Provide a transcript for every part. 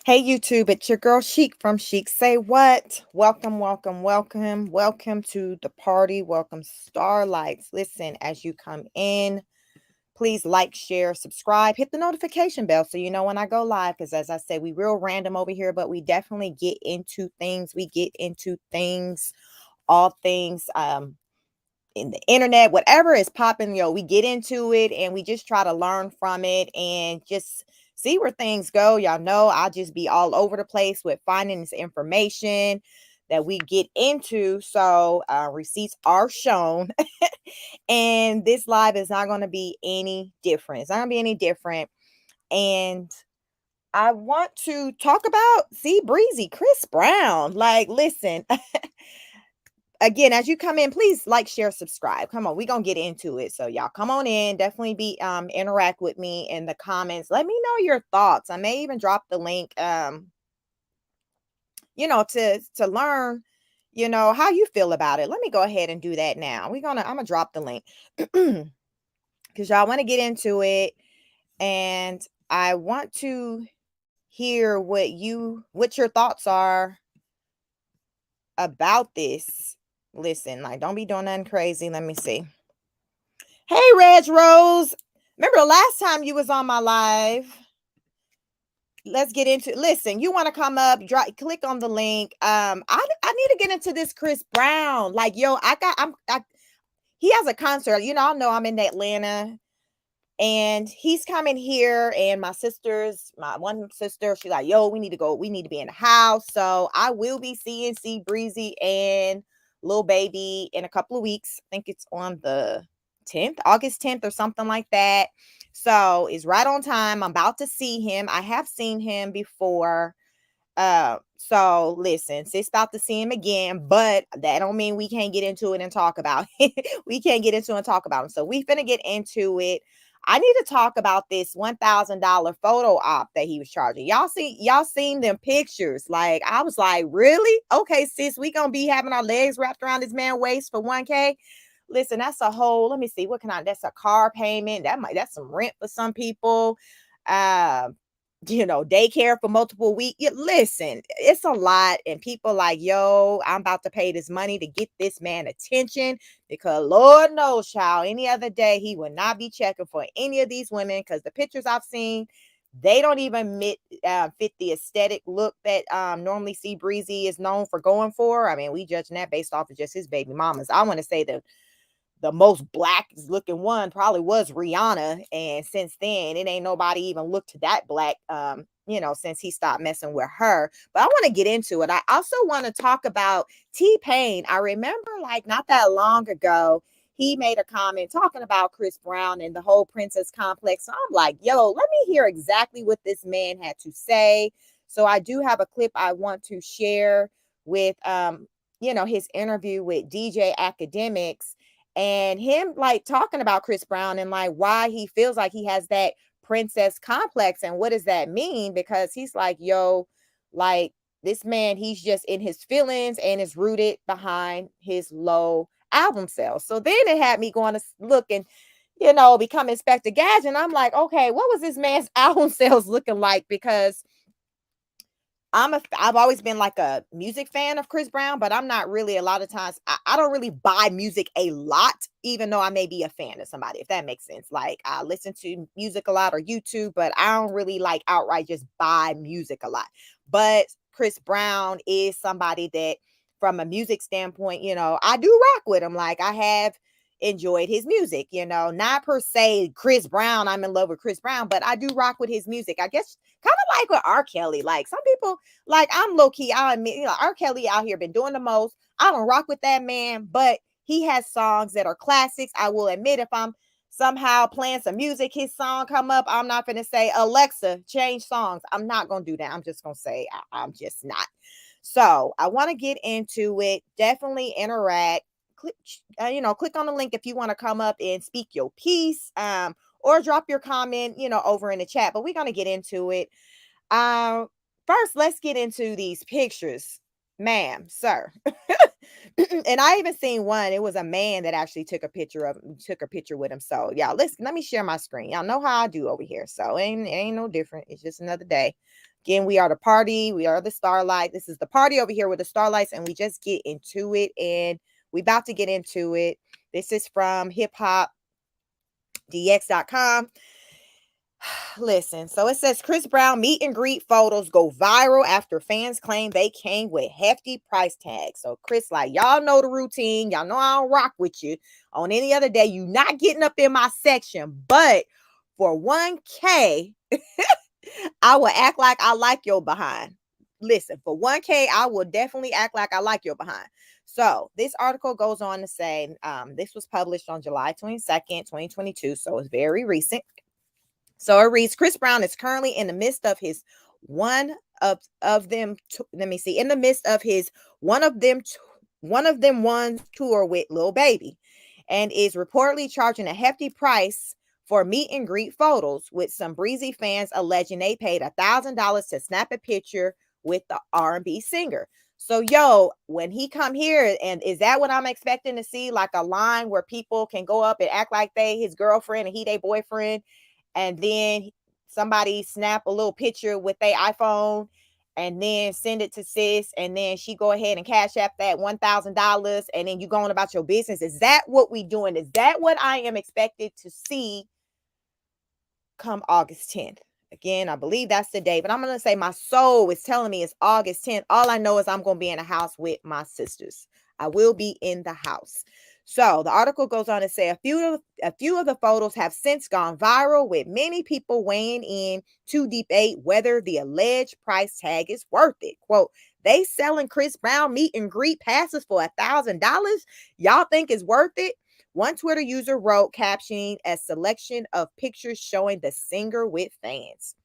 Hey YouTube, it's your girl Chic from Chic Say What. Welcome, welcome, welcome, welcome to the party. Welcome, Starlights. Listen, as you come in, please like, share, subscribe, hit the notification bell so you know when I go live. Because as I said, we real random over here, but we definitely get into things. We get into things, all things. In the internet, whatever is popping, we get into it and we just try to learn from it and just see where things go. Y'all know I'll just be all over the place with finding this information that we get into. So receipts are shown, and this live is not going to be any different. It's not going to be any different. And I want to talk about Breezy, Chris Brown. Like, listen, again, as you come in, please like, share, subscribe. Come on, we're gonna get into it. So y'all come on in, definitely be interact with me in the comments. Let me know your thoughts. I may even drop the link to learn, how you feel about it. Let me go ahead and do that now. I'm gonna drop the link because y'all want to get into it, and I want to hear what your thoughts are about this. Listen, like, don't be doing nothing crazy. Let me see. Hey, Reg Rose. Remember the last time you was on my live? Let's get into it. Listen, you want to come up, click on the link. I need to get into this Chris Brown. Like, yo, he has a concert. I know I'm in Atlanta and he's coming here, and my one sister, she's like, yo, we need to go, we need to be in the house. So I will be seeing C Breezy and Lil Baby in a couple of weeks. I think it's on the 10th, August 10th or something like that. So it's right on time. I'm about to see him. I have seen him before. So listen, sis about to see him again, but that don't mean we can't get into it and talk about it. We can't get into it and talk about him. So we finna get into it. I need to talk about this $1,000 photo op that he was charging. Y'all seen them pictures. Like, I was like, really? Okay, sis, we gonna be having our legs wrapped around this man's waist for 1K. Listen, that's a whole, let me see, that's a car payment. That's some rent for some people. Um, daycare for multiple weeks. Listen, it's a lot. And people like, yo, I'm about to pay this money to get this man attention because Lord knows, child, any other day he would not be checking for any of these women because the pictures I've seen, they don't even fit the aesthetic look that normally C Breezy is known for going for. I mean, we judging that based off of just his baby mamas. I want to say the most black looking one probably was Rihanna. And since then, it ain't nobody even looked that black, since he stopped messing with her. But I want to get into it. I also want to talk about T-Pain. I remember, like, not that long ago, he made a comment talking about Chris Brown and the whole princess complex. So I'm like, yo, let me hear exactly what this man had to say. So I do have a clip I want to share with, his interview with DJ Academics, and him, like, talking about Chris Brown and like why he feels like he has that princess complex and what does that mean, because he's like, yo, like, this man, he's just in his feelings and is rooted behind his low album sales. So then it had me going to look and become Inspector Gadget, and I'm like, okay, what was this man's album sales looking like? Because I've always been like a music fan of Chris Brown, but I'm not really, a lot of times I don't really buy music a lot, even though I may be a fan of somebody, if that makes sense. Like, I listen to music a lot or YouTube, but I don't really like outright just buy music a lot. But Chris Brown is somebody that, from a music standpoint, I do rock with him. Like, I have enjoyed his music, not per se Chris Brown, I'm in love with Chris Brown, but I do rock with his music. I guess kind of like with R. Kelly. Like, some people, like, I'm low key, I'll admit, R. Kelly out here been doing the most. I don't rock with that man, but he has songs that are classics. I will admit, if I'm somehow playing some music, his song come up, I'm not going to say, Alexa, change songs. I'm not going to do that. I'm just going to say, I'm just not. So I want to get into it. Definitely interact. Click on the link if you want to come up and speak your piece, or drop your comment, over in the chat. But we're going to get into it. First, let's get into these pictures, ma'am, sir. And I even seen one. It was a man that actually took a picture with him. So y'all, listen, let me share my screen. Y'all know how I do over here. So ain't no different. It's just another day. Again, we are the party. We are the starlight. This is the party over here with the starlights, and we just get into it. And we about to get into it. This is from hiphopdx.com. Listen, so it says Chris Brown meet and greet photos go viral after fans claim they came with hefty price tags. So Chris, like, y'all know the routine. Y'all know I don't rock with you on any other day. You not getting up in my section, but for 1K, I will act like I like your behind. Listen, for 1K, I will definitely act like I like your behind. So this article goes on to say, this was published on July 22nd, 2022. So it's very recent. So it reads, Chris Brown is currently in the midst of his one of them. Let me see. In the midst of his one of them one tour with Lil Baby, and is reportedly charging a hefty price for meet and greet photos, with some Breezy fans alleging they paid $1,000 to snap a picture with the R&B singer. So yo, when he come here, and is that what I'm expecting to see? Like a line where people can go up and act like they his girlfriend and he their boyfriend, and then somebody snap a little picture with their iPhone and then send it to sis, and then she go ahead and cash app that $1,000, and then you going about your business? Is that what we doing? Is that what I am expected to see come August 10th? Again, I believe that's the day, but I'm going to say my soul is telling me it's August 10th. All I know is I'm going to be in the house with my sisters. I will be in the house. So the article goes on to say a few of the photos have since gone viral, with many people weighing in to debate whether the alleged price tag is worth it. Quote, they selling Chris Brown meet and greet passes for $1,000. Y'all think it's worth it? One Twitter user wrote, captioning a selection of pictures showing the singer with fans.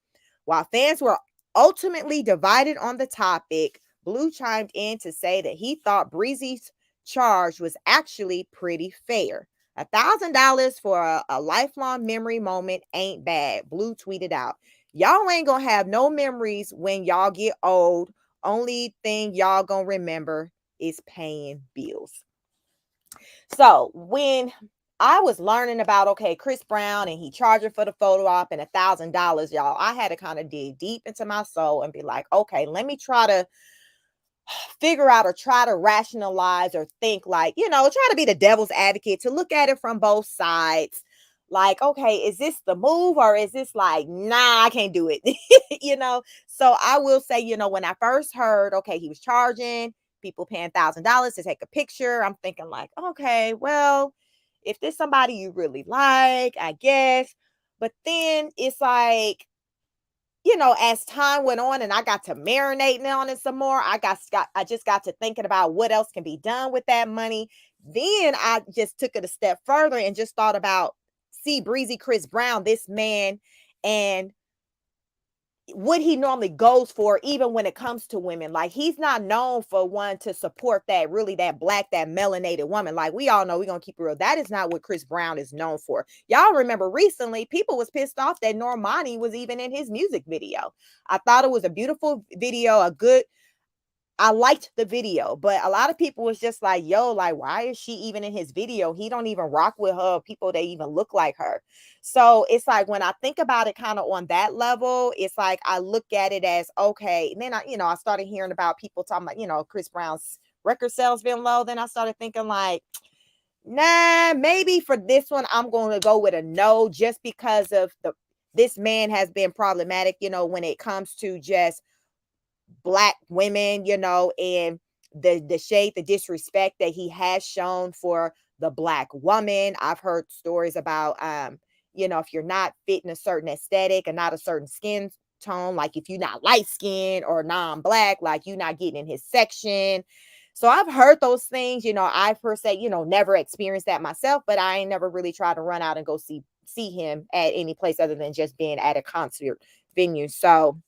While fans were ultimately divided on the topic, Blue chimed in to say that he thought Breezy's charge was actually pretty fair. $1,000 for a lifelong memory moment ain't bad, Blue tweeted out. Y'all ain't gonna have no memories when y'all get old. Only thing y'all gonna remember is paying bills. So when I was learning about, okay, Chris Brown and he charging for the photo op and $1,000, y'all, I had to kind of dig deep into my soul and be like, okay, let me try to figure out or try to rationalize or think, like, try to be the devil's advocate, to look at it from both sides. Like, okay, is this the move, or is this like, nah, I can't do it? So I will say, when I first heard, okay, he was charging people paying $1,000 to take a picture, I'm thinking like, okay, well, if there's somebody you really like, I guess. But then it's like, as time went on and I got to marinating on it some more, I just got to thinking about what else can be done with that money. Then I just took it a step further and just thought about, see, Breezy Chris Brown, this man, and what he normally goes for, even when it comes to women. Like, he's not known for one to support that really that black, that melanated woman. Like, we all know, we're gonna keep it real, that is not what Chris Brown is known for. Y'all remember recently people was pissed off that Normani was even in his music video. I thought it was a beautiful video, I liked the video, but a lot of people was just like, yo, like, why is she even in his video? He don't even rock with her people that even look like her. So it's like, when I think about it kind of on that level, it's like I look at it as, okay. And then I started hearing about people talking about, Chris Brown's record sales being low. Then I started thinking like, nah, maybe for this one, I'm going to go with a no, just because of this man has been problematic, when it comes to just black women, and the shade, the disrespect that he has shown for the black woman. I've heard stories about, if you're not fitting a certain aesthetic and not a certain skin tone, like if you're not light skinned or non-black, like you're not getting in his section. So I've heard those things. I per se, never experienced that myself, but I ain't never really tried to run out and go see him at any place other than just being at a concert venue. So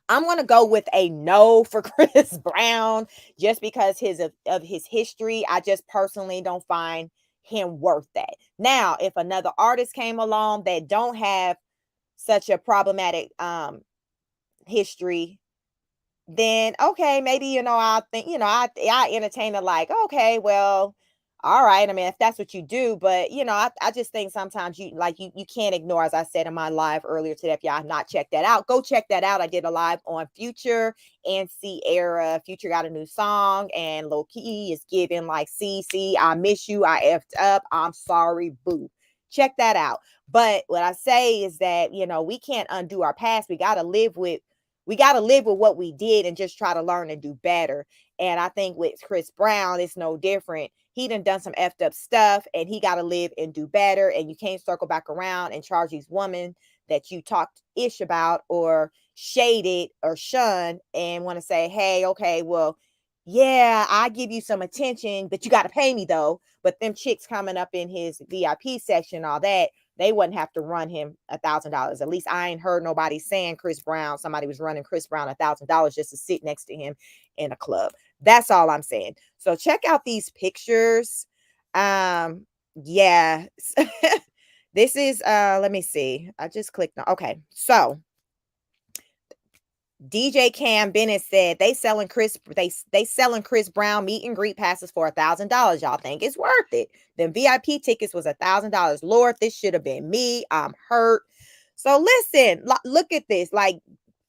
I'm going to go with a no for Chris Brown, just because of his history. I just personally don't find him worth that. Now, if another artist came along that don't have such a problematic history, then okay, maybe I think I entertain it like okay, well, all right. I mean, if that's what you do, but I just think sometimes you can't ignore, as I said in my live earlier today. If y'all have not checked that out, go check that out. I did a live on Future and Sierra. Future got a new song, and Low Key is giving like CC, I miss you, I effed up, I'm sorry, boo. Check that out. But what I say is that we can't undo our past. We got to live with what we did and just try to learn and do better. And I think with Chris Brown, it's no different. He done some effed up stuff, and he got to live and do better. And you can't circle back around and charge these women that you talked ish about or shaded or shunned and want to say, hey, okay, well, yeah, I give you some attention, but you got to pay me though. But them chicks coming up in his VIP section, all that, they wouldn't have to run him $1,000. At least I ain't heard nobody saying somebody was running Chris Brown $1,000 just to sit next to him in a club. That's all I'm saying. So check out these pictures. Yeah. This is let me see. I just clicked on. Okay. So DJ Cam Bennett said they selling Chris Brown meet and greet passes for $1,000. Y'all think it's worth it? Then VIP tickets was $1,000. Lord, this should have been me. I'm hurt. So listen, look at this. Like,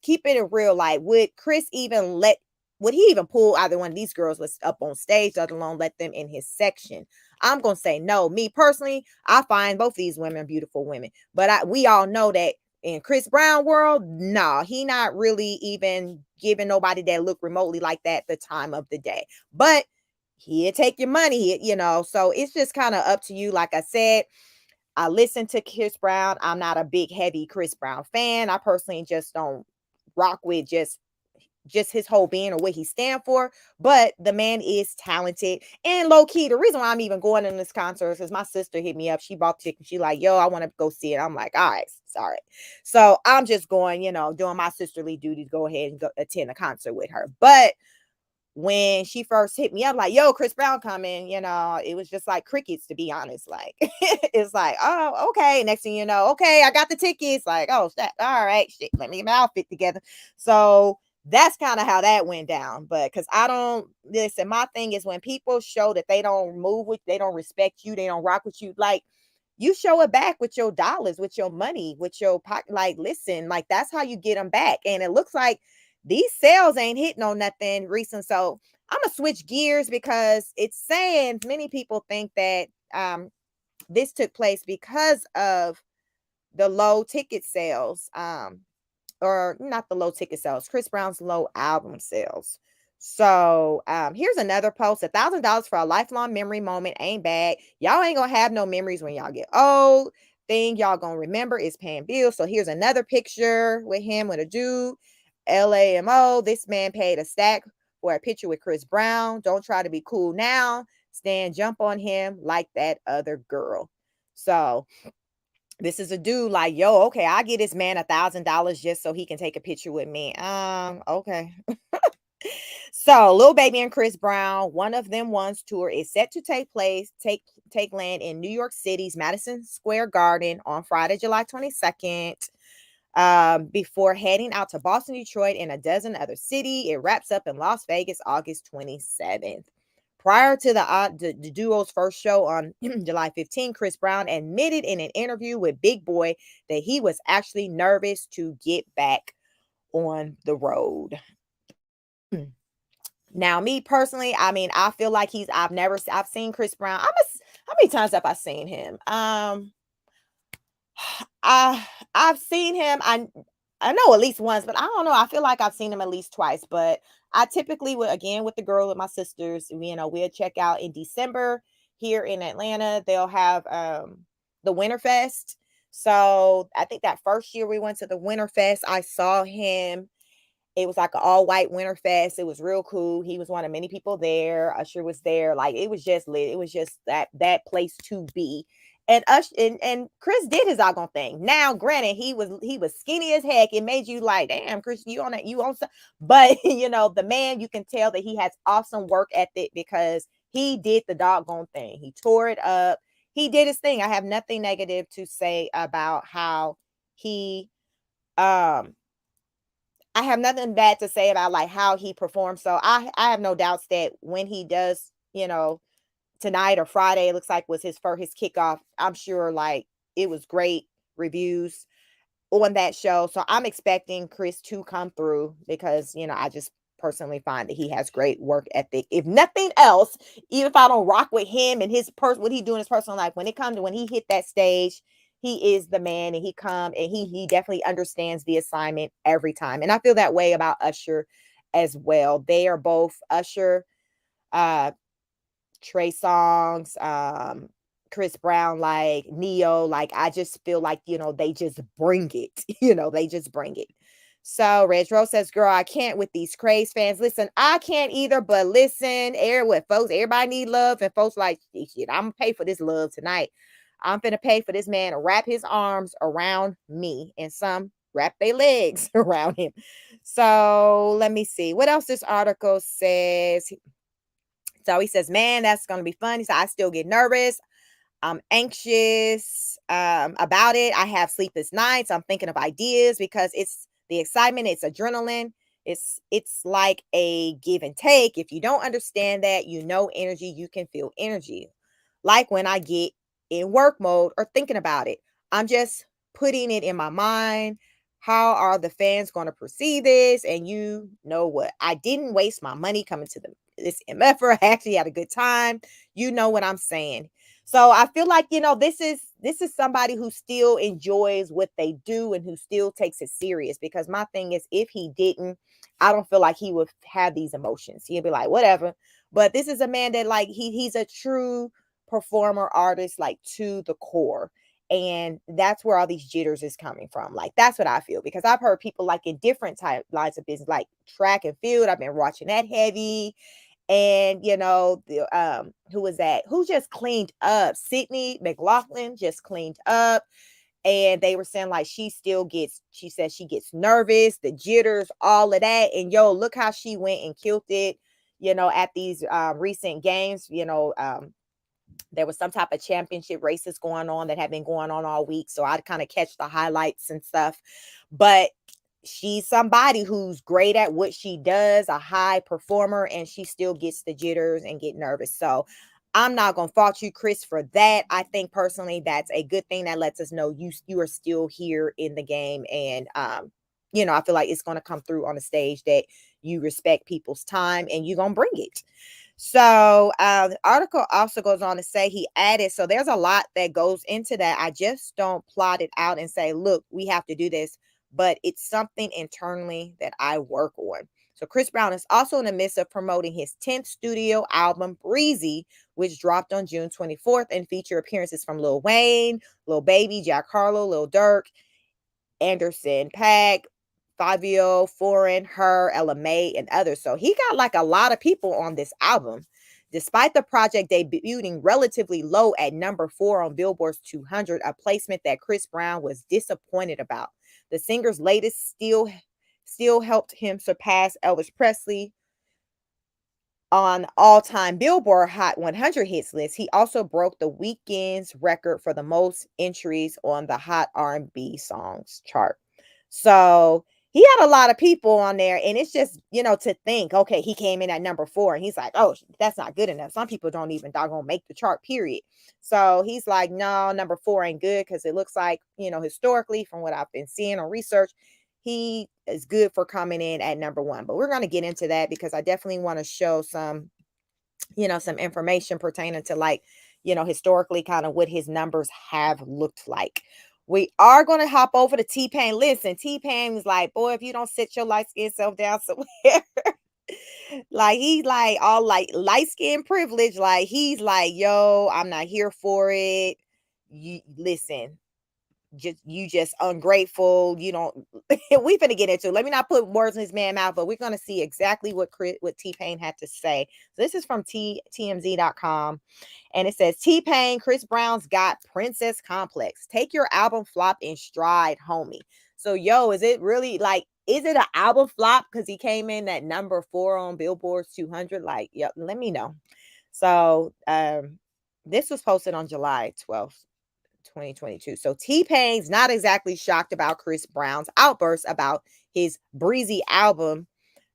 keep it real. Like, would he even pull either one of these girls was up on stage, let alone let them in his section? I'm gonna say no. Me personally, I find both these women beautiful women, but we all know that in Chris Brown world, nah, he not really even giving nobody that look remotely like that the time of the day. But he'll take your money, So it's just kind of up to you. Like I said, I listen to Chris Brown. I'm not a big heavy Chris Brown fan. I personally just don't rock with just his whole being or what he stand for. But the man is talented and low key. The reason why I'm even going in this concert is because my sister hit me up. She bought tickets. She like, yo, I want to go see it. I'm like, all right, sorry. So I'm just going, doing my sisterly duty to go ahead and go attend a concert with her. But when she first hit me up, like, yo, Chris Brown coming, it was just like crickets, to be honest. Like, it's like, oh, okay. Next thing you know, okay, I got the tickets. Like, oh, all right, shit, let me get my outfit together. So that's kind of how that went down. But because I don't listen, my thing is when people show that they don't respect you, they don't rock with you, like, you show it back with your dollars, with your money, with your pocket. Like, listen, like, that's how you get them back. And it looks like these sales ain't hitting on nothing recent. So I'm gonna switch gears because it's saying many people think that this took place because of the low ticket sales. Or not the low ticket sales, Chris Brown's low album sales. So here's another post. $1,000 for a lifelong memory moment ain't bad. Y'all ain't gonna have no memories when y'all get old. Thing y'all gonna remember is paying bills. So here's another picture with him with a dude. LAMO. This man paid a stack for a picture with Chris Brown. Don't try to be cool now. Stand jump on him like that other girl. So this is a dude like, yo, okay, I get this man $1,000 just so he can take a picture with me. Okay. So, Lil Baby and Chris Brown, One of Them Ones tour is set to take land in New York City's Madison Square Garden on Friday, July 22nd. Before heading out to Boston, Detroit, and a dozen other cities, it wraps up in Las Vegas August 27th. Prior to the duo's first show on July 15th, Chris Brown admitted in an interview with Big Boy that he was actually nervous to get back on the road. Now, me personally, I mean, I feel like I've seen Chris Brown. How many times have I seen him? I I've seen him. I know at least once, but I don't know. I feel like I've seen him at least twice. But I typically would, again, with the girl with my sisters, we'll check out in December here in Atlanta. They'll have the Winterfest. So I think that first year we went to the Winterfest, I saw him. It was like an all white winter fest. It was real cool. He was one of many people there. Usher was there. Like, it was just lit. It was just that place to be. And and Chris did his doggone thing. Now, granted, he was skinny as heck. It made you like, damn, Chris, you on that, you on some. But the man, you can tell that he has awesome work ethic because he did the doggone thing. He tore it up. He did his thing. I have nothing negative to say about how he um I have nothing bad to say about like how he performed. So I have no doubts that when he does, tonight or Friday, it looks like was his kickoff. I'm sure like it was great reviews on that show. So I'm expecting Chris to come through because, I just personally find that he has great work ethic. If nothing else, even if I don't rock with him and what he do in his personal life, when it comes to when he hit that stage, he is the man, and he come and he definitely understands the assignment every time. And I feel that way about Usher as well. They are both Usher, uh Trey Songs, Chris Brown, like Neo, like I just feel like, they just bring it. They just bring it. So Reg Rose says, girl, I can't with these craze fans. Listen, I can't either, but listen, folks, everybody need love, and folks like shit. I'm gonna pay for this love tonight. I'm gonna pay for this man to wrap his arms around me, and some wrap their legs around him. So let me see what else this article says. So he says, man, that's going to be fun. He said, I still get nervous. I'm anxious about it. I have sleepless nights. I'm thinking of ideas because it's the excitement. It's adrenaline. It's like a give and take. If you don't understand that, energy, you can feel energy. Like when I get in work mode or thinking about it, I'm just putting it in my mind. How are the fans going to perceive this? And you know what? I didn't waste my money coming to this MFR. I actually had a good time. You know what I'm saying? So I feel like, this is somebody who still enjoys what they do and who still takes it serious, because my thing is, if he didn't, I don't feel like he would have these emotions. He'd be like, whatever. But this is a man that like he's a true performer artist, like to the core. And that's where all these jitters is coming from. Like that's what I feel, because I've heard people like in different type lines of business, like track and field. I've been watching that heavy. And who was that? Who just cleaned up? Sydney McLaughlin just cleaned up. And they were saying like she says she gets nervous, the jitters, all of that. And look how she went and killed it, at these recent games. There was some type of championship races going on that have been going on all week. So I'd kind of catch the highlights and stuff. But she's somebody who's great at what she does, a high performer, and she still gets the jitters and get nervous. So I'm not gonna fault you, Chris, for that. I think personally that's a good thing. That lets us know you are still here in the game. And I feel like it's gonna come through on the stage that you respect people's time and you're gonna bring it. So the article also goes on to say he added, so there's a lot that goes into that. I just don't plot it out and say, look, we have to do this, but it's something internally that I work on. So Chris Brown is also in the midst of promoting his 10th studio album, Breezy, which dropped on June 24th and feature appearances from Lil Wayne, Lil Baby, Jack Harlow, Lil Durk, Anderson Paak, Fabio, Foreign, Her, Ella May, and others. So he got like a lot of people on this album. Despite the project debuting relatively low at number 4 on Billboard's 200, a placement that Chris Brown was disappointed about. The singer's latest still helped him surpass Elvis Presley on all-time Billboard Hot 100 hits list. He also broke the Weeknd's record for the most entries on the Hot R&B Songs chart. So he had a lot of people on there, and it's just, to think, okay, he came in at number 4, and he's like, oh, that's not good enough. Some people don't even doggone make the chart, period. So he's like, no, number 4 ain't good, because it looks like, historically, from what I've been seeing on research, he is good for coming in at number 1. But we're going to get into that, because I definitely want to show some, some information pertaining to like, historically kind of what his numbers have looked like. We are going to hop over to T-Pain. Listen, T-Pain was like, boy, if you don't sit your light skin self down somewhere, like he's like all like light skin privilege. Like he's like, yo, I'm not here for it. You listen, just ungrateful. You don't. We finna get into. Let me not put words in his man mouth, but we're gonna see exactly what T-Pain had to say. So this is from TMZ.com, and it says T-Pain, Chris Brown's got princess complex. Take your album flop in stride, homie. So is it really like? Is it an album flop because he came in at number 4 on Billboard's 200? Like, yeah, let me know. So this was posted on July 12th. 2022. So T-Pain's not exactly shocked about Chris Brown's outburst about his Breezy album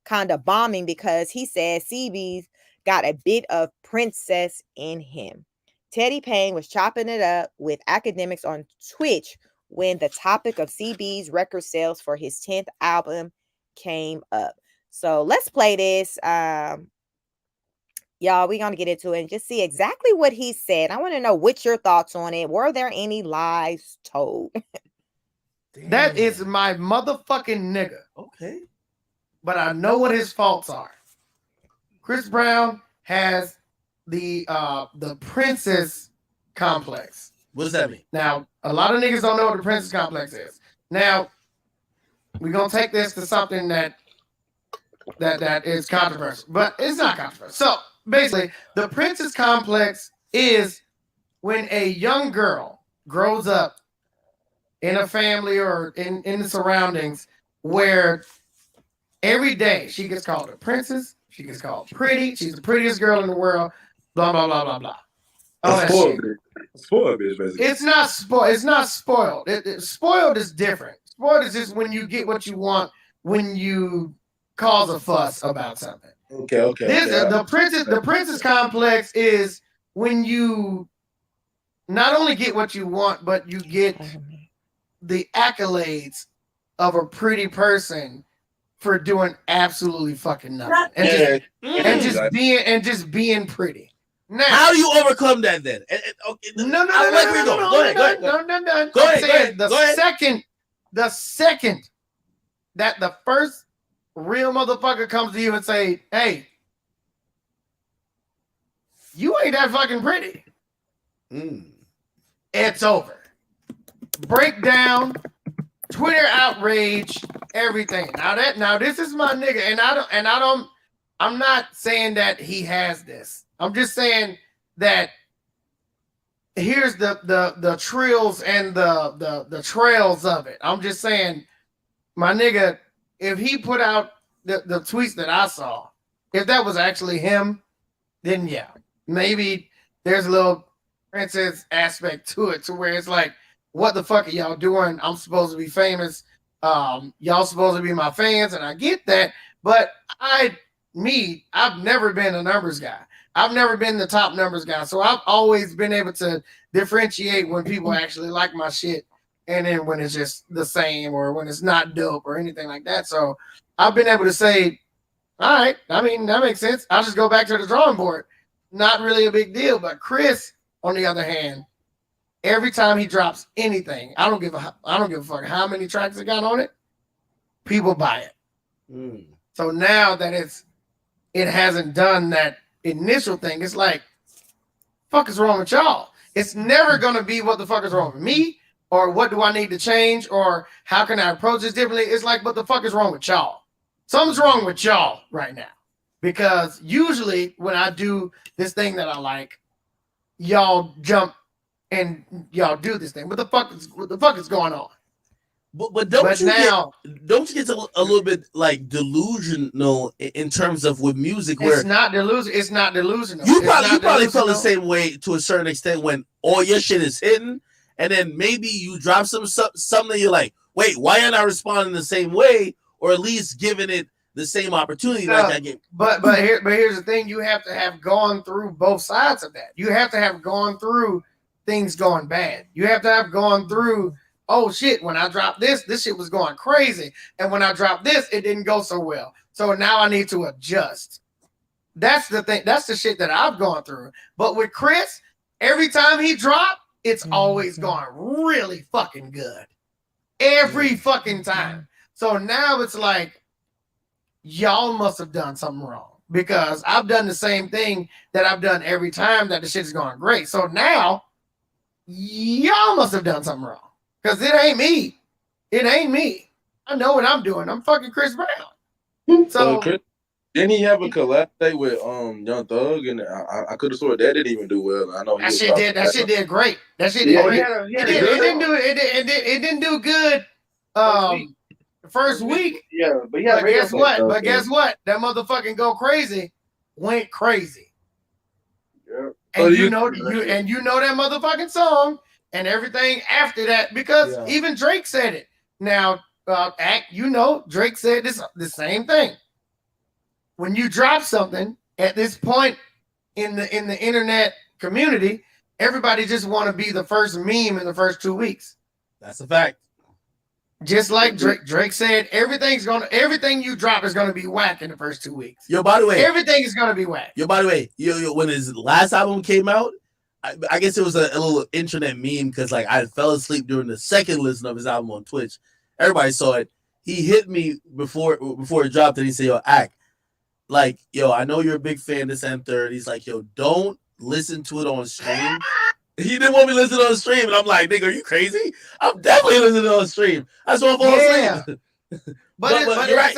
kind of bombing because he said CB's got a bit of princess in him. Teddy Payne was chopping it up with academics on Twitch when the topic of CB's record sales for his 10th album came up. So let's play this. Y'all, we're going to get into it and just see exactly what he said. I want to know what's your thoughts on it. Were there any lies told? That is my motherfucking nigga. Okay. But I know what his faults are. Chris Brown has the princess complex. What does that mean? Now, a lot of niggas don't know what the princess complex is. Now, we're gonna take this to something that is controversial, but it's not controversial. So basically, the princess complex is when a young girl grows up in a family or in the surroundings where every day she gets called a princess, she gets called pretty, she's the prettiest girl in the world, blah, blah, blah, blah, blah. All that shit. Spoiled bitch, basically. It's not spoiled. It's not spoiled. Spoiled is different. Spoiled is just when you get what you want, when you cause a fuss about something. Okay. The princess complex is when you not only get what you want, but you get the accolades of a pretty person for doing absolutely fucking nothing and just being pretty. Now, how do you overcome that then? Okay, no. Go ahead. Go ahead. The second that the first real motherfucker comes to you and say, "Hey, you ain't that fucking pretty," it's over. Breakdown, Twitter outrage, everything. Now this is my nigga, I'm not saying that he has this. I'm just saying that here's the trills and the trails of it. I'm just saying, my nigga, if he put out the tweets that I saw, if that was actually him, then yeah, maybe there's a little princess aspect to it, to where it's like, what the fuck are y'all doing? I'm supposed to be famous. Y'all supposed to be my fans, and I get that, but I've never been a numbers guy. I've never been the top numbers guy. So I've always been able to differentiate when people actually like my shit and then when it's just the same or when it's not dope or anything like that. So I've been able to say, all right, I mean, that makes sense. I'll just go back to the drawing board. Not really a big deal. But Chris, on the other hand, every time he drops anything, I don't give a fuck how many tracks it got on it. People buy it. So now that it hasn't done that initial thing, it's like, fuck is wrong with y'all? It's never gonna be what the fuck is wrong with me, or what do I need to change, or how can I approach this differently? It's like, what the fuck is wrong with y'all? Something's wrong with y'all right now. Because usually when I do this thing that I like, y'all jump and y'all do this thing. What the fuck is going on? But don't you get a little bit like delusional in terms of with music, where it's not delusional. You probably felt the same way to a certain extent when all your shit is hidden, and then maybe you drop something you're like, wait, why am I responding the same way, or at least giving it the same opportunity like I gave? But here's the thing: you have to have gone through both sides of that. You have to have gone through things going bad. You have to have gone through, oh shit, when I dropped this shit was going crazy. And when I dropped this, it didn't go so well. So now I need to adjust. That's the thing. That's the shit that I've gone through. But with Chris, every time he dropped, it's always gone really fucking good. Every fucking time. So now it's like, y'all must have done something wrong. Because I've done the same thing that I've done every time that the shit's going great. So now, y'all must have done something wrong. Because it ain't me. It ain't me. I know what I'm doing. I'm fucking Chris Brown. So Chris, didn't he have a collab with Young Thug? And I could have sworn that didn't even do well. I know that shit did. That shit did great. That shit did great. It didn't do good. The first week. Yeah, but guess what? But guess what? That motherfucking Go Crazy went crazy. Yeah. And you know that motherfucking song and everything after that, because even Drake said it. Now, act, Drake said the same thing. When you drop something at this point in the internet community, everybody just want to be the first meme in the first 2 weeks. That's a fact. Just like Drake said, everything you drop is gonna be whack in the first 2 weeks. Yo, by the way, everything is gonna be whack. Yo, by the way, when his last album came out, I guess it was a little internet meme because like I fell asleep during the second listen of his album on Twitch. Everybody saw it. He hit me before it dropped, and he said, "Yo, act like I know you're a big fan. This and third." He's like, "Yo, don't listen to it on stream." He didn't want me to listen on the stream, and I'm like, "Nigga, are you crazy? I'm definitely listening on the stream. I just want to fall asleep." But you're right.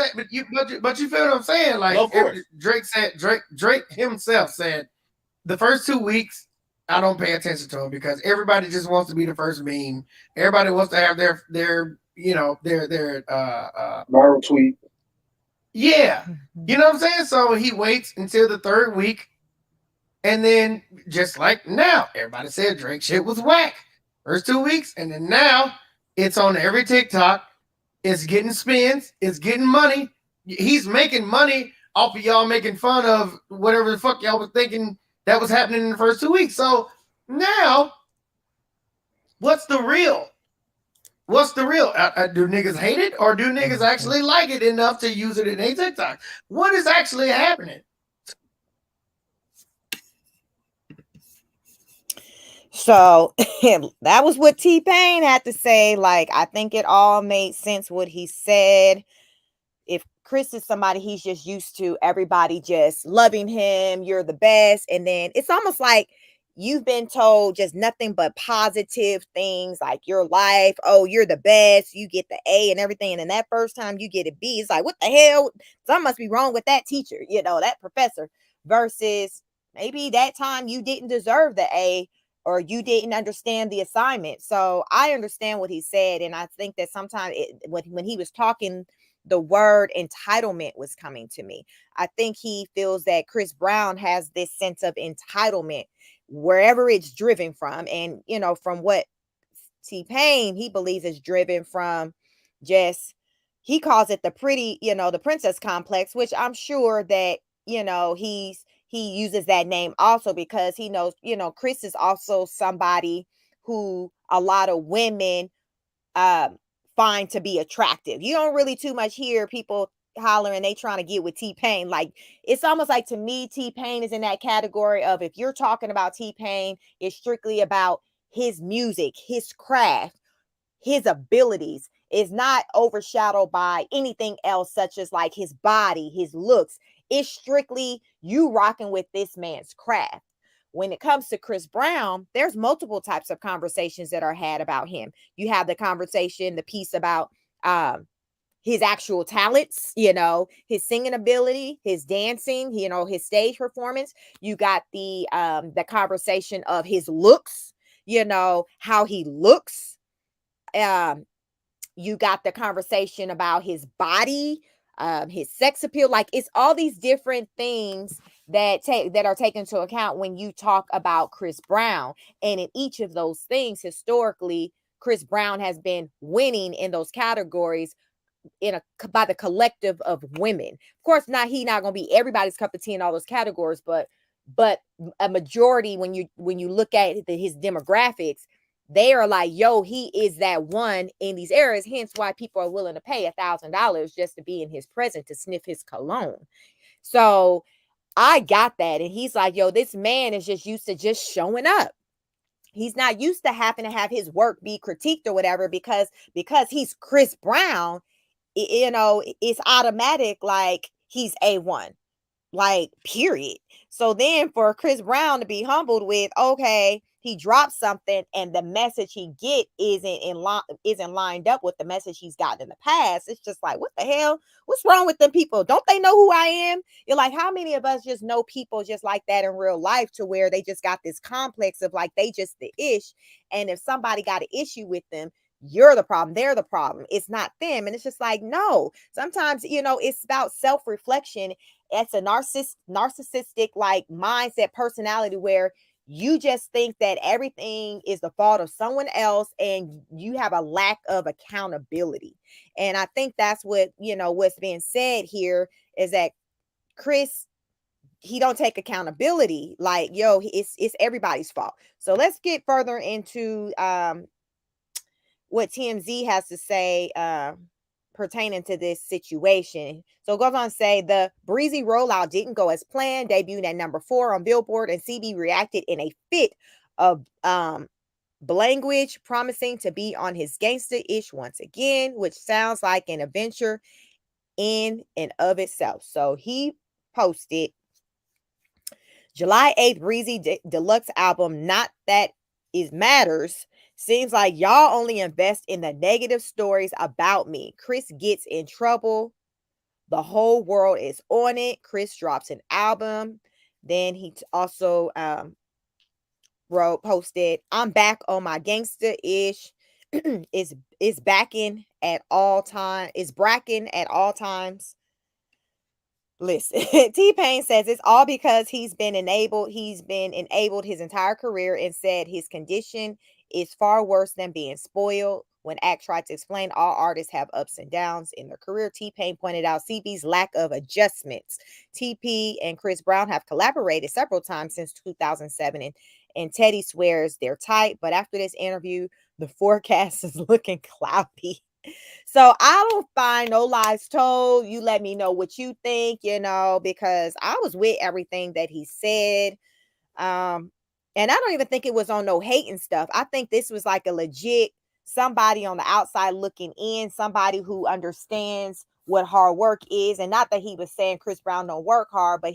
But you feel what I'm saying? Like, of course. Drake himself said, the first 2 weeks I don't pay attention to him because everybody just wants to be the first meme. Everybody wants to have their viral tweet. Yeah, you know what I'm saying. So he waits until the third week. And then, just like now, everybody said Drake shit was whack. First 2 weeks, and then now it's on every TikTok. It's getting spins. It's getting money. He's making money off of y'all making fun of whatever the fuck y'all was thinking that was happening in the first 2 weeks. So now, what's the real? What's the real? Do niggas hate it, or do niggas actually like it enough to use it in a TikTok? What is actually happening? So that was what T-Pain had to say. Like, I think it all made sense what he said. If Chris is somebody he's just used to, everybody just loving him, you're the best. And then it's almost like you've been told just nothing but positive things, like your life. Oh, you're the best. You get the A and everything. And then that first time you get a B, it's like, what the hell? Something must be wrong with that teacher, that professor. Versus maybe that time you didn't deserve the A, or you didn't understand the assignment. So I understand what he said. And I think that sometimes when he was talking, the word entitlement was coming to me. I think he feels that Chris Brown has this sense of entitlement wherever it's driven from. And, from what T-Pain, he believes is driven from just, he calls it the princess complex, which I'm sure that, he uses that name also because he knows, Chris is also somebody who a lot of women find to be attractive. You don't really too much hear people hollering they trying to get with T-Pain. Like, it's almost like, to me, T-Pain is in that category of, if you're talking about T-Pain, it's strictly about his music, his craft, his abilities. Is not overshadowed by anything else, such as like his body, his looks. It's strictly you rocking with this man's craft. When it comes to Chris Brown, there's multiple types of conversations that are had about him. You have the conversation, the piece about his actual talents, his singing ability, his dancing, his stage performance. You got the conversation of his looks, how he looks. You got the conversation about his body, his sex appeal. Like, it's all these different things that are taken into account when you talk about Chris Brown. And in each of those things, historically, Chris Brown has been winning in those categories by the collective of women. Of course, he not gonna be everybody's cup of tea in all those categories, but a majority, when you look at his demographics, they are like, yo, he is that one in these areas. Hence why people are willing to pay $1,000 just to be in his presence, to sniff his cologne. So I got that. And he's like, yo, this man is just used to just showing up. He's not used to having to have his work be critiqued or whatever, because he's Chris Brown, it's automatic, like he's A1. Like, period. So then for Chris Brown to be humbled with, okay, he dropped something and the message he get isn't lined up with the message he's gotten in the past. It's just like, what the hell? What's wrong with them people? Don't they know who I am? You're like, how many of us just know people just like that in real life, to where they just got this complex of like, they just the ish. And if somebody got an issue with them, you're the problem, they're the problem. It's not them. And it's just like, no, sometimes, it's about self-reflection. It's a narcissistic like mindset, personality, where You just think that everything is the fault of someone else and you have a lack of accountability. And I think that's what, what's being said here is that Chris, he don't take accountability. Like, yo, it's everybody's fault. So let's get further into what TMZ has to say pertaining to this situation. So it goes on to say the Breezy rollout didn't go as planned, debuted at number 4 on Billboard, and CB reacted in a fit of language, promising to be on his gangsta-ish once again, which sounds like an adventure in and of itself. So he posted July 8th, Breezy deluxe album, Not That Is Matters. Seems like y'all only invest in the negative stories about me. Chris gets in trouble. The whole world is on it. Chris drops an album. Then he also posted, I'm back on my gangster-ish. is backing at all time. Is bracking at all times. Listen, T-Pain says it's all because he's been enabled. He's been enabled his entire career and said his condition is far worse than being spoiled. When Act tried to explain all artists have ups and downs in their career, T-Pain pointed out CB's lack of adjustments. TP and Chris Brown have collaborated several times since 2007, and Teddy swears they're tight. But after this interview, the forecast is looking cloudy. So I don't find no lies told. You let me know what you think, because I was with everything that he said. And I don't even think it was on no hate and stuff. I think this was like a legit somebody on the outside looking in, somebody who understands what hard work is. And not that he was saying Chris Brown don't work hard, but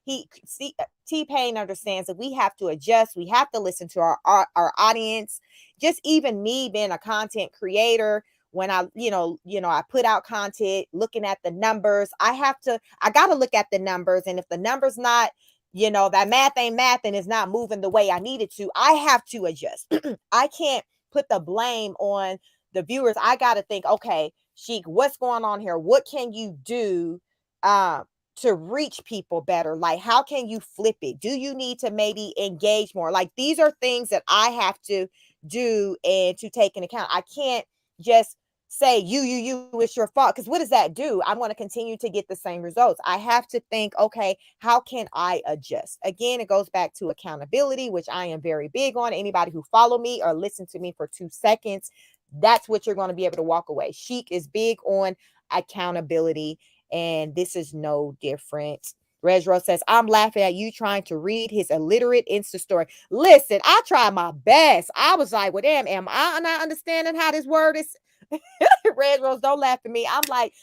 T-Pain understands that we have to adjust. We have to listen to our audience. Just even me being a content creator, when I put out content, looking at the numbers, I got to look at the numbers. And if the numbers not, that math ain't math and is not moving the way I need it to, I have to adjust. I can't put the blame on the viewers. I got to think, okay, Sheik, what's going on here? What can you do to reach people better? Like, how can you flip it? Do you need to maybe engage more? Like, these are things that I have to do and to take into account. I can't just say it's your fault, because what does that do? I'm going to continue to get the same results. I have to think, okay, how can I adjust? Again, it goes back to accountability, which I am very big on. Anybody who follow me or listen to me for 2 seconds, that's what you're going to be able to walk away. Sheik is big on accountability, and this is no different. Resro says, I'm laughing at you trying to read his illiterate Insta story. Listen, I tried my best. I was like, well, damn, am I not understanding how this word is? Red Rose, don't laugh at me. I'm like,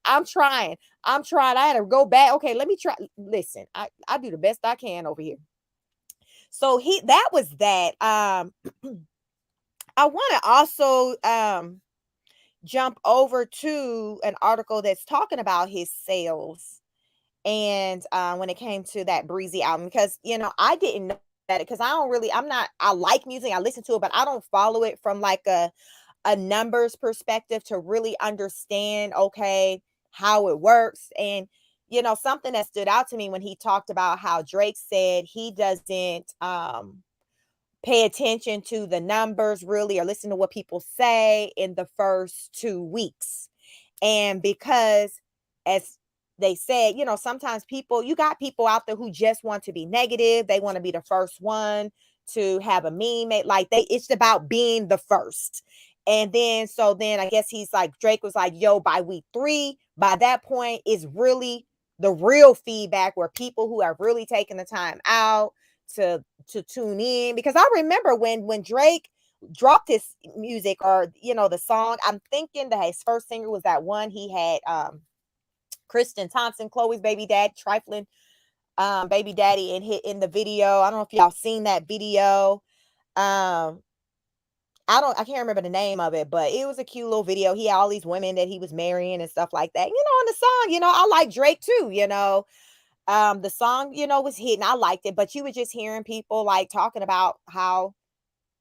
I'm trying. I had to go back. Okay, let me try. Listen, I do the best I can over here. So that was that. I want to also jump over to an article that's talking about his sales. And when it came to that Breezy album, because I didn't know that, because I like music, I listen to it, but I don't follow it from like a numbers perspective to really understand, okay, how it works. And something that stood out to me when he talked about how Drake said he doesn't pay attention to the numbers really, or listen to what people say in the first 2 weeks. And because, as they said, sometimes you got people out there who just want to be negative. They want to be the first one to have a meme made. Like, it's about being the first. And then I guess he's like, Drake was like, yo, by week 3, by that point, is really the real feedback, where people who have really taken the time out to tune in. Because I remember when Drake dropped his music, or the song, I'm thinking that his first single was that one he had Kristen Thompson, Chloe's baby dad, trifling baby daddy, in the video. I don't know if y'all seen that video. I can't remember the name of it, but it was a cute little video. He had all these women that he was marrying and stuff like that. On the song, I like Drake too, the song, was hitting. I liked it, but you were just hearing people like talking about how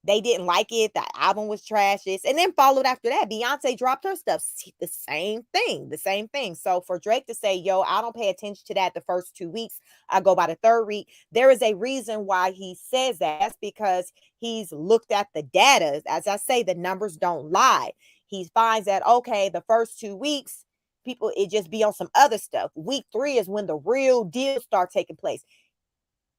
they didn't like it. The album was trashes. And then followed after that, Beyonce dropped her stuff. The same thing. So for Drake to say, yo, I don't pay attention to that the first 2 weeks, I go by the third week. There is a reason why he says that. That's because he's looked at the data. As I say, the numbers don't lie. He finds that, okay, the first 2 weeks, people, it just be on some other stuff. Week 3 is when the real deal start taking place.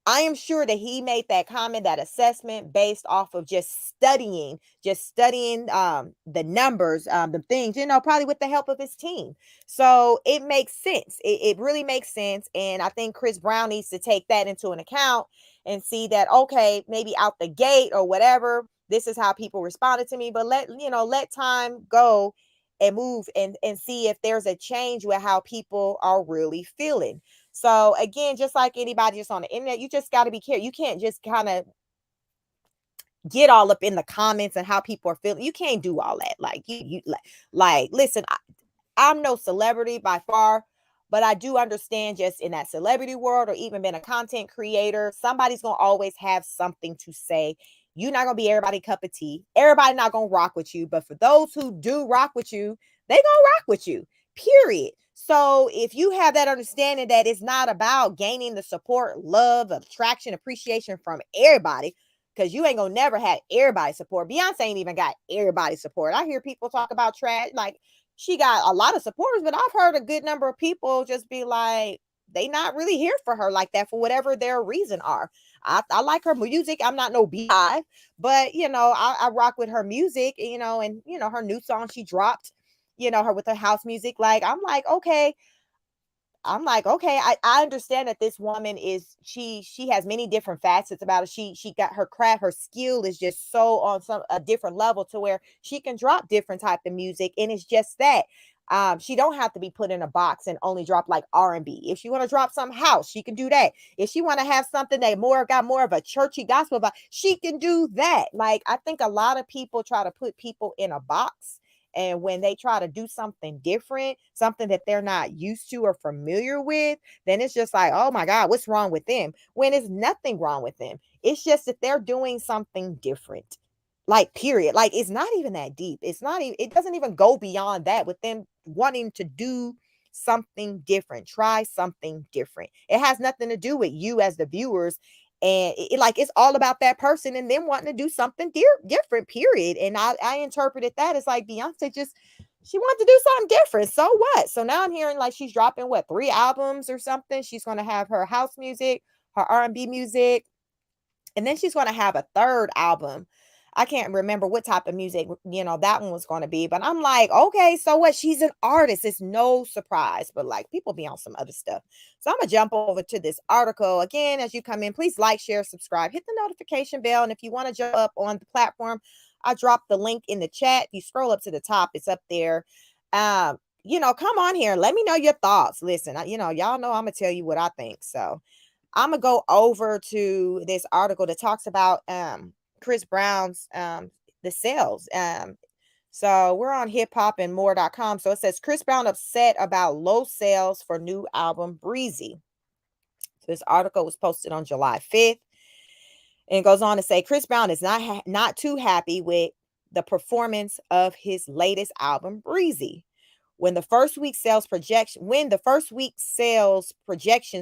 I am sure that he made that comment, that assessment based off of just studying the numbers, the things, probably with the help of his team. So it makes sense. It really makes sense. And I think Chris Brown needs to take that into an account and see that, okay, maybe out the gate or whatever, this is how people responded to me, but let time go and move and see if there's a change with how people are really feeling. So again, just like anybody just on the internet, you just got to be careful. You can't just kind of get all up in the comments and how people are feeling. You can't do all that. Like listen, I'm no celebrity by far, but I do understand just in that celebrity world or even being a content creator, somebody's going to always have something to say. You're not going to be everybody's cup of tea. Everybody not going to rock with you. But for those who do rock with you, they going to rock with you, period. So if you have that understanding that it's not about gaining the support, love, attraction, appreciation from everybody, because you ain't going to never have everybody's support. Beyonce ain't even got everybody's support. I hear people talk about trash, like, she got a lot of supporters, but I've heard a good number of people just be like, they not really here for her like that for whatever their reason are. I like her music. I'm not no beehive, but I rock with her music, and her new song she dropped, her with her house music. Like, I'm like, okay, I understand that this woman is she has many different facets about it. She got her craft, her skill is just so on a different level to where she can drop different type of music. And it's just that she don't have to be put in a box and only drop like R&B. If she want to drop some house, she can do that. If she want to have something that got more of a churchy gospel vibe, she can do that. Like, I think a lot of people try to put people in a box, and when they try to do something different, something that they're not used to or familiar with, then it's just like, oh my God, what's wrong with them? When it's nothing wrong with them. It's just that they're doing something different. Like, period. Like, it's not even that deep. It's not even, it doesn't even go beyond that with them wanting to do something different, try something different. It has nothing to do with you as the viewers. And like, it's all about that person and them wanting to do something different, period. And I interpreted that as like Beyonce she wanted to do something different. So what? So now I'm hearing like she's dropping 3 albums or something. She's going to have her house music, her R&B music, and then she's going to have a third album. I can't remember what type of music, that one was going to be. But I'm like, okay, so what? She's an artist. It's no surprise. But like, people be on some other stuff. So I'm going to jump over to this article. Again, as you come in, please like, share, subscribe, hit the notification bell. And if you want to jump up on the platform, I dropped the link in the chat. If you scroll up to the top, it's up there. Come on here. Let me know your thoughts. Listen, y'all know I'm going to tell you what I think. So I'm going to go over to this article that talks about Chris Brown's the sales. So we're on hiphopandmore.com. So it says Chris Brown upset about low sales for new album Breezy. So this article was posted on July 5th. And it goes on to say Chris Brown is not too happy with the performance of his latest album Breezy. When the first week sales projections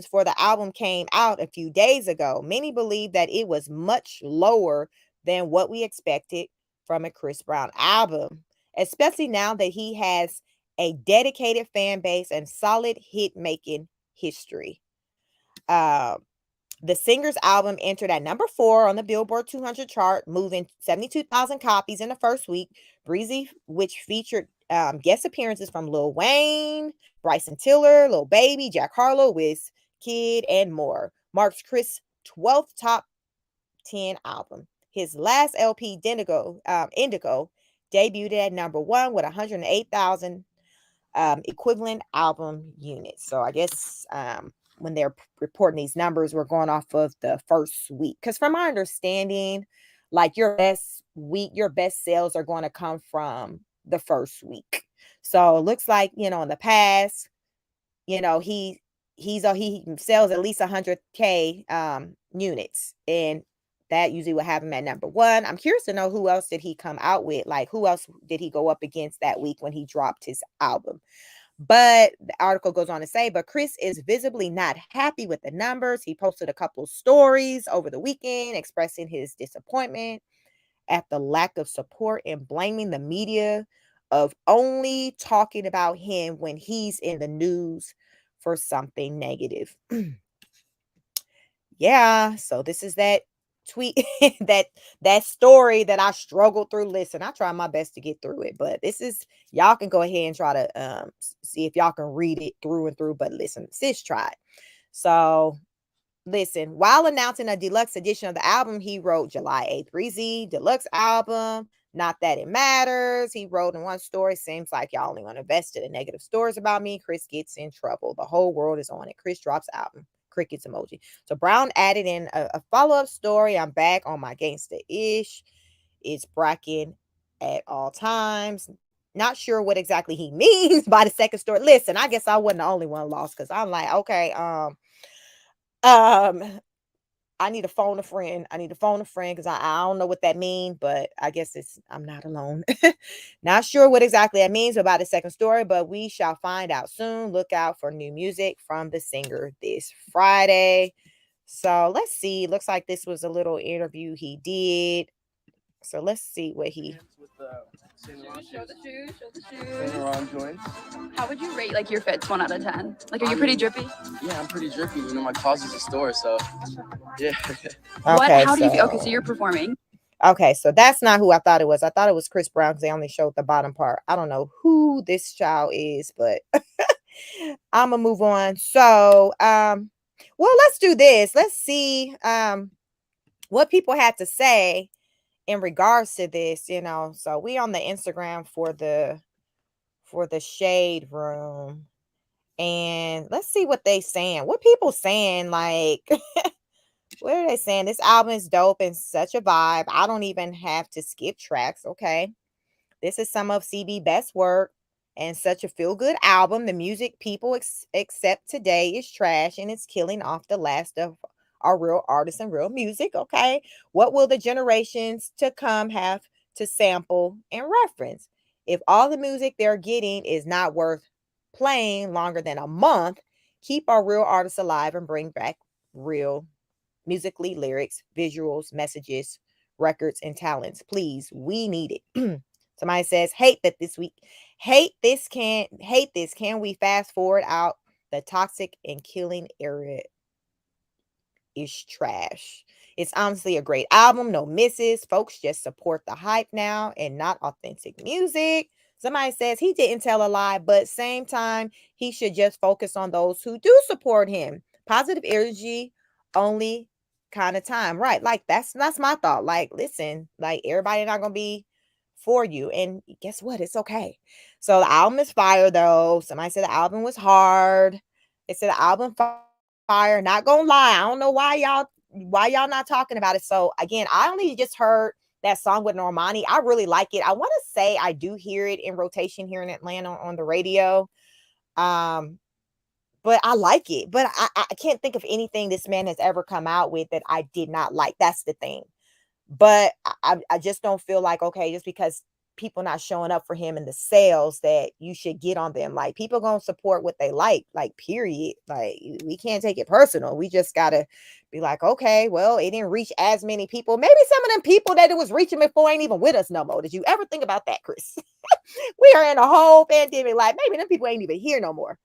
for the album came out a few days ago, many believed that it was much lower than what we expected from a Chris Brown album, especially now that he has a dedicated fan base and solid hit-making history. The singer's album entered at number 4 on the Billboard 200 chart, moving 72,000 copies in the first week. Breezy, which featured guest appearances from Lil Wayne, Bryson Tiller, Lil Baby, Jack Harlow, Wizkid, and more, marks Chris' 12th top 10 album. His last LP, Indigo, debuted at number 1 with 108,000 equivalent album units. So I guess when they're reporting these numbers, we're going off of the first week. Because from my understanding, like your best week, your best sales are going to come from the first week. So it looks like, in the past, he sells at least 100K units. And That usually will have him at number one. I'm curious to know who else did he come out with? Like, who else did he go up against that week when he dropped his album? But the article goes on to say, but Chris is visibly not happy with the numbers. He posted a couple of stories over the weekend expressing his disappointment at the lack of support and blaming the media of only talking about him when he's in the news for something negative. Yeah, so this is that tweet that story that I struggled through. Listen, I try my best to get through it, but this is, y'all can go ahead and try to see if y'all can read it through and through, but listen, sis tried. So listen, while announcing a deluxe edition of the album, he wrote July 8th, Breezy, deluxe album. Not that it matters. He wrote in one story, seems like y'all only want to invest in negative stories about me. Chris gets in trouble. The whole world is on it. Chris drops album. Crickets emoji. So Brown added in a follow-up story. I'm back on my gangsta-ish. It's bragging at all times. Not sure what exactly he means by the second story. Listen, I guess I wasn't the only one lost because I'm like, okay, um, I need to phone a friend. I need to phone a friend because I don't know what that means, but I guess I'm not alone. Not sure what exactly that means about the second story, but we shall find out soon. Look out for new music from the singer this Friday. So let's see. Looks like this was a little interview he did. So let's see what he. With the show the shoes, show the shoes. Saint Laurent joints. How would you rate like your fits 1 out of 10? Like, are you pretty drippy? Yeah, I'm pretty drippy. You know, my closet's a store, so yeah. What? Okay, how do you feel? Okay, so you're performing. Okay, so that's not who I thought it was. I thought it was Chris Brown because they only showed the bottom part. I don't know who this child is, but I'm gonna move on. So, well, let's do this. Let's see what people had to say in regards to this. So we on the Instagram for the shade room, and let's see what they saying. What people saying? Like, what are they saying? This album is dope and such a vibe. I don't even have to skip tracks. Okay. This is some of CB best work and such a feel-good album. The music people accept today is trash and it's killing off the last of our real artists and real music. Okay. What will the generations to come have to sample and reference? If all the music they're getting is not worth playing longer than a month, keep our real artists alive and bring back real musically, lyrics, visuals, messages, records, and talents. Please, we need it. Somebody says, hate that this week. Hate this. Can we fast forward out the toxic and killing era is trash. It's honestly a great album. No misses. Folks just support the hype now and not authentic music. Somebody says he didn't tell a lie, but same time, he should just focus on those who do support him. Positive energy only kind of time. Right. Like that's my thought. Like, listen, like everybody not gonna be for you. And guess what? It's okay. So the album is fire though. Somebody said the album was hard. They said the album fire. Not gonna lie. I don't know why y'all not talking about it. So again, I only just heard that song with Normani. I really like it. I want to say I do hear it in rotation here in Atlanta on the radio. But I like it. But I can't think of anything this man has ever come out with that I did not like. That's the thing. But I just don't feel like, okay, just because people not showing up for him in the sales that you should get on them. Like people gonna support what they like, period. Like we can't take it personal. We just gotta be like, okay, well, it didn't reach as many people. Maybe some of them people that it was reaching before ain't even with us no more. Did you ever think about that, Chris? We are in a whole pandemic. Like maybe them people ain't even here no more.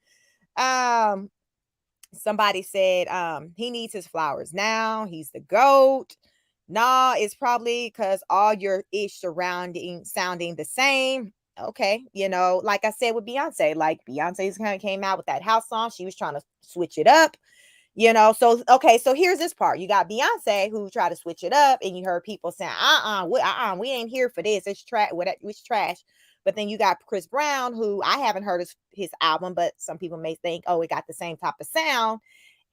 Somebody said he needs his flowers now. He's the GOAT. Nah, it's probably because all your ish sounding the same. Okay, like I said with Beyonce, like Beyonce's kind of came out with that house song. She was trying to switch it up, So okay, so here's this part. You got Beyonce who tried to switch it up, and you heard people saying, we ain't here for this. It's trash. It's trash. But then you got Chris Brown, who I haven't heard his album, but some people may think, oh, it got the same type of sound,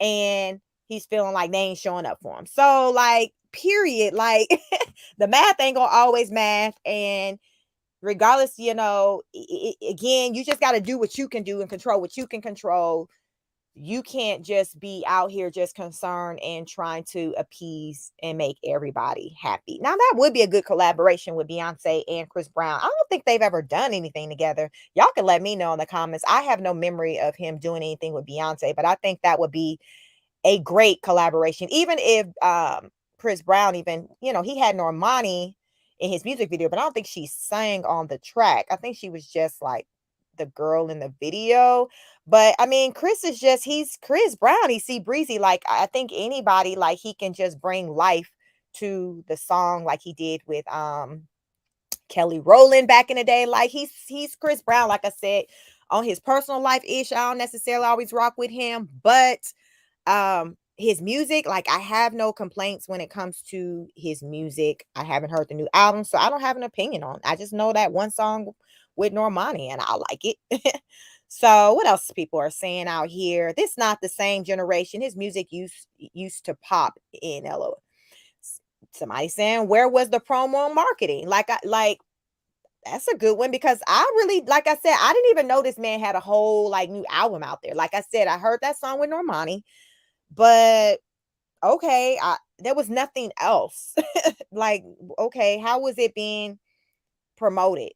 and he's feeling like they ain't showing up for him. So like, period, like the math ain't gonna always math, and regardless, again, you just got to do what you can do and control what you can control. you can't just be out here just concerned and trying to appease and make everybody happy. Now that would be a good collaboration with Beyonce and Chris Brown. I don't think they've ever done anything together. Y'all can let me know in the comments. I have no memory of him doing anything with Beyonce, but I think that would be a great collaboration. Even if Chris Brown, even, he had Normani in his music video, but I don't think she sang on the track. I think she was just like the girl in the video. But I mean, he's Chris Brown. He see Breezy. Like, I think anybody, like, he can just bring life to the song like he did with Kelly Rowland back in the day. Like, he's Chris Brown. Like I said, on his personal life ish, I don't necessarily always rock with him, but his music, like, I have no complaints when it comes to his music. I haven't heard the new album, so I don't have an opinion on it. I just know that one song with Normani, and I like it. So what else people are saying out here? This not the same generation. His music used to pop in LO. Somebody saying, where was the promo and marketing? Like that's a good one, because I really, like I said, I didn't even know this man had a whole like new album out there. Like I said, I heard that song with Normani, but okay, there was nothing else. Like, okay, how was it being promoted?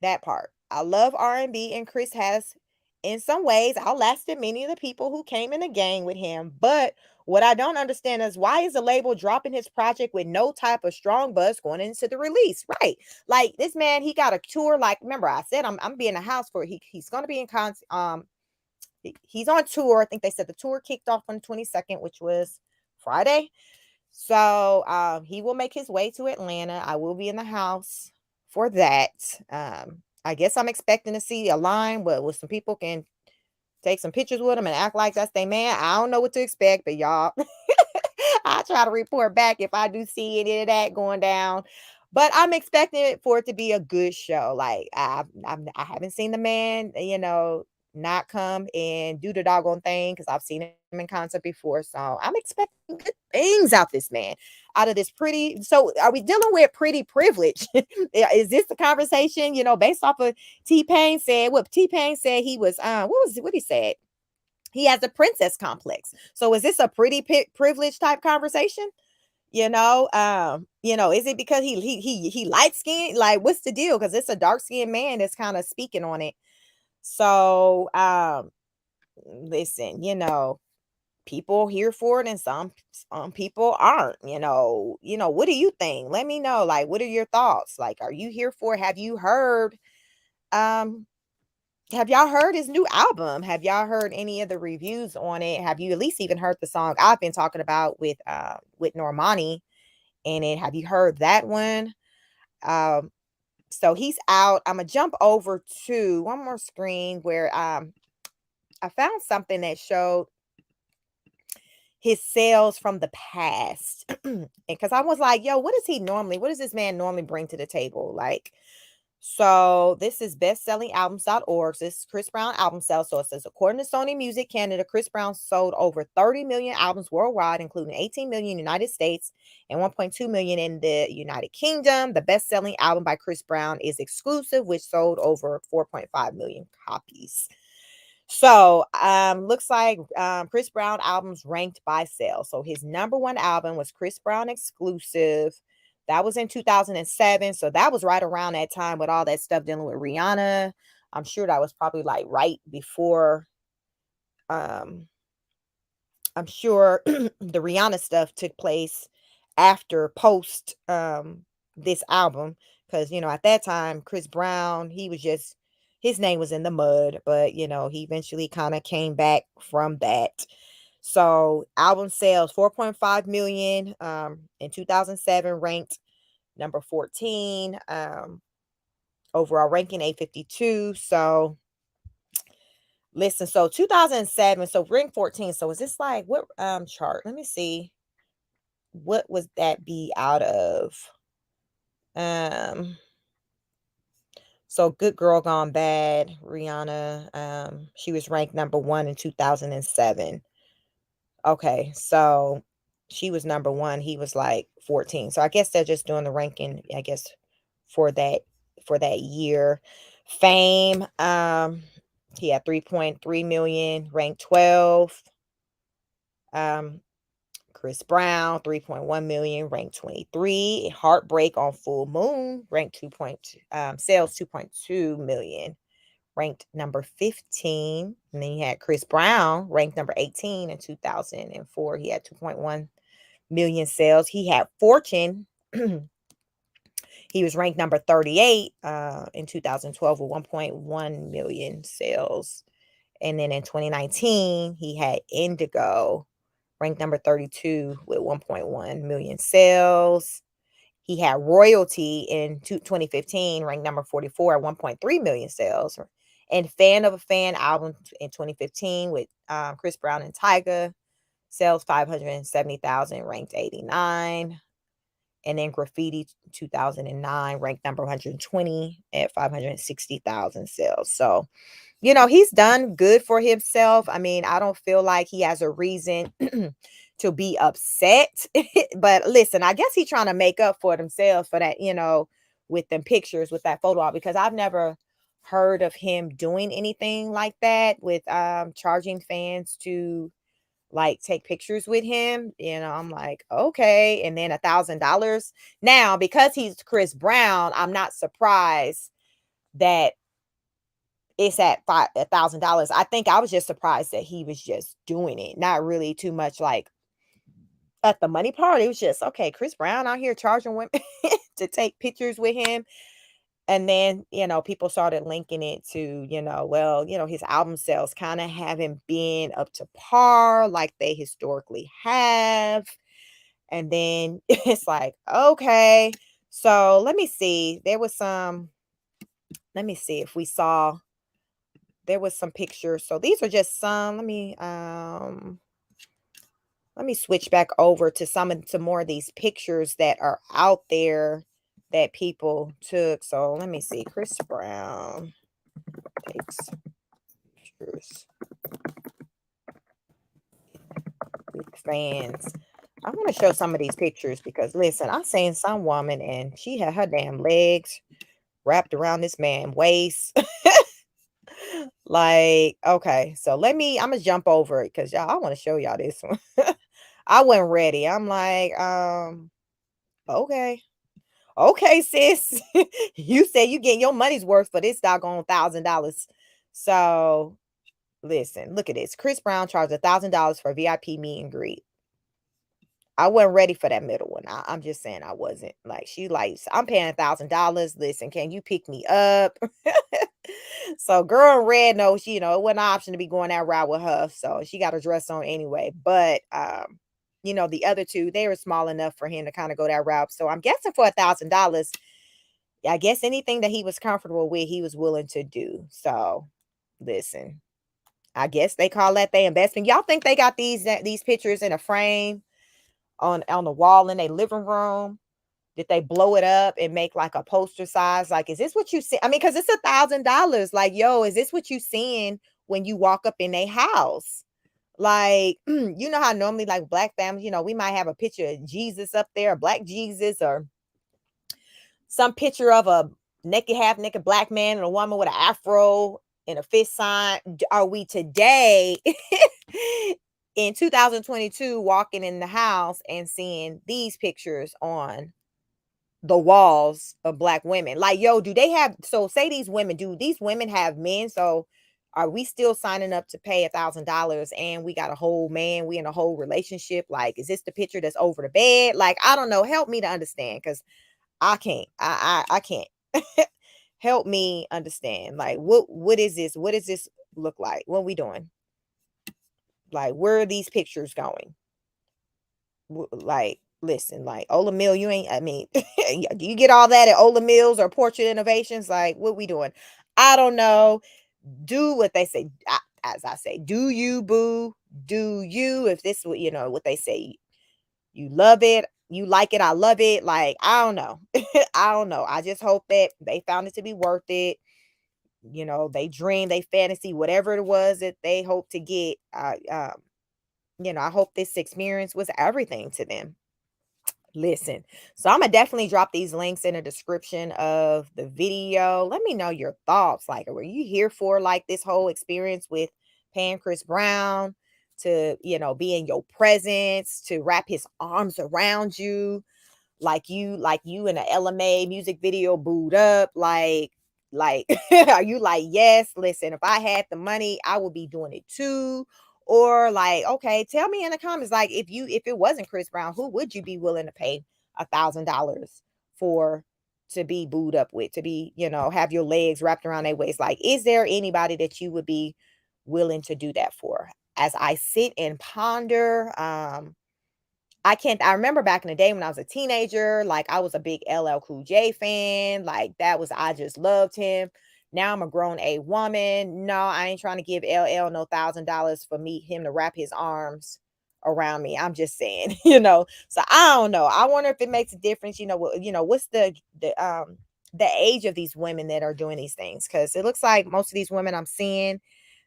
That part. I love R&B, and Chris has, in some ways, outlasted many of the people who came in the gang with him. But what I don't understand is, why is the label dropping his project with no type of strong buzz going into the release? Right. Like, this man, he got a tour. Like, remember, I said I'm be in the house for he's gonna be in he's on tour. I think they said the tour kicked off on the 22nd, which was Friday. So he will make his way to Atlanta. I will be in the house for that. I guess I'm expecting to see a line where some people can take some pictures with him and act like that's their man. I don't know what to expect, but y'all, I'll try to report back if I do see any of that going down. But I'm expecting it for it to be a good show. Like, I haven't seen the man, not come and do the doggone thing, because I've seen him in concert before. So I'm expecting good things out this man, out of this pretty. So are we dealing with pretty privilege? Is this the conversation, based off of T-Pain said? What T-Pain said, he was, what he said? He has a princess complex. So is this a pretty privilege type conversation? Is it because he light skinned? Like, what's the deal? Because it's a dark skinned man that's kind of speaking on it. So, listen, people here for it, and some people aren't. What do you think? Let me know. Like, what are your thoughts? Like, are you here for it? Um have y'all heard his new album? Have y'all heard any of the reviews on it? Have you at least even heard the song I've been talking about with Normani in it? Have you heard that one? So he's out. I'm gonna jump over to one more screen where I found something that showed his sales from the past. Because I was like, yo, what does this man normally bring to the table? Like, so this is bestsellingalbums.org. So this is Chris Brown album sales. So it says, according to Sony Music Canada, Chris Brown sold over 30 million albums worldwide, including 18 million in the United States and 1.2 million in the United Kingdom. The best-selling album by Chris Brown is Exclusive, which sold over 4.5 million copies. So looks like Chris Brown albums ranked by sales. So his number one album was Chris Brown Exclusive. That was in 2007. So that was right around that time with all that stuff dealing with Rihanna. I'm sure that was probably like right before. I'm sure the Rihanna stuff took place after post this album, because at that time Chris Brown, his name was in the mud, but he eventually kind of came back from that. So album sales 4.5 million in 2007, ranked number 14, overall ranking 852. So listen, so 2007, so ring 14. So is this like what chart? Let me see. What was that be out of? So Good Girl Gone Bad, Rihanna, she was ranked number 1 in 2007. Okay, so she was number 1, he was like 14. So I guess they're just doing the ranking, I guess, for that year. Fame, He had 3.3 million, ranked 12th. Chris Brown, 3.1 million, ranked 23. Heartbreak on Full Moon, ranked 2.2, sales 2.2 million, ranked number 15. And then you had Chris Brown, ranked number 18 in 2004. He had 2.1 million sales. He had Fortune. He was ranked number 38 in 2012 with 1.1 million sales. And then in 2019, he had Indigo, ranked number 32 with 1.1 million sales. He had Royalty in 2015, ranked number 44 at 1.3 million sales. And Fan of a Fan album in 2015 with Chris Brown and Tyga, sales 570,000, ranked 89. And then Graffiti 2009, ranked number 120 at 560,000 sales. So, he's done good for himself. I mean, I don't feel like he has a reason to be upset. But listen, I guess he's trying to make up for themselves for that, with them pictures, with that photo op, because I've never heard of him doing anything like that with charging fans to like take pictures with him. I'm like, okay. And then $1,000. Now, because he's Chris Brown, I'm not surprised that it's at $1,000. I think I was just surprised that he was just doing it. Not really too much like at the money part. It was just, okay, Chris Brown out here charging women to take pictures with him. And then, people started linking it to, his album sales kind of haven't been up to par like they historically have. And then it's like, okay. So let me see. Let me see if we saw, there was some pictures. So these are just some. Let me switch back over to some more of these pictures that are out there that people took. So let me see. Chris Brown takes pictures with fans. I want to show some of these pictures because listen, I seen some woman and she had her damn legs wrapped around this man's waist. Like, okay, so I'm gonna jump over it because y'all, I want to show y'all this one. I wasn't ready. I'm like, okay. Okay, sis. You said you getting your money's worth for this doggone $1,000. So listen, look at this. Chris Brown charged $1,000 for VIP meet and greet. I wasn't ready for that middle one. I'm just saying I wasn't. Like, she like, I'm paying $1,000. Listen, can you pick me up? So girl in red knows, it wasn't an option to be going that route with her. So she got her dress on anyway. But the other two, they were small enough for him to kind of go that route. So I'm guessing for $1,000, I guess anything that he was comfortable with, he was willing to do. So listen, I guess they call that their investment. Y'all think they got these pictures in a frame on the wall in their living room? Did they blow it up and make like a poster size? Like, is this what you see? I mean, because it's $1,000. Like, yo, is this what you seeing when you walk up in a house? Like, you know how normally like black families, we might have a picture of Jesus up there, a black Jesus, or some picture of a half naked black man and a woman with an afro and a fist sign. Are we today in 2022 walking in the house and seeing these pictures on the walls of black women? Like, yo, do these women have men? So are we still signing up to pay $1,000 and we got a whole man, we in a whole relationship? Like, is this the picture that's over the bed? Like, I don't know. Help me to understand, because I can't. I can't. Help me understand. Like, what is this? What does this look like? What are we doing? Like, where are these pictures going? Like, listen, like Ola Mill, do you get all that at Ola Mills or Portrait Innovations? Like, what we doing? I don't know. Do what they say. As I say, do you, boo? Do you? If this, what they say, you love it, you like it, I love it. Like, I don't know. I don't know. I just hope that they found it to be worth it. They dream, they fantasy, whatever it was that they hope to get. I hope this experience was everything to them. Listen, so I'm gonna definitely drop these links in the description of the video. Let me know your thoughts. Like, were you here for like this whole experience with paying Chris Brown to, be in your presence, to wrap his arms around you, like you in a LMA music video booed up, like are you like, yes, listen, if I had the money, I would be doing it too? Or like, okay, tell me in the comments, like if it wasn't Chris Brown, who would you be willing to pay $1,000 for, to be booed up with, to be, have your legs wrapped around their waist? Like, is there anybody that you would be willing to do that for? As I sit and ponder, I remember back in the day when I was a teenager, like I was a big LL Cool J fan. Like I just loved him. Now I'm a grown A woman. No, I ain't trying to give LL no $1,000 for him to wrap his arms around me. I'm just saying, So I don't know. I wonder if it makes a difference. What's the age of these women that are doing these things? Because it looks like most of these women I'm seeing,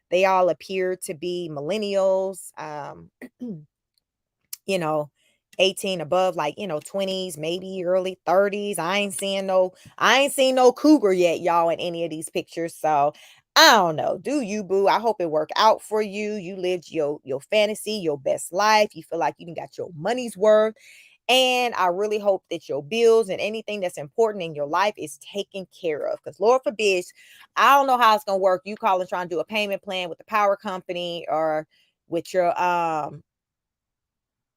they all appear to be millennials. you know, 18 above, like, 20s, maybe early 30s. I ain't seen no cougar yet, y'all, in any of these pictures. So I don't know. Do you, boo? I hope it worked out for you. You lived your fantasy, your best life. You feel like you got your money's worth. And I really hope that your bills and anything that's important in your life is taken care of. Because Lord forbid, I don't know how it's gonna work. You calling trying to do a payment plan with the power company or with your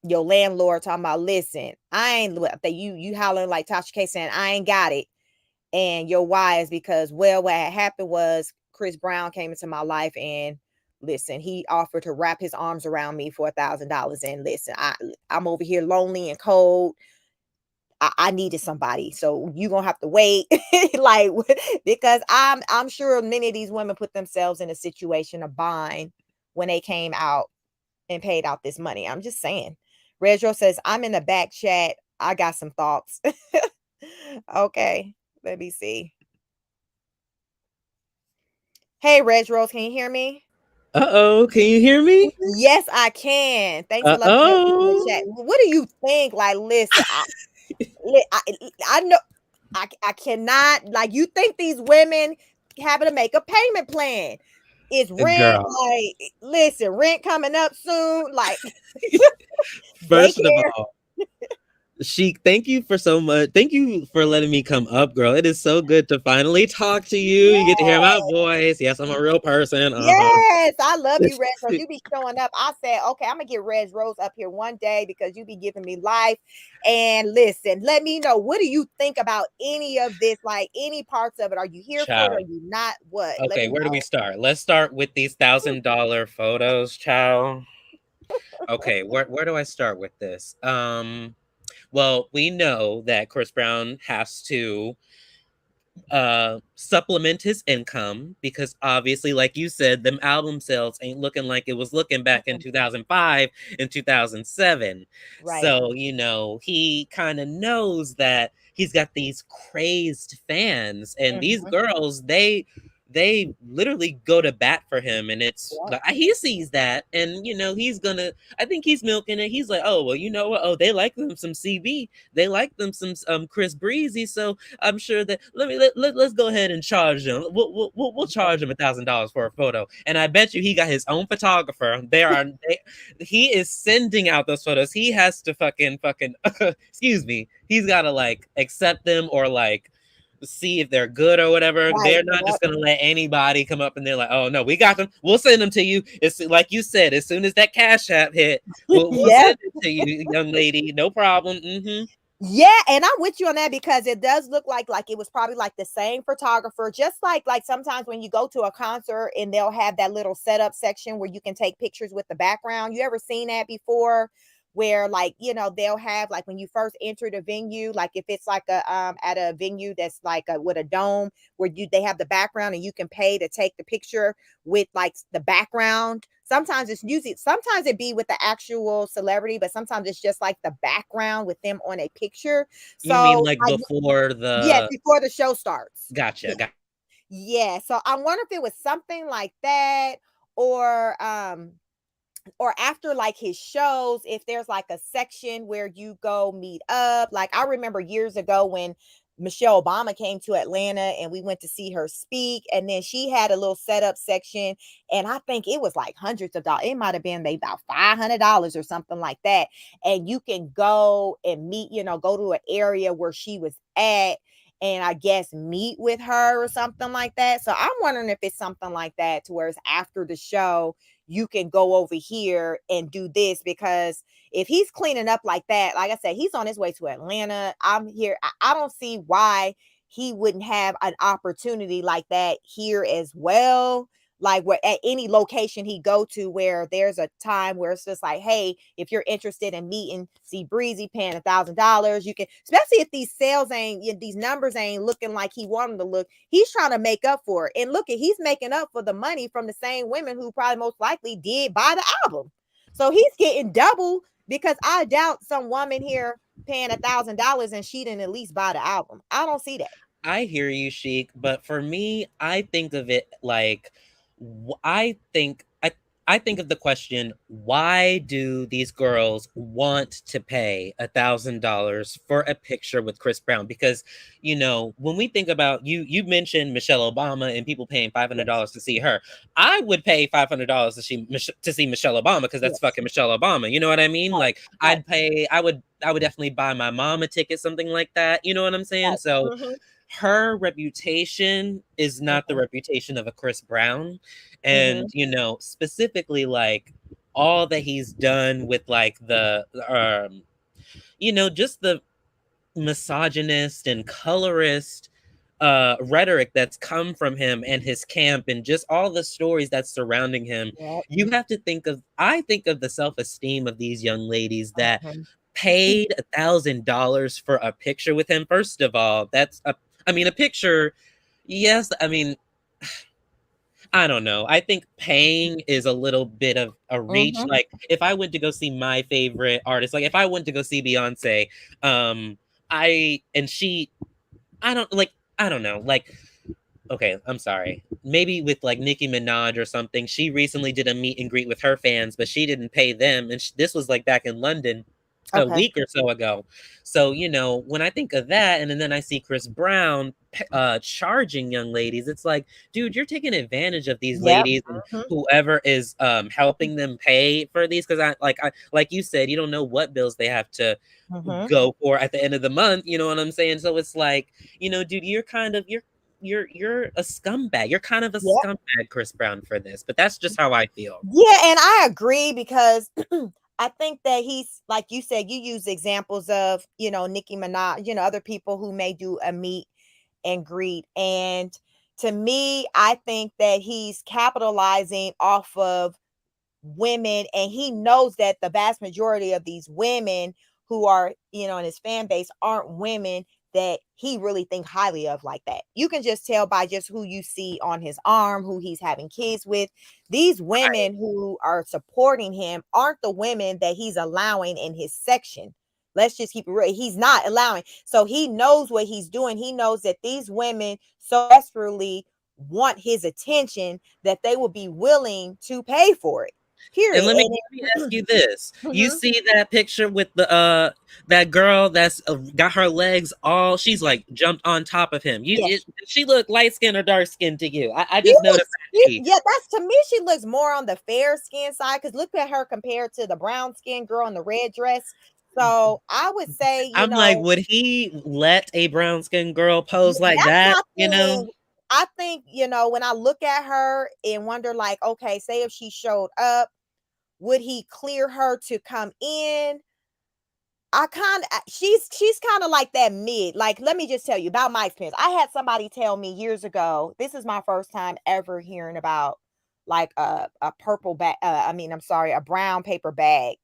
landlord talking about, listen, I ain't that you hollering like Tasha K saying, I ain't got it. And your why is because, well, what had happened was Chris Brown came into my life and listen, he offered to wrap his arms around me for $1,000. And listen, I'm over here lonely and cold. I needed somebody. So you gonna have to wait. Like, because I'm sure many of these women put themselves in a situation of bind when they came out and paid out this money. I'm just saying. Redro says, I'm in the back chat. I got some thoughts. Okay, let me see. Hey, Redro, can you hear me? Uh-oh, can you hear me? Yes, I can. Thanks for letting me know in the chat. Uh-oh. What do you think? Like, listen, I know I cannot, like, you think these women having to make a payment plan? Is rent, Girl, like, listen, rent coming up soon? Like, first of daycare. all, Sheik, thank you for so much. Thank you for letting me come up, girl. It is so good to finally talk to you. You get to hear my voice. Yes, I'm a real person. Uh-huh. Yes, I love you, Reg Rose. You be showing up. I said, okay, I'm gonna get Reg Rose up here one day because you be giving me life. And listen, let me know, what do you think about any of this? Like, any parts of it? Are you here for it? Are Ciao. you not? What? Let Okay, me where do we know. start? Let's start with these $1,000 photos, ciao. Okay, where do I start with this? Well, we know that Chris Brown has to supplement his income because obviously, like you said, them album sales ain't looking like it was looking back in 2005 and 2007. Right. So he kind of knows that he's got these crazed fans, and these Mhm. girls, they literally go to bat for him, and it's Yep. like he sees that, and he's gonna, I think he's milking it. He's like, oh well, you know what, oh, they like them some CB, they like them some Chris Breezy, so I'm sure that let's go ahead and charge them. We'll charge him $1,000 for a photo, and I bet you he got his own photographer. He is sending out those photos. He has to fucking excuse me. He's got to like accept them or like see if they're good or whatever. Right. They're not Yep. just gonna let anybody come up and they're like, oh no, we got them. We'll send them to you. It's like you said, as soon as that Cash App hit, we'll Yeah. send it to you, young lady. No problem. Mm-hmm. Yeah, and I'm with you on that because it does look like it was probably like the same photographer, just like sometimes when you go to a concert and they'll have that little setup section where you can take pictures with the background. You ever seen that before? Where, like, they'll have, like, when you first enter the venue, like if it's like a at a venue that's like with a dome, where they have the background and you can pay to take the picture with like the background. Sometimes it be with the actual celebrity, but sometimes it's just like the background with them on a picture. You mean So like before yes, the before the show starts. gotcha, gotcha. Yeah, so I wonder if it was something like that, or or after like his shows, if there's like a section where you go meet up. Like I remember years ago when Michelle Obama came to Atlanta and we went to see her speak, and then she had a little setup section, and I think it was like hundreds of dollars. It might have been maybe about $500 or something like that. And you can go and meet, go to an area where she was at, and I guess meet with her or something like that. So I'm wondering if it's something like that to where it's after the show you can go over here and do this, because if he's cleaning up like that, like I said, he's on his way to Atlanta. I'm here. I don't see why he wouldn't have an opportunity like that here as well. Like where at any location he go to where there's a time where it's just like, hey, if you're interested in meeting, see Breezy paying $1,000, you can, especially if these sales ain't, these numbers ain't looking like he wanted to look. He's trying to make up for it. And look at, he's making up for the money from the same women who probably most likely did buy the album. So he's getting double, because I doubt some woman here paying $1,000 and she didn't at least buy the album. I don't see that. I hear you, Sheik, but for me, I think of it like I think I think of the question: why do these girls want to pay $1,000 for a picture with Chris Brown? Because when we think about you mentioned Michelle Obama and people paying $500 to see her. I would pay $500 to see Michelle Obama because that's fucking Michelle Obama. You know what I mean? Like I'd pay. I would definitely buy my mom a ticket, something like that. You know what I'm saying? So her reputation is not the reputation of a Chris Brown. And, specifically like all that he's done with like the, just the misogynist and colorist rhetoric that's come from him and his camp and just all the stories that's surrounding him. You have to I think of the self-esteem of these young ladies that paid $1,000 for a picture with him. First of all, a picture. Yes. I don't know. I think paying is a little bit of a reach. Like if I went to go see my favorite artist, like if I went to go see Beyonce, I don't know. Like, okay, I'm sorry. Maybe with like Nicki Minaj or something. She recently did a meet and greet with her fans, but she didn't pay them. And this was like back in London a week or so ago. So, when I think of that, and then I see Chris Brown charging young ladies, it's like, dude, you're taking advantage of these ladies and whoever is helping them pay for these. Because I like you said, you don't know what bills they have to go for at the end of the month. You know what I'm saying? So it's like, dude, you're a scumbag. You're kind of a scumbag, Chris Brown, for this. But that's just how I feel. Yeah, and I agree, because I think that he's, like you said, you use examples of, Nicki Minaj, other people who may do a meet and greet. And to me, I think that he's capitalizing off of women, and he knows that the vast majority of these women who are, in his fan base aren't women that he really think highly of like that. You can just tell by just who you see on his arm, who he's having kids with. These women who are supporting him aren't the women that he's allowing in his section. Let's just keep it real. He's not allowing. So he knows what he's doing. He knows that these women so desperately want his attention that they will be willing to pay for it. Period. And let me ask you this: you see that picture with the that girl that's got her legs all? She's like jumped on top of him. She look light skinned or dark skinned to you? I just noticed. That's, to me, she looks more on the fair skin side, because look at her compared to the brown skin girl in the red dress. So I would say, I'm like, would he let a brown skinned girl pose like that? I think, when I look at her and wonder, like, okay, say if she showed up, would he clear her to come in? She's kind of like that mid. Like, let me just tell you about my experience. I had somebody tell me years ago, this is my first time ever hearing about like a purple bag. A brown paper bag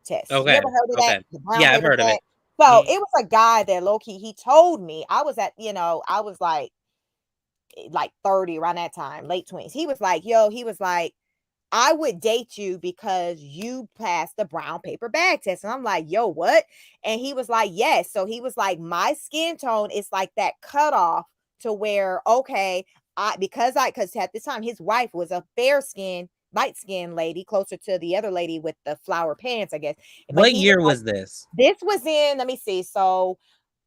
test. Okay. You ever heard of that? Yeah, I've heard of it. So it was a guy that low-key, he told me, I was I was like 30 around that time, late 20s. He was like, I would date you because you passed the brown paper bag test. And I'm like, yo, what? And he was like, yes. So he was like, my skin tone is like that cutoff to where, okay, because at this time his wife was a fair skin light skinned lady, closer to the other lady with the flower pants, I guess. But What he was year like, was this? this was in, let me see. So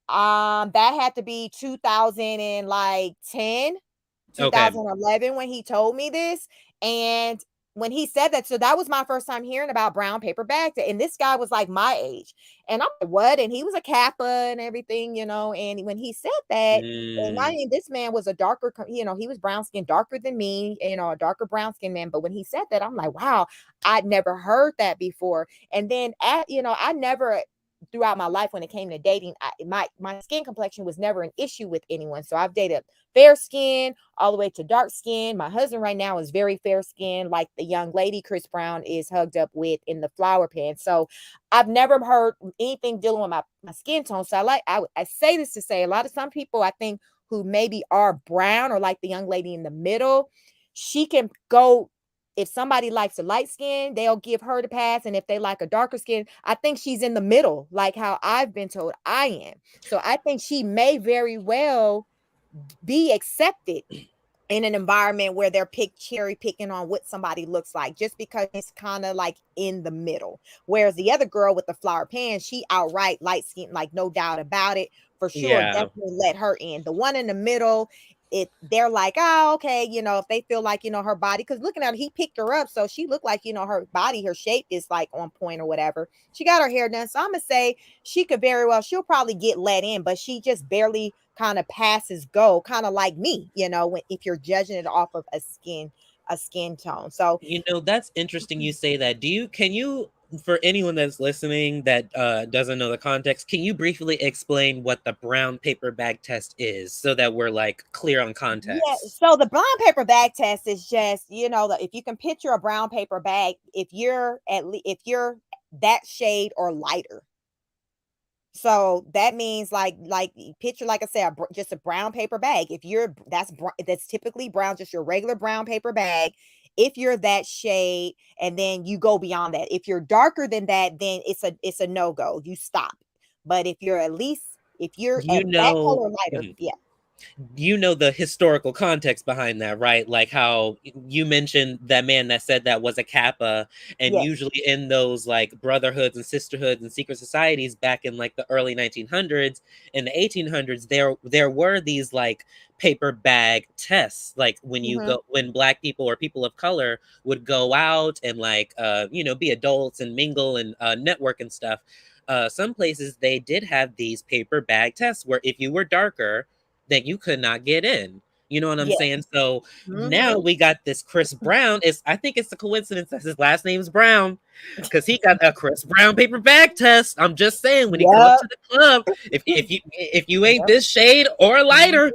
that had to be 2010, Okay. 2011 when he told me this. And when he said that, so that was my first time hearing about brown paper bag. And this guy was like my age. And I'm like, what? And he was a Kappa and everything, you know. And when he said that, and I Mm, mean, this man was a darker, you know, he was brown skin, darker than me, you know, a darker brown skin man. But when he said that, I'm like, wow, I'd never heard that before. And then you know, I never throughout my life when it came to dating, my skin complexion was never an issue with anyone. So I've dated fair skin all the way to dark skin. My husband right now is very fair skin, like the young lady Chris Brown is hugged up with in the flower pan. So I've never heard anything dealing with my skin tone. So I say this to say a lot of some people I think who maybe are brown or like the young lady in the middle, she can go. If somebody likes a light skin, they'll give her the pass. And if they like a darker skin, I think she's in the middle, like how I've been told I am. So I think she may very well be accepted in an environment where they're cherry picking on what somebody looks like just because it's kind of like in the middle. Whereas the other girl with the flower pan, she outright light skin, like no doubt about it, for sure. yeah. Definitely let her in. The one in the middle, they're like, oh, okay, you know, if they feel like, you know, her body, because looking at her, he picked her up, so she looked like, you know, her body, her shape is like on point or whatever. She got her hair done, so I'm gonna say she could very well, she'll probably get let in, but she just barely kind of passes go, kind of like me, you know, if you're judging it off of a skin tone. So You know, that's interesting you say that. Can you, for anyone that's listening that doesn't know the context, can you briefly explain what the brown paper bag test is so that we're like clear on yeah, context? so the brown paper bag test is just, you know, if you can picture a brown paper bag, if you're if you're that shade or lighter. So that means like picture, like I said, just a brown paper bag. If you're that's typically brown, just your regular brown paper bag. If you're that shade, and then you go beyond that. If you're darker than that, then it's a no go. You stop. But if you're at least if you're You at that know, color lighter, mhm. yeah, You know the historical context behind that, right? Like how you mentioned that man that said that was a Kappa, and yes, usually in those like brotherhoods and sisterhoods and secret societies back in like the early 1900s and the 1800s, there were these like paper bag tests, like mm-hmm, when black people or people of color would go out and like you know, be adults and mingle and network and stuff. Some places they did have these paper bag tests where if you were darker, that you could not get in. You know what I'm yeah, saying? So now mm-hmm, we got this Chris Brown. I think it's a coincidence that his last name's Brown, because he got a Chris Brown paper bag test. I'm just saying, when he come up yep, to the club, if you ain't yep, this shade or lighter, mhm,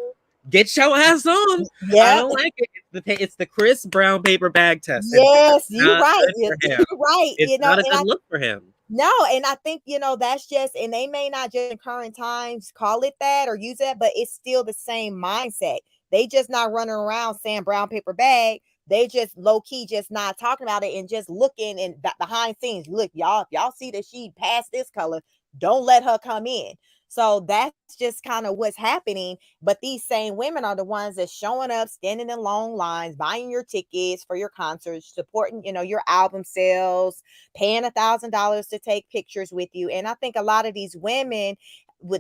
get your ass on. I yep. don't like it. It's the Chris Brown paper bag test, and it's Yes, you not right. good for him. You right. It's You know, not a and good look for him. no, and I think, you know, that's just, and they may not just in current times call it that or use that, but it's still the same mindset. They just not running around saying brown paper bag. They just low key just not talking about it and just looking and behind scenes. Look, y'all, if y'all see that she passed this color, don't let her come in. So that's just kind of what's happening. But these same women are the ones that showing up, standing in long lines, buying your tickets for your concerts, supporting, you know, your album sales, paying $1,000 to take pictures with you. And I think a lot of these women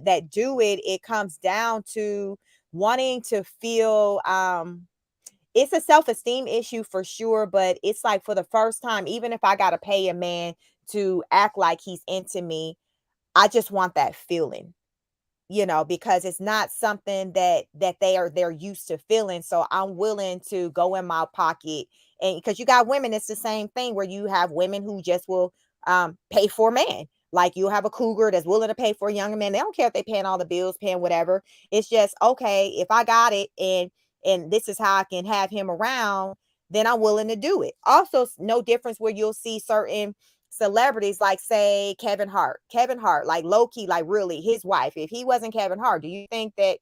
that do it, it comes down to wanting to feel it's a self-esteem issue for sure, but it's like for the first time, even if I gotta pay a man to act like he's into me, I just want that feeling, you know, because it's not something that they're used to feeling. So I'm willing to go in my pocket, and because you got women, it's the same thing where you have women who just will pay for a man. Like you have a cougar that's willing to pay for a younger man. They don't care if they paying all the bills, paying whatever. It's just okay, if I got it and this is how I can have him around, then I'm willing to do it. Also, no difference where you'll see certain celebrities like say Kevin Hart, like low key, like really his wife, if he wasn't Kevin Hart, do you think that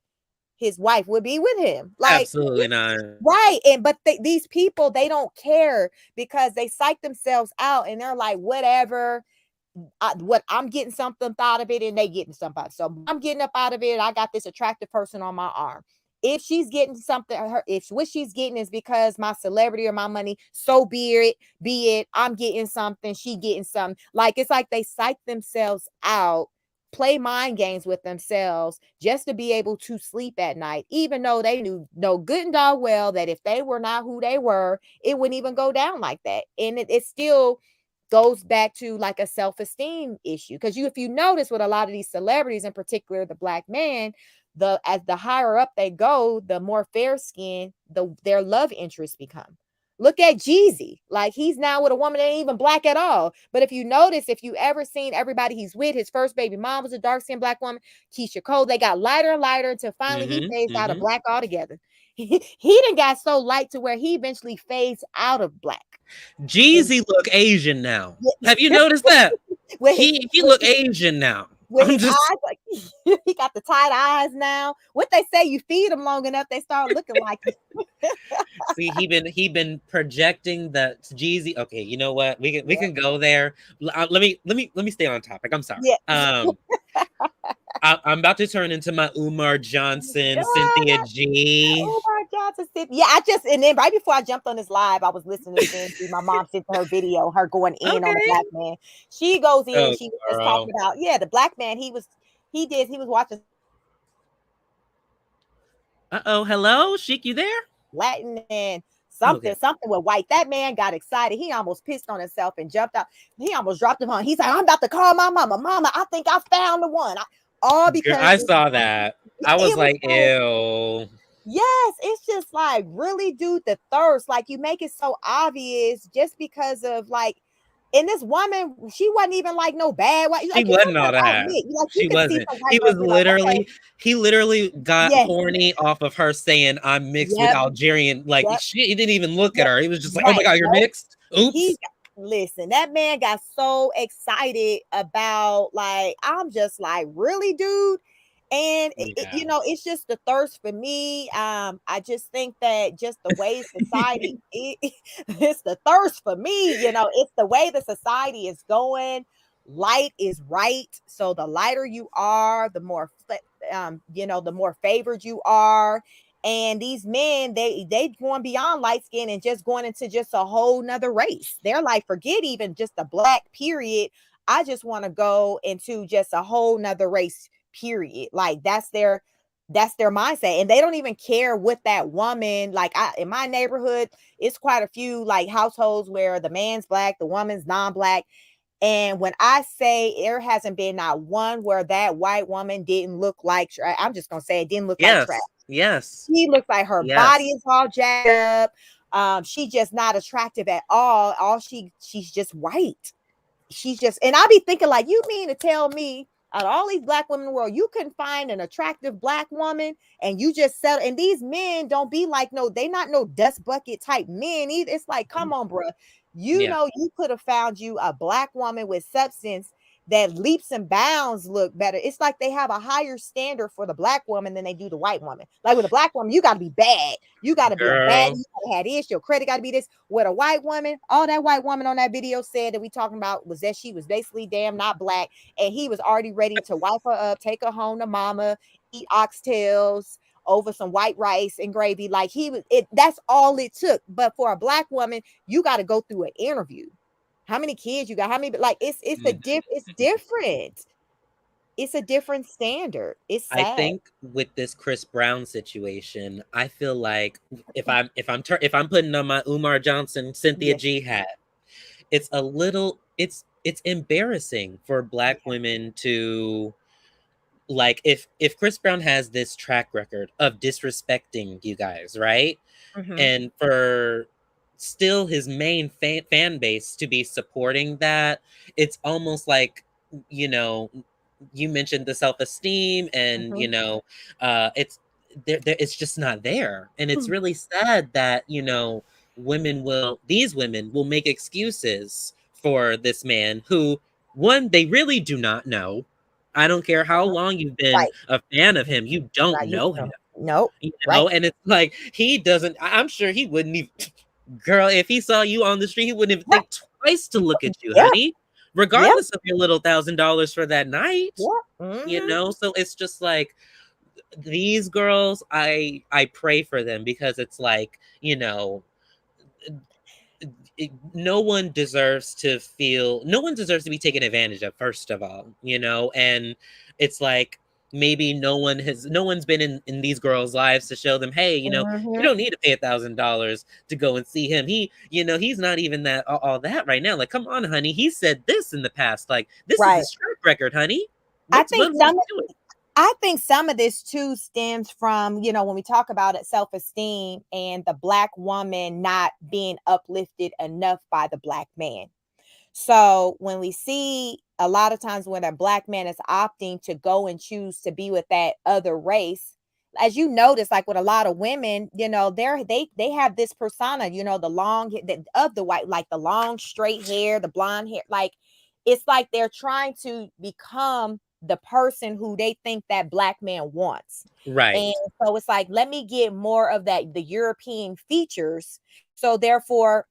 his wife would be with him? Like, Absolutely not. right. And but these people, they don't care because they psych themselves out and they're like, whatever, what I'm getting something out of it and they getting something out. So I'm getting up out of it, I got this attractive person on my arm. if she's getting something, if what she's getting is because my celebrity or my money, so be it. I'm getting something, she getting something. Like it's like they psych themselves out, play mind games with themselves just to be able to sleep at night, even though they know good and dog well that if they were not who they were, it wouldn't even go down like that. And it still goes back to like a self-esteem issue. Because if you notice with a lot of these celebrities, in particular the black man, as the higher up they go, the more fair skinned their love interests become. Look at Jeezy. Like he's now with a woman that ain't even black at all. But if you notice, if you ever seen everybody he's with, his first baby mom was a dark-skinned black woman, Keisha Cole. They got lighter and lighter until finally he phased out of black altogether. He done got so light to where he eventually phased out of black. Jeezy look Asian now. Have you noticed that? he look Asian now. With his eyes, like he got the tight eyes now. What they say, you feed them long enough, they start looking like it. See, he been projecting that Jeezy. Okay, you know what? We can go there. Let me stay on topic. I'm sorry. Yeah. I'm about to turn into my Umar Johnson, Cynthia G. Umar Johnson, yeah. And then right before I jumped on this live, I was listening to my mom sent her video, her going in on the black man. She goes in, she was just talking about, the black man. He was watching. Hello, Sheik, you there? Latin and something with white. That man got excited. He almost pissed on himself and jumped out. He almost dropped him on. He's like, I'm about to call my mama. Mama, I think I found the one. All because I saw that. I was like, ew. Yes, it's just like, really, dude, the thirst. Like, you make it so obvious just because of like, and this woman, she wasn't even like no bad. Like, she wasn't all that. Like, she wasn't. He was literally, like, he literally got horny off of her saying, I'm mixed with Algerian. Like, he didn't even look at her. He was just like, oh my God, you're mixed. Oops. Listen, that man got so excited about, like, I'm just like, really, dude? And it's just the thirst for me. I just think that just the way society it's the thirst for me. It's the way the society is going. Light is right. So the lighter you are, the more the more favored you are. And these men, they going beyond light skin and just going into just a whole nother race. They're like, forget even just the black period. I just want to go into just a whole nother race, period. Like that's their mindset. And they don't even care what that woman, like in my neighborhood, it's quite a few like households where the man's black, the woman's non-black. And when I say there hasn't been not one where that white woman didn't look like, I'm just going to say it didn't look like trash. Yes. She looks like her body is all jacked up. She's just not attractive at all. She's just white. She's just, and I be thinking like, you mean to tell me out of all these black women in the world, you can find an attractive black woman and you just settle? And these men don't be like, they not no dust bucket type men either. It's like, come on, bro. You could have found you a black woman with substance that leaps and bounds look better. It's like they have a higher standard for the black woman than they do the white woman. Like with a black woman, you got to be bad. You got to be a bad. You got to have this. Your credit got to be this. With a white woman, all that white woman on that video said that we talking about was that she was basically damn not black, and he was already ready to wipe her up, take her home to mama, eat oxtails over some white rice and gravy. Like that's all it took. But for a black woman, you got to go through an interview. How many kids you got? How many? Like it's different. It's a different standard. It's sad. I think with this Chris Brown situation, I feel like if I'm putting on my Umar Johnson, Cynthia G hat, it's a little it's embarrassing for black women to, like, if Chris Brown has this track record of disrespecting you guys, right? Mm-hmm. And for still his main fan base to be supporting that, it's almost like, you mentioned the self-esteem and it's there, it's just not there. And it's really sad that these women will make excuses for this man who, one, they really do not know. I don't care how long you've been a fan of him, you don't know him. Nope. And it's like, he doesn't, I'm sure he wouldn't even, girl, if he saw you on the street, he wouldn't even think twice to look at you, honey, regardless of your little $1,000 for that night. Mm-hmm. So it's just like, these girls, I pray for them, because it's like, no one deserves to feel, no one deserves to be taken advantage of, first of all, and it's like, maybe no one's been in these girls' lives to show them, hey, you Mhm. don't need to pay $1,000 to go and see him. He's not even that all that right now. Like, come on, honey, he said this in the past. Like, this is Right. his track record, honey. I What's think what some he doing? I think some of this too stems from, when we talk about it, self-esteem and the black woman not being uplifted enough by the black man. So when we see a lot of times when a black man is opting to go and choose to be with that other race, as you notice, like with a lot of women, they have this persona, the of the white, like the long straight hair, the blonde hair, like it's like they're trying to become the person who they think that black man wants. Right. And so it's like, let me get more of that, the European features. So therefore,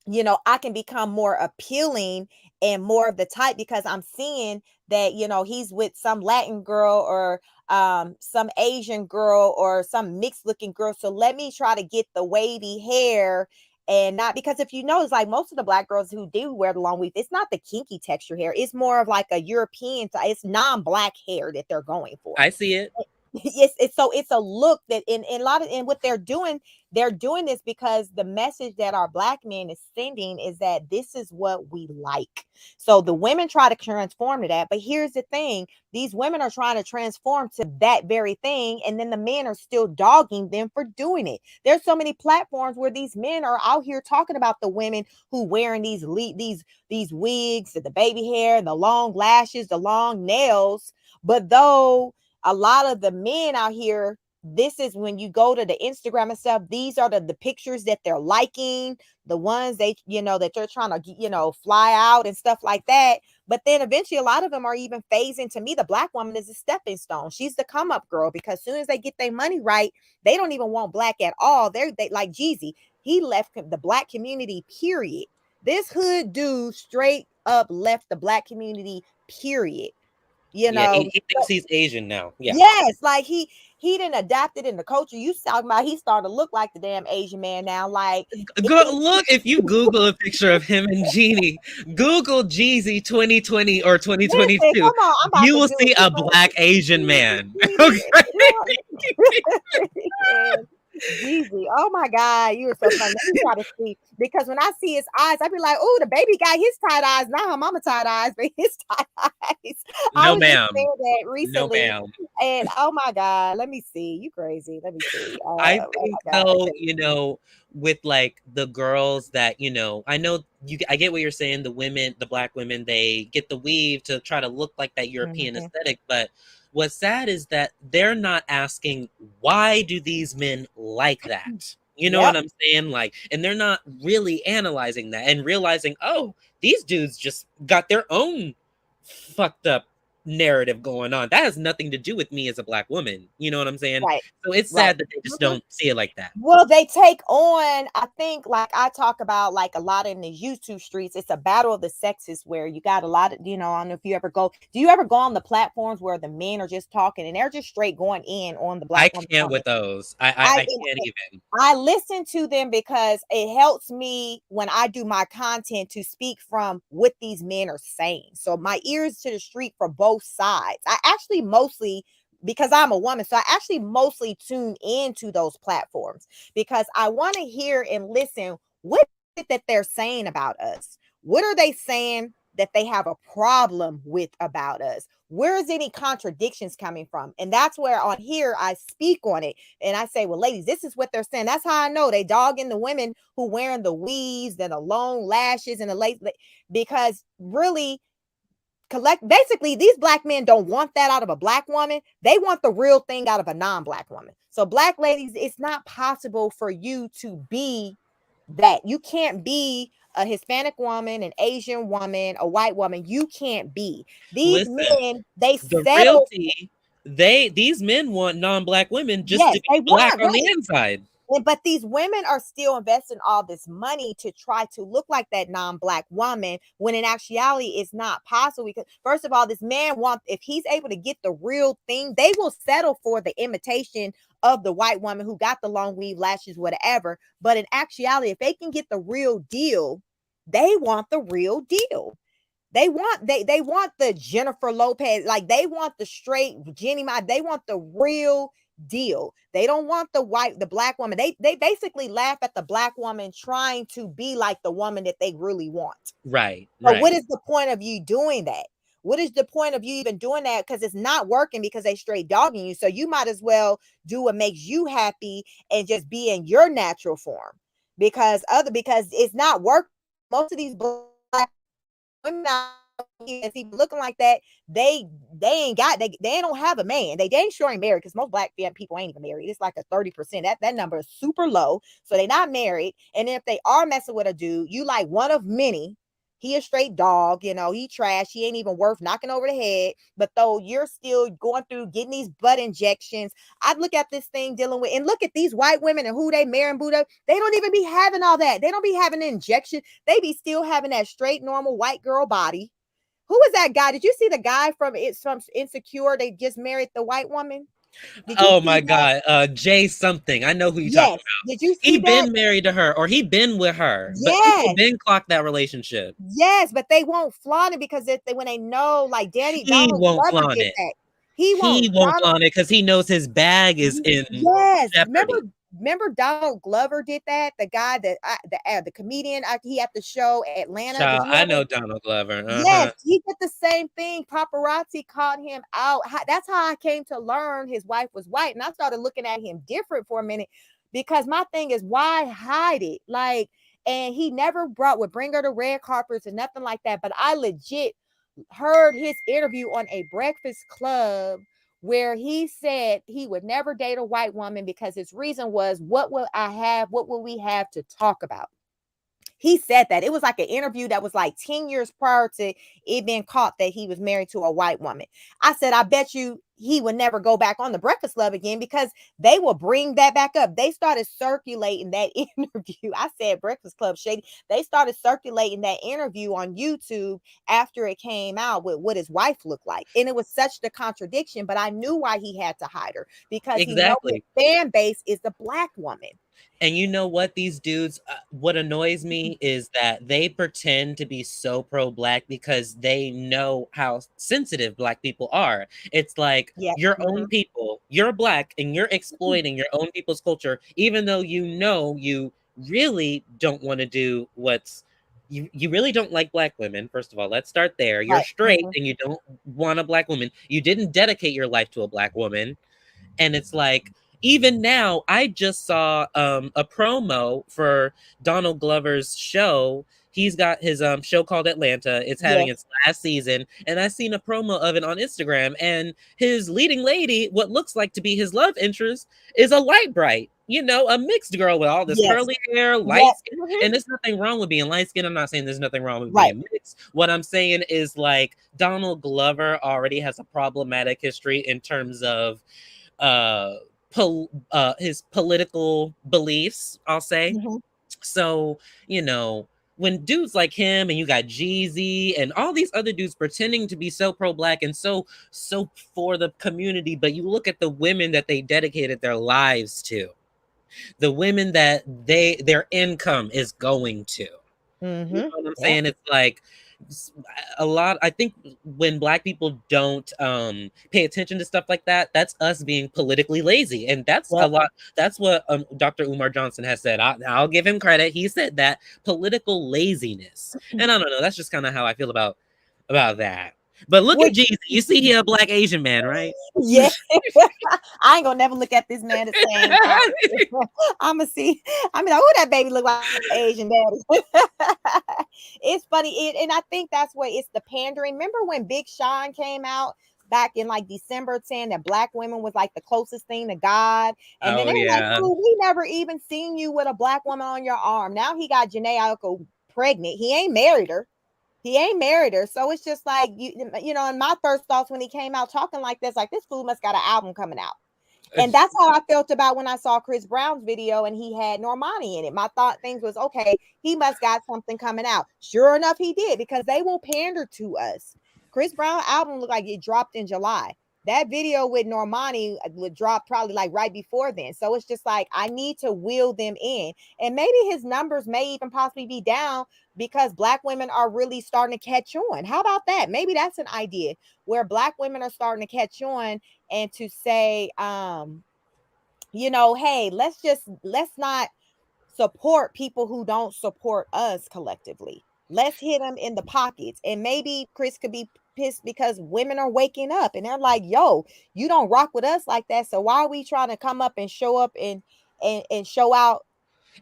I can become more appealing and more of the type, because I'm seeing that, he's with some Latin girl or some Asian girl or some mixed looking girl. So let me try to get the wavy hair, and not, because if you know, it's like most of the black girls who do wear the long weave, it's not the kinky texture hair. It's more of like a European, it's non-black hair that they're going for. I see it. It's a look that in a lot of, and what they're doing this because the message that our black man is sending is that this is what we like. So the women try to transform to that, but here's the thing: these women are trying to transform to that very thing, and then the men are still dogging them for doing it. There's so many platforms where these men are out here talking about the women who wearing these wigs, the baby hair, and the long lashes, the long nails, but though a lot of the men out here, this is when you go to the Instagram and stuff, these are the pictures that they're liking, the ones that they're trying to, fly out and stuff like that. But then eventually a lot of them are even phasing. To me, the black woman is a stepping stone. She's the come up girl, because as soon as they get their money right, they don't even want black at all. They like Jeezy. He left the black community, period. This hood dude straight up left the black community, period. You Yeah, know, he thinks he's Asian now. Yeah. yes, like he didn't adapt it in the culture. You talking about he started to look like the damn Asian man now. Like Girl, look, if you Google a picture of him and Jeannie, Google Jeezy 2020 or listen, 2022, come on, I'm about you to will do it. see a black Asian man. Okay. And Jeezy, oh my God, you were so funny. Let me try to see, because when I see his eyes, I be like, oh, the baby got his tight eyes. Not her mama tight eyes, but his tight eyes. I No, was just ma'am. saying that No, recently, ma'am. and oh my God, let me see. You crazy? Let me see. I Oh think my God. though, with like the girls that, I know I get what you're saying. The women, the black women, they get the weave to try to look like that European Mhm. aesthetic. But what's sad is that they're not asking, why do these men like that? You know what Yep. I'm saying? Like, and they're not really analyzing that and realizing, oh, these dudes just got their own fucked up narrative going on. That has nothing to do with me as a black woman. You know what I'm saying? Right. So it's Right. sad that they just Mhm. don't see it like that. Well, they take on, I think, like I talk about, like a lot in the YouTube streets, it's a battle of the sexes where you got a lot of, I don't know if you ever do you ever go on the platforms where the men are just talking and they're just straight going in on the I black woman can't comment? with those. I I can't even. I listen to them because it helps me when I do my content to speak from what these men are saying. So my ears to the street for both sides. I actually mostly, because I'm a woman, so I actually mostly tune into those platforms because I want to hear and listen what is it that they're saying about us. What are they saying that they have a problem with about us? Where is any contradictions coming from? And that's where on here I speak on it. And I say, well, ladies, this is what they're saying. That's how I know they dogging the women who wearing the weaves and the long lashes and the lace, because really basically these black men don't want that out of a black woman. They want the real thing out of a non-black woman. So black ladies, it's not possible for you to be that. You can't be a Hispanic woman, an Asian woman, a white woman. You can't be. These Listen, men, they the settle. realty, these men want non-black women just Yes, to be they black want, on the right. inside. But these women are still investing all this money to try to look like that non-black woman when in actuality it's not possible. Because first of all, this man wants, if he's able to get the real thing, they will settle for the imitation of the white woman who got the long weave lashes, whatever. But in actuality, if they can get the real deal, they want the real deal. They want the Jennifer Lopez, like they want the straight Jenny Ma, they want the real deal. They don't want the black woman. They basically laugh at the black woman trying to be like the woman that they really want. Right, But what right. is the point of you doing that? What is the point of you even doing that? Because it's not working because they straight dogging you. So you might as well do what makes you happy and just be in your natural form. Because it's not working. Most of these black women out here that's even looking like that, they don't have a man. They ain't sure ain't married because most black people ain't even married. It's like a 30%. That number is super low. So they not married. And if they are messing with a dude, you like one of many. He a straight dog, he trash. He ain't even worth knocking over the head. But though you're still going through getting these butt injections, I'd look at this thing dealing with, and look at these white women and who they marry and Buddha. They don't even be having all that. They don't be having an injection. They be still having that straight, normal white girl body. Who is that guy? Did you see the guy from Insecure? They just married the white woman. Did you Oh see my that? God, Jay something. I know who you talking Yes. about. Did you He see that? been married to her, or he been with her, but people Yes. been clocked that relationship. Yes, but they won't flaunt it because when they know, like He Donald won't Glover flaunt did it. that. He He won't. won't flaunt it because he knows his bag is in Yes, jeopardy. remember Donald Glover did that. The guy that the comedian, he had the show Atlanta. Did Child, you I ever? know Donald Glover. Yes, he did the same thing. Paparazzi caught him out. That's how I came to learn his wife was white, and I started looking at him different for a minute because my thing is why hide it? Like, and he never would bring her to red carpets or nothing like that. But I legit heard his interview on a Breakfast Club where he said he would never date a white woman because his reason was, what will I have? What will we have to talk about? He said that. It was like an interview that was like 10 years prior to it being caught that he was married to a white woman. I said, I bet you he would never go back on the Breakfast Club again because they will bring that back up. They started circulating that interview. I said Breakfast Club shady. They started circulating that interview on YouTube after it came out with what his wife looked like. And it was such the contradiction, but I knew why he had to hide her because he knows his Exactly. fan base is the black woman. And you know what? These dudes, what annoys me is that they pretend to be so pro black because they know how sensitive black people are. It's like Yeah. your own people, you're black and you're exploiting your own people's culture, even though you know you really don't want to do you really don't like black women. First of all, let's start there. You're Right. straight and you don't want a black woman. You didn't dedicate your life to a black woman. And it's like, even now, I just saw a promo for Donald Glover's show. He's got his show called Atlanta. It's having Yes. its last season, and I seen a promo of it on Instagram. And his leading lady, what looks like to be his love interest, is a light bright, a mixed girl with all this Yes. curly hair, light Yep. skin. Mhm. And there's nothing wrong with being light skinned. I'm not saying there's nothing wrong with Right. being mixed. What I'm saying is like Donald Glover already has a problematic history in terms of uh his political beliefs, I'll say. Mhm. So, when dudes like him and you got Jeezy and all these other dudes pretending to be so pro-black and so for the community, but you look at the women that they dedicated their lives to, the women that their income is going to. You know Mhm. what I'm Yep. saying? It's like a lot. I think when black people don't pay attention to stuff like that, that's us being politically lazy, and that's a Yep. lot. That's what Dr. Umar Johnson has said. I'll give him credit. He said that political laziness, and I don't know. That's just kind of how I feel about that. But look Well, at Jesus. You see, he a black Asian man, right? yeah. I ain't gonna never look at this man the same. I'ma see. I mean, who that baby look like Asian daddy? It's funny, and I think that's what it's the pandering. Remember when Big Sean came out back in like December saying that black women was like the closest thing to God, and then Oh they were like, yeah, "Oh, we never even seen you with a black woman on your arm." Now he got Janae Aiko pregnant. He ain't married her. He ain't married her. So it's just like and my first thoughts when he came out talking like this fool must got an album coming out. And that's how I felt about when I saw Chris Brown's video and he had Normani in it. My thought things was, okay, he must got something coming out. Sure enough, he did, because they will pander to us. Chris Brown album looked like it dropped in July. That video with Normani would drop probably like right before then. So it's just like, I need to wheel them in. And maybe his numbers may even possibly be down because Black women are really starting to catch on. How about that? Maybe that's an idea where Black women are starting to catch on, and to say, hey, let's not support people who don't support us collectively. Let's hit them in the pockets. And maybe Chris could be pissed because women are waking up and they're like, yo, you don't rock with us like that. So why are we trying to come up and show out for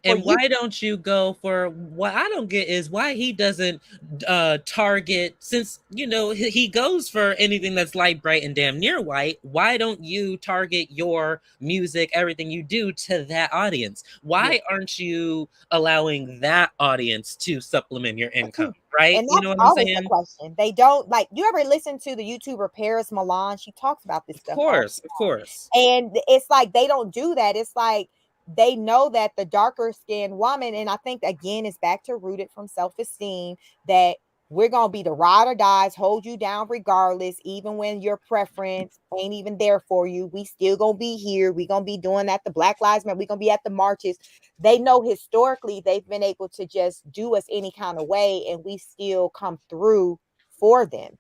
And you? why don't you go for what I don't get is why he doesn't target, since he goes for anything that's light, bright, and damn near white. Why don't you target your music, everything you do, to that audience? Why aren't you allowing that audience to supplement your income? Right? And You that's know what I'm always the saying? question. They don't, like, you ever listen to the YouTuber Paris Milan? She talks about this Of stuff all. course, of course. And it's like they don't do that. It's like they know that the darker skinned woman, and I think again it's back to rooted from self-esteem, that we're gonna be the ride or dies, hold you down regardless, even when your preference ain't even there for you. We still gonna be here. We gonna be doing that. The Black Lives Matter. We gonna be at the marches. They know historically they've been able to just do us any kind of way, and we still come through for them.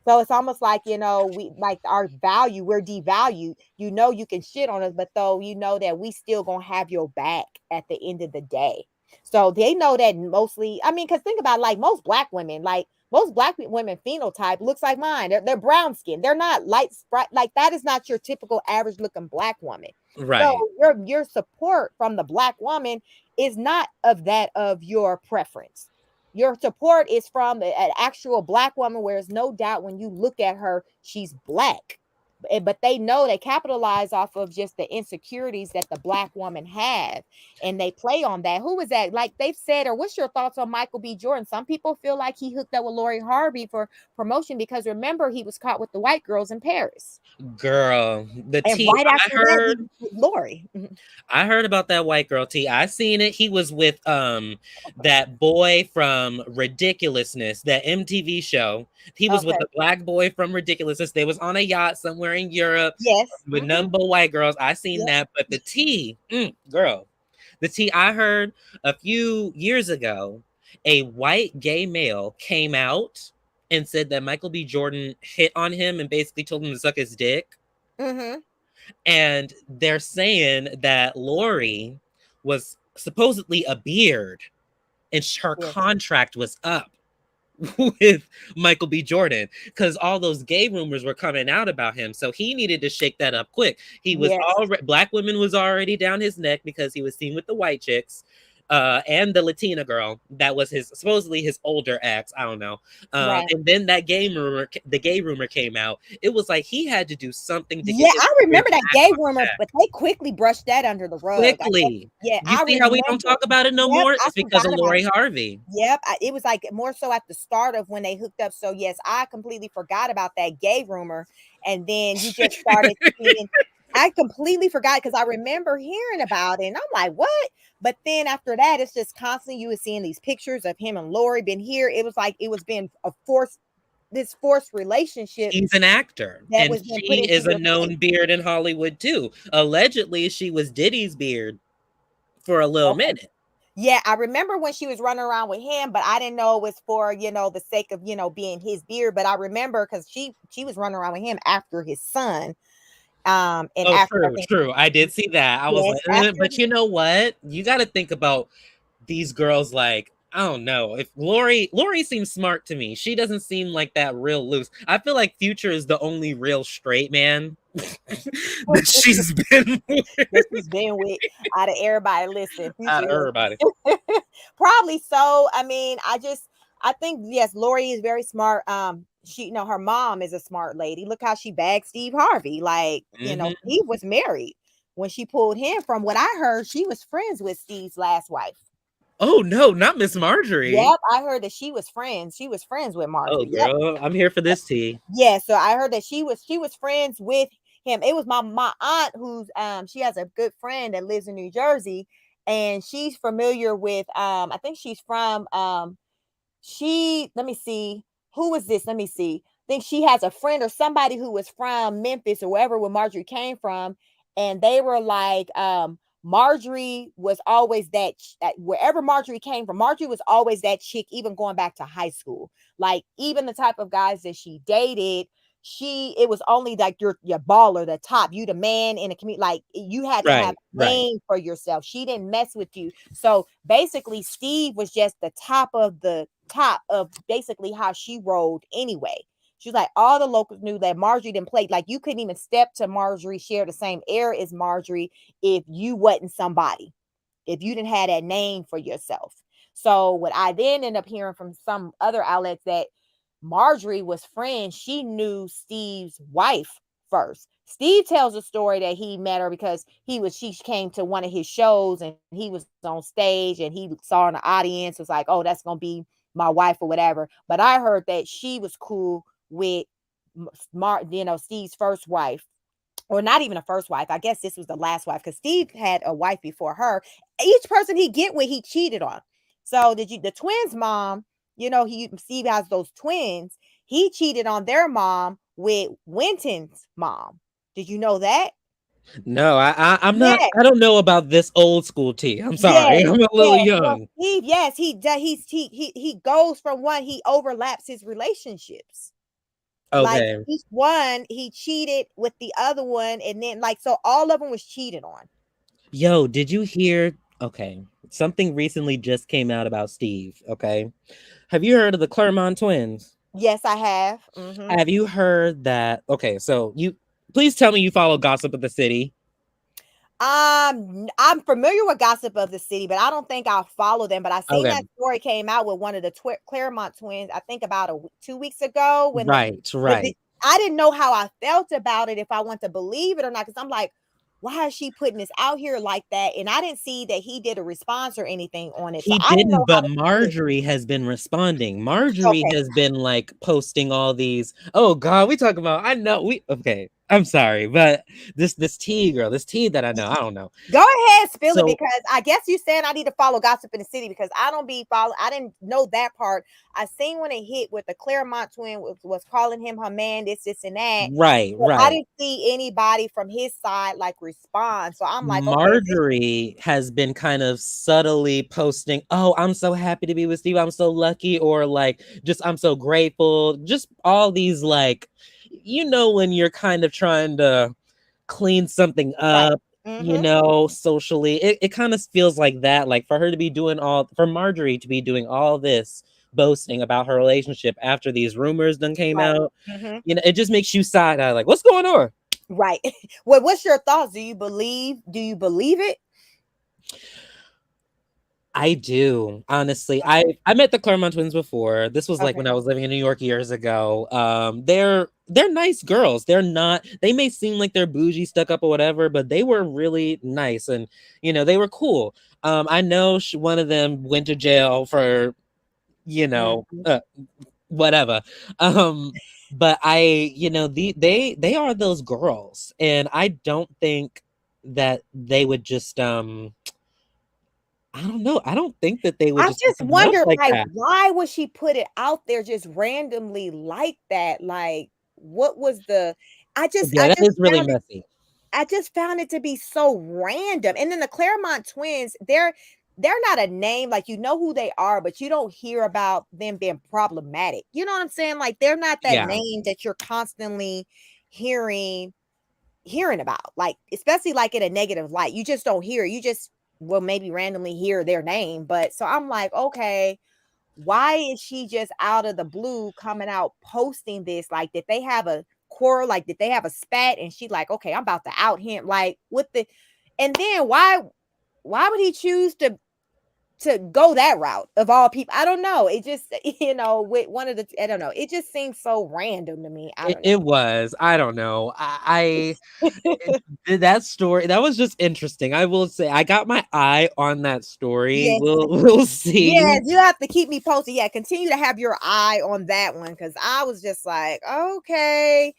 So it's almost like, we like our value, we're devalued. You can shit on us, but though that we still gonna have your back at the end of the day. So they know that mostly, I mean, because think about, like, most black women phenotype looks like mine. They're brown skin. They're not light sprite. Like, that is not your typical average looking black woman. So Right. your support from the black woman is not of your preference. Your support is from an actual black woman, where there's no doubt when you look at her, she's black. But they know they capitalize off of just the insecurities that the black woman have, and they play on that. Who was that? Like they've said, or what's your thoughts on Michael B. Jordan? Some people feel like he hooked up with Lori Harvey for promotion, because remember, he was caught with the white girls in Paris. Girl, the And tea right I after that, he heard was with Lori. I heard about that white girl tea. I seen it. He was with that boy from Ridiculousness, that MTV show. He was with Okay. the black boy from Ridiculousness. They was on a yacht somewhere in Europe Yes. with number white girls. I seen Yep. that. But the tea, girl, the tea I heard a few years ago, a white gay male came out and said that Michael B. Jordan hit on him and basically told him to suck his dick. Mm-hmm. And they're saying that Lori was supposedly a beard and her Yes. contract was up with Michael B. Jordan, because all those gay rumors were coming out about him. So he needed to shake that up quick. He was Yes. already, black women was already down his neck because he was seen with the white chicks. And the Latina girl that was supposedly his older ex. I don't know. Right. And then the gay rumor came out. It was like he had to do something to Yeah, get his I remember that career gay back on rumor, track. but they quickly brushed that under the rug. Quickly. Yeah, You I see how we don't remember. talk about it no Yep, more? I It's because of forgot about Lori it. Harvey. Yep, it was like more so at the start of when they hooked up. So yes, I completely forgot about that gay rumor, and then you just started seeing. I completely forgot, because I remember hearing about it, and I'm like, what? But then after that, it's just constantly you were seeing these pictures of him and Lori been here. It was like it was being this forced relationship He's an actor, that and was being put she into is a your face. known beard in Hollywood too. Allegedly, she was Diddy's beard for a little Okay. minute. Yeah, I remember when she was running around with him, but I didn't know it was for, the sake of, being his beard. But I remember because she was running around with him after his son. And Oh, after, I true, think, true. I did see that. I was yes, like, after, but you know what? You got to think about these girls. Like, I don't know if Lori seems smart to me. She doesn't seem like that real loose. I feel like Future is the only real straight man that she's been with that she's been with out of everybody. Listen, out Future of everybody. probably so. I mean, I think, yes, Lori is very smart. She, her mom is a smart lady. Look how she bagged Steve Harvey. Like, Mhm. he was married when she pulled him. From what I heard, she was friends with Steve's last wife. Oh no, not Miss Marjorie. Yep, I heard that she was friends. She was friends with Oh Marjorie. Yep. girl, I'm here for this tea. Yeah, so I heard that she was friends with him. It was my aunt who's she has a good friend that lives in New Jersey, and she's familiar with I think she's from she let me see who was this let me see I think she has a friend or somebody who was from Memphis or wherever where Marjorie came from, and they were like Marjorie was always wherever Marjorie came from, Marjorie was always that chick, even going back to high school. Like even the type of guys that she dated, it was only like your baller, the top, you the man in the community, like you had to have Right, a right. name for yourself. She didn't mess with you. So basically Steve was just the top of basically how she rolled anyway. She was like, all the locals knew that Marjorie didn't play. Like you couldn't even step to Marjorie, share the same air as Marjorie if you wasn't somebody, if you didn't have that name for yourself. So what I then end up hearing from some other outlets that Marjorie was friends. She knew Steve's wife first. Steve tells a story that he met her because she came to one of his shows and he was on stage and he saw in the audience, was like, oh, that's gonna be my wife or whatever. But I heard that she was cool with Steve's first wife, or not even a first wife. I guess this was the last wife because Steve had a wife before her. Each person he get with, he cheated on. So the twins' mom, Steve has those twins. He cheated on their mom with Winton's mom. Did you know that? No, I'm not. Yes, I don't know about this old school tea. I'm sorry. yes, I'm a little yes. Well, young. Steve, yes, he goes from one. He overlaps his relationships. Like Okay. each one, he cheated with the other one, and then like so, all of them was cheated on. Yo, did you hear? Okay. Something recently just came out about Steve. Okay. Have you heard of the Claremont twins? Yes, I have. Mm-hmm. Have you heard that? Okay. So please tell me you follow Gossip of the City. I'm familiar with Gossip of the City, but I don't think I'll follow them. But I seen Okay. that story came out with one of the Claremont twins. I think about 2 weeks ago Right. but Right. I didn't know how I felt about it, if I want to believe it or not, because I'm like, why is she putting this out here like that? And I didn't see that he did a response or anything on it, so He I didn't didn't, know how but to feel. Marjorie has been responding. Marjorie Okay, has been like posting all these. Oh God, we talk about. I know we. Okay, I'm sorry, but this tea girl, this tea that I know, I don't know. go ahead, spill it, So because I guess you said I need to follow Gossip in the City because I don't be follow. I didn't know that part. I seen when it hit with the Claremont twin was calling him her man, this and that. right, But I right. didn't see anybody from his side like respond. So I'm like, okay, Marjorie has been kind of subtly posting, "Oh, I'm so happy to be with Steve. I'm so lucky," or like, "Just I'm so grateful." Just all these like, when you're kind of trying to clean something right. up, Mm-hmm. socially. It kind of feels like that. Like for her to be for Marjorie to be doing all this boasting about her relationship after these rumors done came Right. out, Mm-hmm. it just makes you side eye, like, what's going on? Right. Well, what's your thoughts? Do you believe it? I do, honestly. I met the Claremont twins before. This was like Okay. when I was living in New York years ago. They're nice girls. They may seem like they're bougie, stuck up or whatever, but they were really nice, and they were cool. I know one of them went to jail for, you know, Mhm. uh, whatever. Um but they are those girls, and I don't think that they would just I don't know. I don't think that they would I just put just someone else wonder, like like, that. why would she put it out there just randomly like that? Like, what was the? I just, Yeah, I that just is really found it. messy. I just found it to be so random. And then the Claremont twins, they're not a name, like you know who they are, but you don't hear about them being problematic. You know what I'm saying? Like they're not that Yeah. name that you're constantly hearing hearing about, like especially like in a negative light. You just don't hear it. You just will maybe randomly hear their name. But so I'm like, okay, why is she just out of the blue coming out posting this? Like, did they have a quarrel? Like, did they have a spat? And she like, okay, I'm about to out him. Like, what the? And then why would he choose to go that route of all people? I don't know. It just with one of the I don't know. It just seems so random to me. I It, don't it was. I don't know. know. That story, that was just interesting. I will say I got my eye on that story. Yes, We'll see. yes, you have to keep me posted. Yeah, continue to have your eye on that one because I was just like, okay,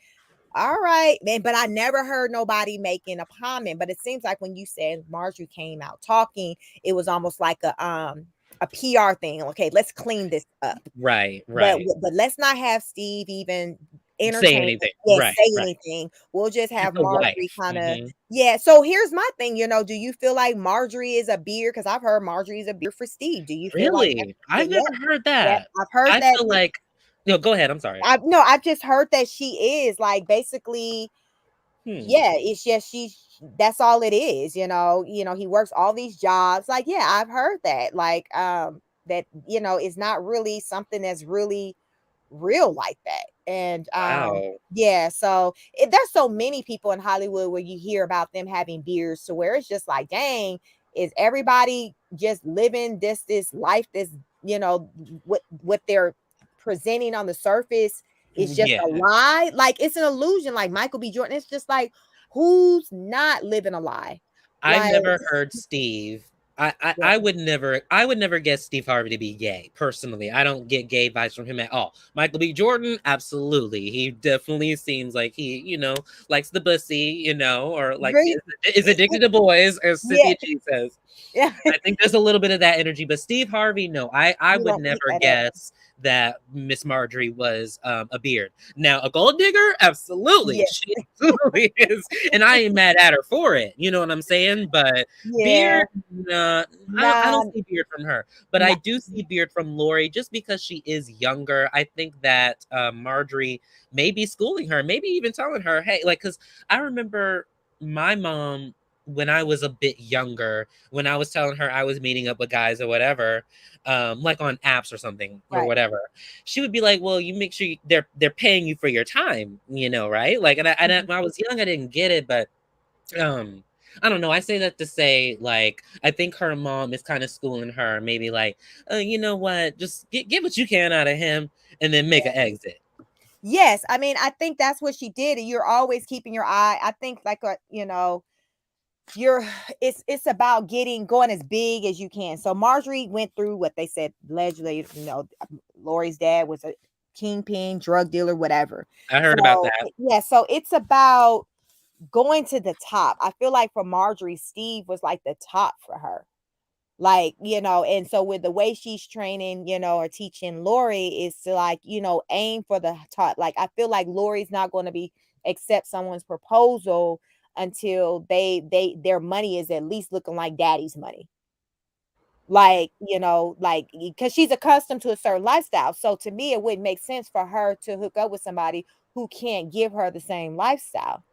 All right, man. But I never heard nobody making a comment. But it seems like when you said Marjorie came out talking, it was almost like a PR thing. Okay, let's clean this up. Right, But right. but let's not have Steve even Say entertain, anything. yeah, Right, say right. anything. We'll just She's have the Marjorie wife. kind of, yeah. So here's my thing, do you feel like Marjorie is a beard? Because I've heard Marjorie is a beard for Steve. Do you feel like that? Really? Yeah, I've yeah, never heard yeah. that. I've heard I that. feel like no, go ahead. I'm sorry. I no, I've just heard that she is like basically, Hmm. yeah, it's just that's all it is, he works all these jobs. Like, yeah, I've heard that. Like, that, it's not really something that's really real like that. And Wow. yeah, so there's so many people in Hollywood where you hear about them having beards to where it's just like, dang, is everybody just living this life, this, what they're presenting on the surface is just Yeah. a lie? Like, it's an illusion. Like Michael B. Jordan, it's just like, who's not living a lie? I Like, never heard Steve. yeah, I would never guess Steve Harvey to be gay. Personally, I don't get gay vibes from him at all. Michael B. Jordan, absolutely. He definitely seems like he, likes the pussy, or like great. is addicted to boys, as Yeah, Cynthia G says. yeah. I think there's a little bit of that energy, but Steve Harvey, no, I You would don't pick never that up. guess that Miss Marjorie was a beard. Now, a gold digger, absolutely, Yeah, she absolutely is, and I ain't mad at her for it. You know what I'm saying? But yeah. beard, nah, I Nah, don't see beard from her, but I nah. do see beard from Lori just because she is younger. I think that Marjorie may be schooling her, maybe even telling her, hey, like, because I remember my mom when I was a bit younger, when I was telling her I was meeting up with guys or whatever, like on apps or something or Right. whatever, she would be like, "Well, you make sure they're paying you for your time, right?" Like, and when I was young, I didn't get it, but um, I don't know. I say that to say, like, I think her mom is kind of schooling her, maybe like, you know what, just get what you can out of him, and then make an exit. Yes, I mean, I think that's what she did. And you're always keeping your eye. I think like you're it's about going as big as you can. So Marjorie went through what they said allegedly, Lori's dad was a kingpin, drug dealer, whatever. I heard about So that. yeah, so it's about going to the top. I feel like for Marjorie, Steve was like the top for her. Like, and so with the way she's training, or teaching Lori is to like, aim for the top. Like, I feel like Lori's not going to be accept someone's proposal until their money is at least looking like daddy's money. Like, like, because she's accustomed to a certain lifestyle. So to me, it wouldn't make sense for her to hook up with somebody who can't give her the same lifestyle.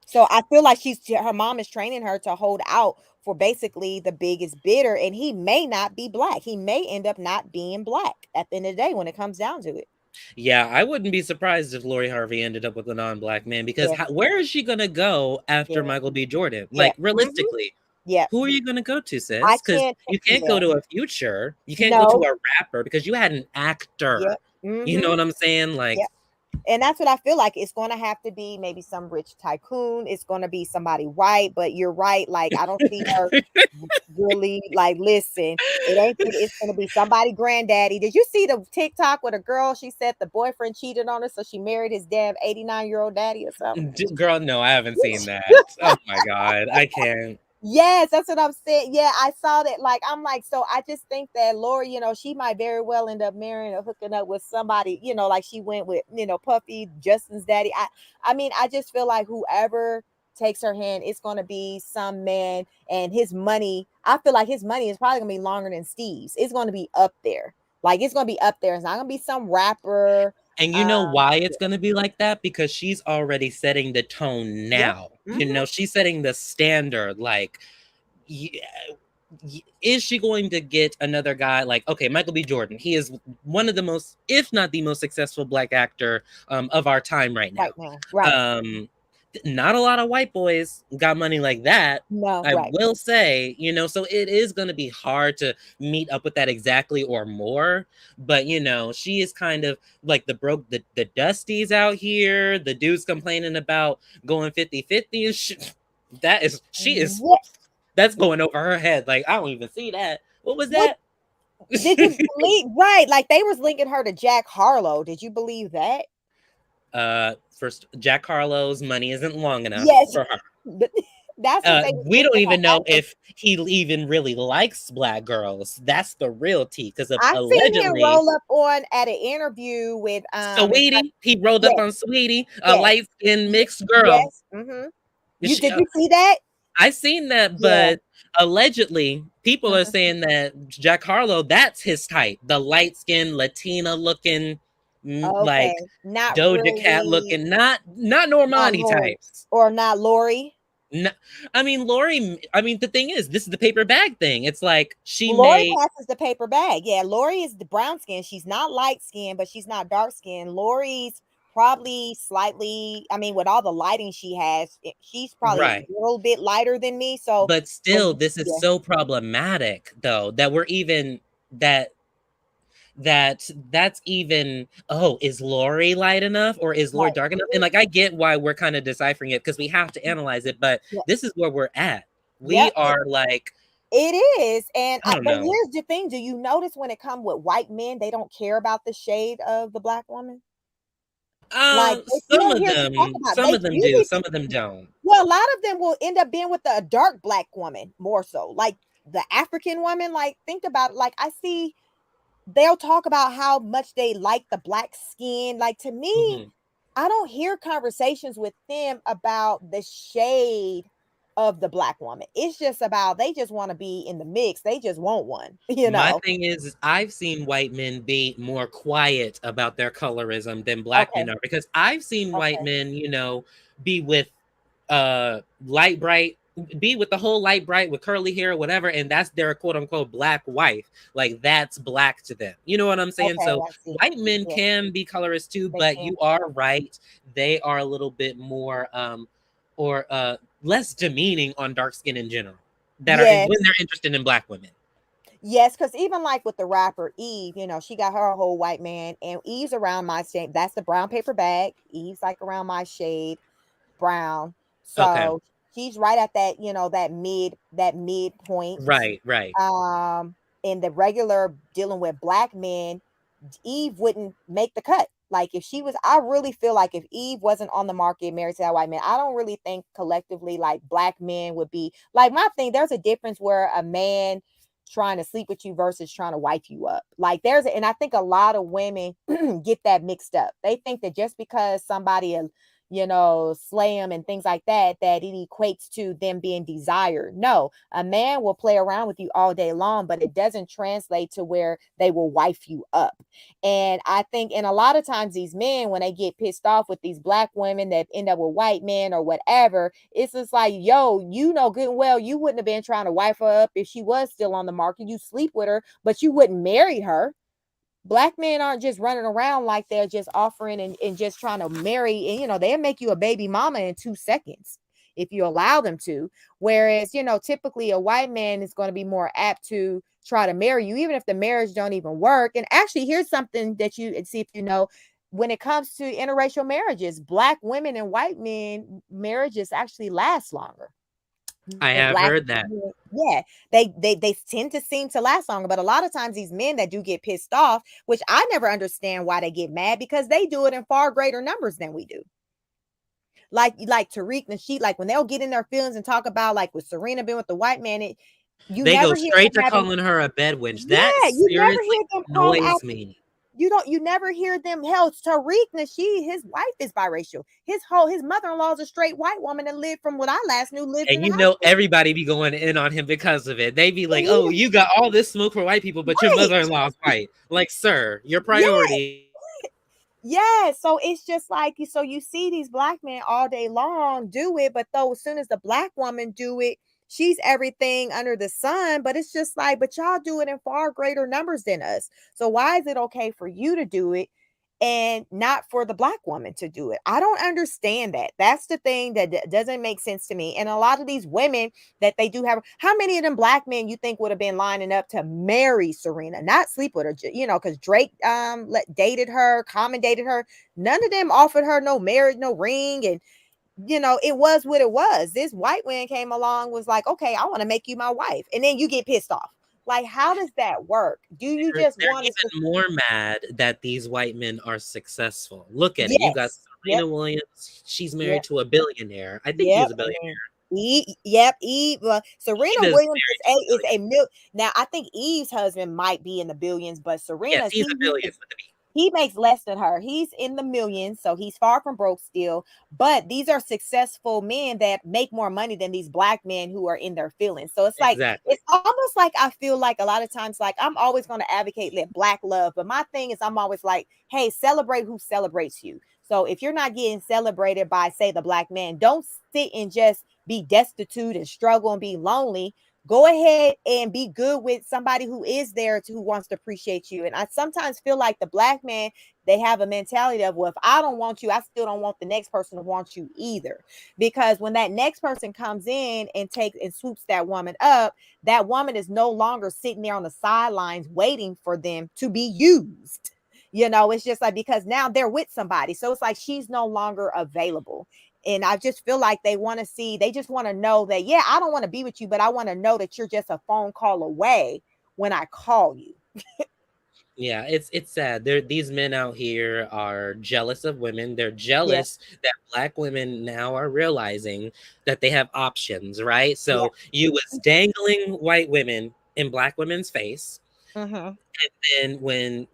So I feel like her mom is training her to hold out for basically the biggest bidder, and he may not be black. He may end up not being black at the end of the day when it comes down to it. Yeah, I wouldn't be surprised if Lori Harvey ended up with a non-black man because Yeah, where is she gonna go after yeah, Michael B. Jordan? yeah. Like, realistically, Yeah. who are you gonna go to, I sis? Because can't. you can't Yeah. go to a Future, you can't go to No. a rapper because you had an actor. Yep. You know Mm-hmm. what I'm saying? Like, Yep. And that's what I feel like. It's going to have to be maybe some rich tycoon. It's going to be somebody white. But you're right. Like, I don't see her really, like, listen, it's going to be somebody granddaddy. Did you see the TikTok with a girl? She said the boyfriend cheated on her, so she married his damn 89-year-old daddy or something. girl, no, I haven't seen that. Oh my god, I can't. Yes, that's what I'm saying. Yeah, I saw that. Like, I'm like, so I just think that Lori, she might very well end up marrying or hooking up with somebody, like she went with, Puffy, Justin's daddy. I mean, I just feel like whoever takes her hand, it's gonna be some man, and his money. I feel like his money is probably gonna be longer than Steve's. It's gonna be up there. Like, it's gonna be up there. It's not gonna be some rapper. And you know Um, why it's going to be like that? Because she's already setting the tone yeah. now. Mhm. She's setting the standard. Like, is she going to get another guy like, okay, Michael B. Jordan? He is one of the most, if not the most successful black actor of our time right now. Right now. Right. Not a lot of white boys got money like that. No, I right. will say, so it is going to be hard to meet up with that exactly or more. But, she is kind of like the Dusties out here, the dudes complaining about going 50-50 and shit. She is, What that's going over her head. Like, I don't even see that. What was what that? did you believe? Right, like they was linking her to Jack Harlow. Did you believe that? First, Jack Harlow's money isn't long enough Yes, for her. but that's what they We was don't in her even know acting. if he even really likes black girls. That's the real tea, because of I seen him allegedly roll up on at an interview with it's like, Sweetie. He rolled up yes, on Sweetie, a yes, light skinned mixed girl. yes. Mm-hmm. Is You she, did you see that? I seen that, Yeah. but allegedly people are Mhm. saying that Jack Harlow, that's his type, the light skinned Latina looking, Okay. like Not Doja Cat really. looking, not Not Normani Lori types. or not Lori. No, I mean Lori. I mean the thing is, this is the paper bag thing. It's like she Lori may passes the paper bag. Yeah, Lori is the brown skin. She's not light skin, but she's not dark skin. Lori's probably slightly, I mean, with all the lighting she has, she's probably a right. little bit lighter than me. So But when still, this is yeah, so problematic though that we're even that that's even, oh, is Lori light enough or is Lori right. dark enough? And like I get why we're kind of deciphering it because we have to analyze it, but Yeah. this is where we're at. We Yep. are like, It is. And I don't but know. here's the thing. Do you notice when it comes with white men, they don't care about the shade of the black woman? Like you don't hear them talk about Some they of them do, usually some of them don't. well, a lot of them will end up being with a dark black woman more so. Like the African woman, like think about it. Like I see they'll talk about how much they like the black skin. Like to me, Hmm. I don't hear conversations with them about the shade of the black woman. It's just about they just want to be in the mix. They just want one, you My know. thing is I've seen white men be more quiet about their colorism than black men Okay. are, because I've seen white Okay. men, be with light bright, be with the whole light bright with curly hair or whatever, and that's their quote unquote black wife. Like that's black to them. You know what I'm saying? Okay, So I see. white men Yeah, can be colorist too, they but can. you are right. They are a little bit more or less demeaning on dark skin in general. That are when Yes. they're interested in black women. Yes, because even like with the rapper Eve, she got her whole white man, and Eve's around my shade. That's the brown paper bag. Eve's like around my shade, brown. Okay. So she's right at that, that midpoint. Right, right. Um, in the regular dealing with black men, Eve wouldn't make the cut. Like if she was, I really feel like if Eve wasn't on the market married to that white man, I don't really think collectively like black men would be like my thing. There's a difference where a man trying to sleep with you versus trying to wife you up. Like and I think a lot of women get that mixed up. They think that just because somebody slay them and things like that, that it equates to them being desired. No, a man will play around with you all day long, but it doesn't translate to where they will wife you up. And I think, and a lot of times these men, when they get pissed off with these black women that end up with white men or whatever, it's just like, yo, you know good and well, you wouldn't have been trying to wife her up if she was still on the market. You sleep with her, but you wouldn't marry her. Black men aren't just running around like they're just offering and just trying to marry. And, they'll make you a baby mama in 2 seconds if you allow them to. Whereas, typically a white man is going to be more apt to try to marry you, even if the marriage don't even work. And actually, here's something that you see if you know. When it comes to interracial marriages, black women and white men marriages actually last longer. I And have black heard that. yeah, they tend to seem to last longer, but a lot of times these men that do get pissed off, which I never understand why they get mad, because they do it in far greater numbers than we do. Like Tariq and she, like when they'll get in their feelings and talk about like with Serena being with the white man, you They go never hear straight them to having calling her a bed wench. That yeah, you never seriously hear them call out annoys me. you never hear them. Hell, Tariq Nasheed, his wife is biracial. His mother-in-law is a straight white woman that lived from what I last knew lived in And the house. everybody be going in on him because of it. They be And like, "Oh, you got all this smoke for white people, but your right. mother-in-law is white." Like, sir, your Yeah. priority. Yeah, so it's just like so you see these black men all day long do it, but though as soon as the black woman do it, she's everything under the sun. But it's just like, but y'all do it in far greater numbers than us. So why is it okay for you to do it and not for the black woman to do it? I don't understand that. That's the thing that doesn't make sense to me. And a lot of these women that they do have, how many of them black men you think would have been lining up to marry Serena, not sleep with her, because Drake dated her, Common dated her. None of them offered her no marriage, no ring, and it was what it was. This white man came along, was like, okay, I want to make you my wife, and then you get pissed off. Like, how does that work? Do you just They're want to even more mad that these white men are successful. Look at it. You got yes. Yep. Serena Williams, she's married Yep. to a billionaire. I think Yep. he's a billionaire. Yep. Eve. Serena Eve is Williams married to a is a billionaire. mil. Now I think Eve's husband might be in the billions, but Yes, Serena's he's a billion with a B. he makes less than her. He's in the millions, so he's far from broke still. But these are successful men that make more money than these black men who are in their feelings. So Exactly. it's almost like I feel like a lot of times, like I'm always going to advocate let black love, but my thing is I'm always like, hey, celebrate who celebrates you. So if you're not getting celebrated by, say, the black man, don't sit and just be destitute and struggle and be lonely. Go ahead and be good with somebody who is there to, who wants to appreciate you. And I sometimes feel like the black man, they have a mentality of, well, if I don't want you, I still don't want the next person to want you either. Because when that next person comes in and takes and swoops that woman up, that woman is no longer sitting there on the sidelines waiting for them to be used. It's just like, because now they're with somebody. So it's like she's no longer available. And I just feel like they just want to know that, yeah, I don't want to be with you, but I want to know that you're just a phone call away when I call you. Yeah, it's sad. These men out here are jealous of women. They're Yeah. jealous that black women now are realizing that they have options, right? Yeah. So you was dangling white women in black women's face, Mm-hmm. and then when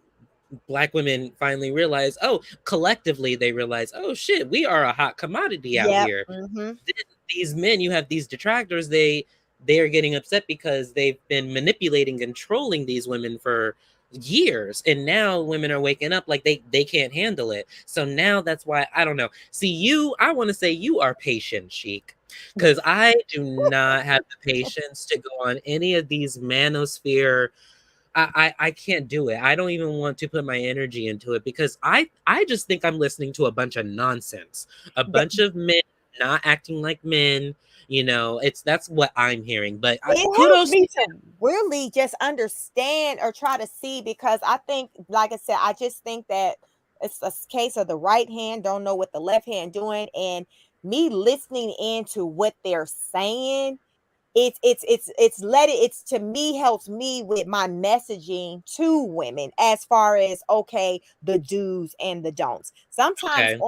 black women finally realize, oh, collectively they realize, oh shit, we are a hot commodity out Yep. here. Mm-hmm. These men, you have these detractors, they are getting upset because they've been manipulating and trolling these women for years, and now women are waking up like they can't handle it. So now that's why, I don't know, see, I want to say you are patient, Chic, because I do not have the patience to go on any of these manosphere. I can't do it. I don't even want to put my energy into it because I just think I'm listening to a bunch of nonsense. A bunch of men not acting like men. That's what I'm hearing. But It helps kudos to me to really just understand or try to see, because I think, like I said, I just think that it's a case of the right hand don't know what the left hand doing, and me listening into what they're saying, it's to me helps me with my messaging to women as far as, okay, the do's and the don'ts. okay.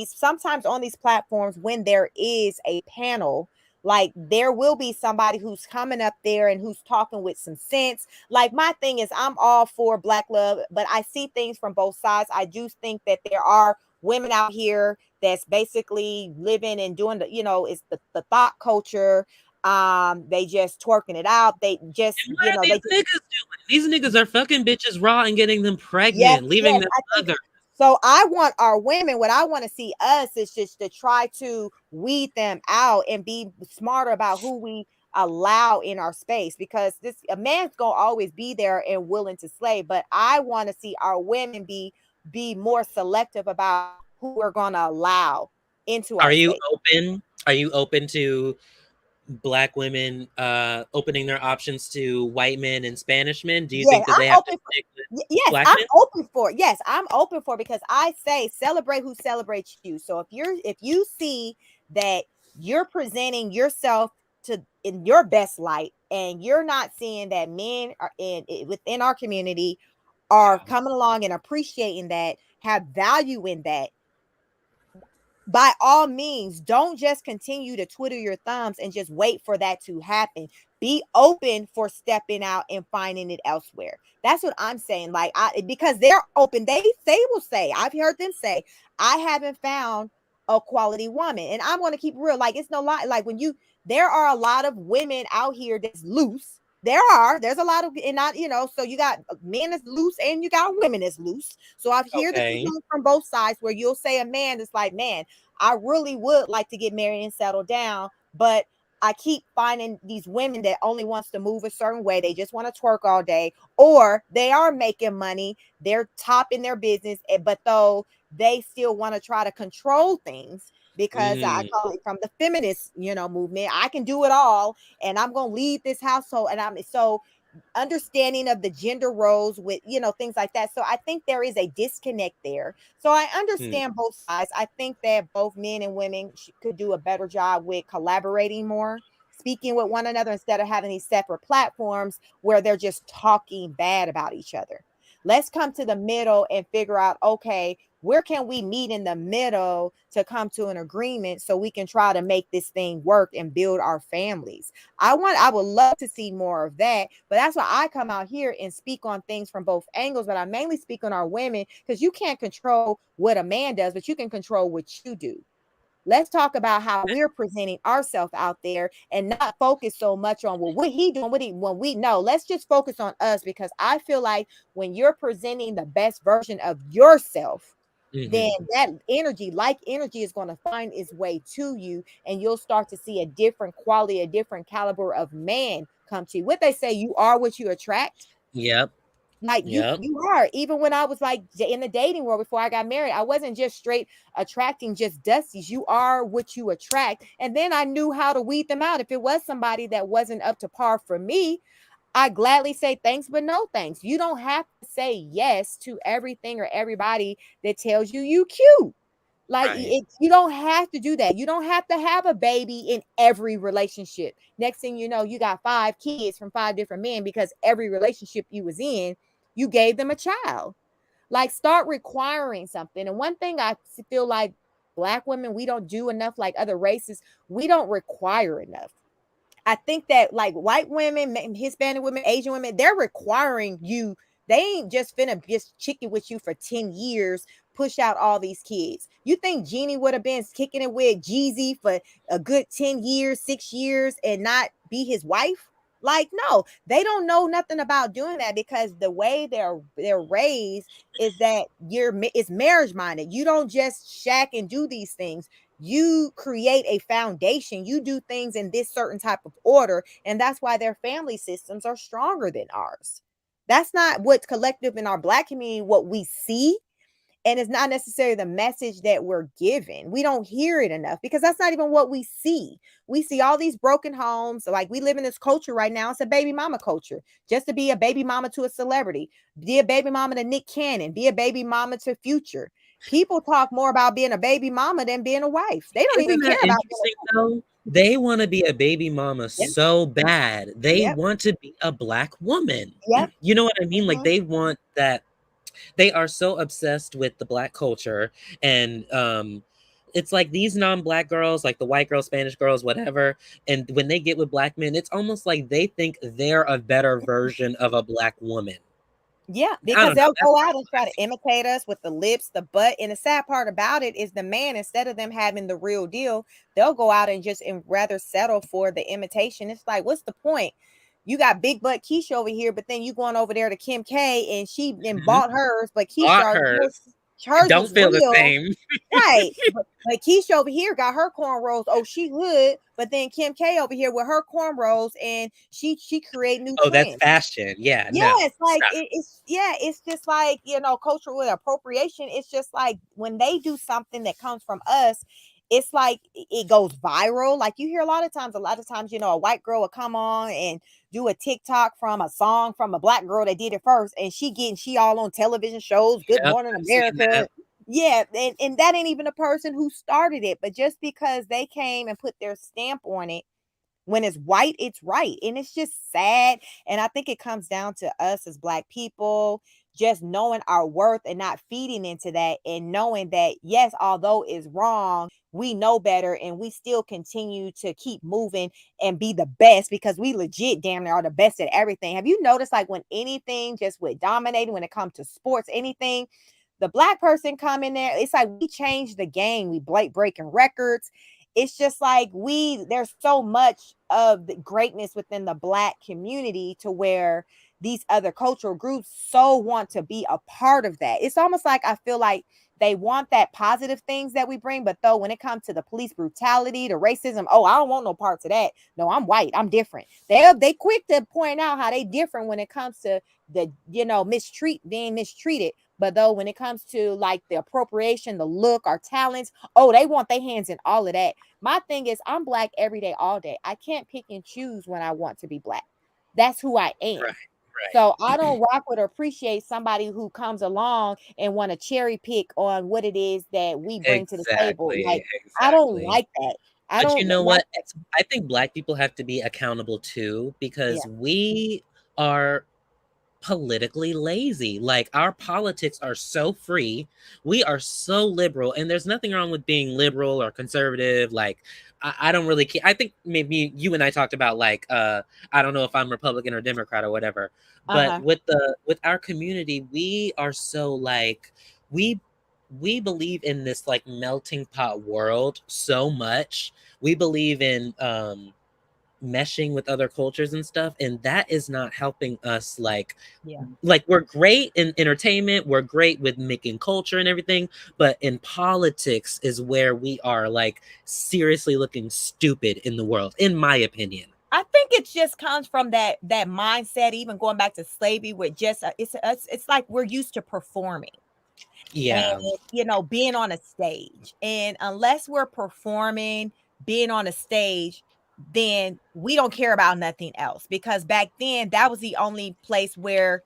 Sometimes on these platforms, when there is a panel, like there will be somebody who's coming up there and who's talking with some sense. Like my thing is, I'm all for black love, but I see things from both sides. I do think that there are women out here that's basically living and doing it's the thought culture. They just twerking it out. They just, And what are these they just, niggas doing? These niggas are fucking bitches raw and getting them yes, pregnant, leaving yes. them I think mothers. so. I want our women, what I want to see us is just to try to weed them out and be smarter about who we allow in our space, because this a man's gonna always be there and willing to slay. But I want to see our women be more selective about who we're gonna allow into Are our you space. open? Are you open to black women opening their options to white men and Spanish men? Do you Yes, think that they I'm have to open. stick with Yes, black I'm men? open for it. Yes, I'm open for it, because I say celebrate who celebrates you. So if you see that you're presenting yourself to in your best light, and you're not seeing that men are within our community are Yeah. coming along and appreciating that, have value in that, by all means, don't just continue to twiddle your thumbs and just wait for that to happen. Be open for stepping out and finding it elsewhere. That's what I'm saying. Like, because they're open, they will say, I've heard them say, I haven't found a quality woman. And I'm going to keep real. Like, it's no lie. Like, there are a lot of women out here that's loose. There's a lot of, and not, so you got men that's loose and you got women that's loose. So I've heard this Okay. from both sides, where you'll say a man is like, man, I really would like to get married and settle down, but I keep finding these women that only wants to move a certain way. They just want to twerk all day, or they are making money. They're top in their business, but though they still want to try to control things, because I Mhm. call it from the feminist, movement. I can do it all, and I'm going to lead this household. And I'm so understanding of the gender roles with things like that. So I think there is a disconnect there. So I Mm. understand both sides. I think that both men and women could do a better job with collaborating more, speaking with one another, instead of having these separate platforms where they're just talking bad about each other. Let's come to the middle and figure out, okay, Where can we meet in the middle to come to an agreement so we can try to make this thing work and build our families? I would love to see more of that, but that's why I come out here and speak on things from both angles, but I mainly speak on our women, because you can't control what a man does, but you can control what you do. Let's talk about how we're presenting ourselves out there and not focus so much on, well, what he doing, what he, when we know, let's just focus on us, because I feel like when you're presenting the best version of yourself, then that energy, like energy, is going to find its way to you, and you'll start to see a different quality, a different caliber of man come to you. What they say, you are what you attract. Yep. Like Yep. you are. Even when I was like in the dating world before I got married, I wasn't just straight attracting just dusties. You are what you attract. And then I knew how to weed them out. If it was somebody that wasn't up to par for me, I gladly say thanks, but no thanks. You don't have to say yes to everything or everybody that tells you cute. Like Right. you don't have to do that. You don't have to have a baby in every relationship. Next thing you know, you got 5 kids from 5 different men because every relationship you was in, you gave them a child. Like, start requiring something. And one thing I feel like Black women, we don't do enough, like other races, we don't require enough. I think that like white women, Hispanic women, Asian women, they're requiring you. They ain't just finna just chicken with you for 10 years, push out all these kids. You think Jeannie would have been kicking it with Jeezy for a good 10 years, 6 years, and not be his wife? Like, no, they don't know nothing about doing that, because the way they're raised is that it's marriage minded. You don't just shack and do these things. You create a foundation. You do things in this certain type of order, and that's why their family systems are stronger than ours. That's not what's collective in our Black community, what we see, and it's not necessarily the message that we're given. We don't hear it enough, because that's not even what we see. We see all these broken homes. Like, we live in this culture right now. It's a baby mama culture. Just to be a baby mama to a celebrity, be a baby mama to Nick Cannon, be a baby mama to Future. People talk more about being a baby mama than being a wife. They don't even Isn't care that about interesting though? They want to be a baby mama being a so bad. They yep, want to be a Black woman. yep, You know what I mean? Like, mhm, they want that. They are so obsessed with the Black culture, and it's like these non-Black girls, like the white girls, Spanish girls, whatever, and when they get with Black men, it's almost like they think they're a better version of a Black woman. yeah, I because don't know. they'll go out and That's try to imitate us with the lips, the butt. And the sad part about it is the man, instead of them having the real deal, they'll go out and just and rather settle for the imitation. It's like, what's the point? You got big butt Keisha over here, but then you going over there to Kim K, and she then Mhm. bought hers, but Bought Keisha, hers. hers Don't was feel the real. same. Right. But Keisha over here got her cornrows. Oh, she hood. But then Kim K over here with her cornrows, and she create new Oh, that's trends. fashion. Yeah, Yeah, no. it's like Stop. it's just like, cultural appropriation. It's just like when they do something that comes from us, it's like it goes viral. Like, you hear a lot of times, a white girl will come on and do a TikTok from a song from a Black girl that did it first, and she all on television shows, Good Yep, Morning I've seen America. that. Yeah, and that ain't even the person who started it, but just because they came and put their stamp on it, when it's white, it's right. And it's just sad. And I think it comes down to us as Black people just knowing our worth and not feeding into that, and knowing that, yes, although it's wrong, we know better, and we still continue to keep moving and be the best, because we legit damn near are the best at everything. Have you noticed, like, when anything just with dominating, when it comes to sports, anything, the Black person come in there, it's like we change the game. We breaking records. It's just like there's so much of the greatness within the Black community, to where these other cultural groups so want to be a part of that. It's almost like I feel like they want that positive things that we bring, but though when it comes to the police brutality, the racism, oh, I don't want no parts of that. No, I'm white, I'm different. They quick to point out how they different when it comes to the being mistreated. But though when it comes to like the appropriation, the look, our talents, oh, they want their hands in all of that. My thing is, I'm Black every day, all day. I can't pick and choose when I want to be Black. That's who I Right, am. right. So I don't rock with or appreciate somebody who comes along and want to cherry pick on what it is that we bring to the table. Exactly, Like, I don't exactly. like that. I But you don't know like. what? I think Black people have to be accountable too, Yeah. because we are politically lazy. Like, our politics are so free, we are so liberal, and there's nothing wrong with being liberal or conservative. Like, I don't really care. I think maybe you and I talked about, like, I don't know if I'm Republican or Democrat or whatever, but with our community, we are so like, we we believe in this like melting pot world so much. We believe in meshing with other cultures and stuff, and that is not helping us. Like, we're great in entertainment, we're great with making culture and everything, but in politics is where we are like seriously looking stupid in the world, in my opinion. I think it just comes from that mindset, even going back to slavery, with just it's like we're used to performing. Yeah. And being on a stage, and unless we're performing, being on a stage, then we don't care about nothing else, because back then that was the only place where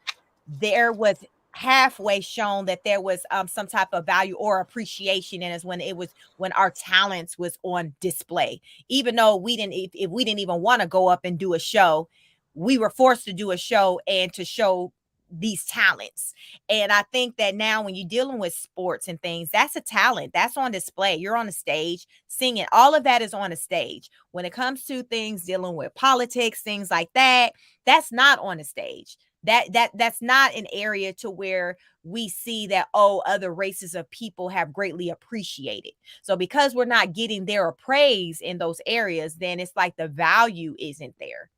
there was halfway shown that there was some type of value or appreciation in us, when our talents was on display. Even though we didn't, if we didn't even want to go up and do a show, we were forced to do a show and to show these talents. And I think that now, when you're dealing with sports and things, that's a talent that's on display. You're on a stage singing, all of that is on a stage. When it comes to things dealing with politics, things like that, that's not on the stage. That's not an area to where we see that, oh, other races of people have greatly appreciated. So because we're not getting their praise in those areas, then it's like the value isn't there.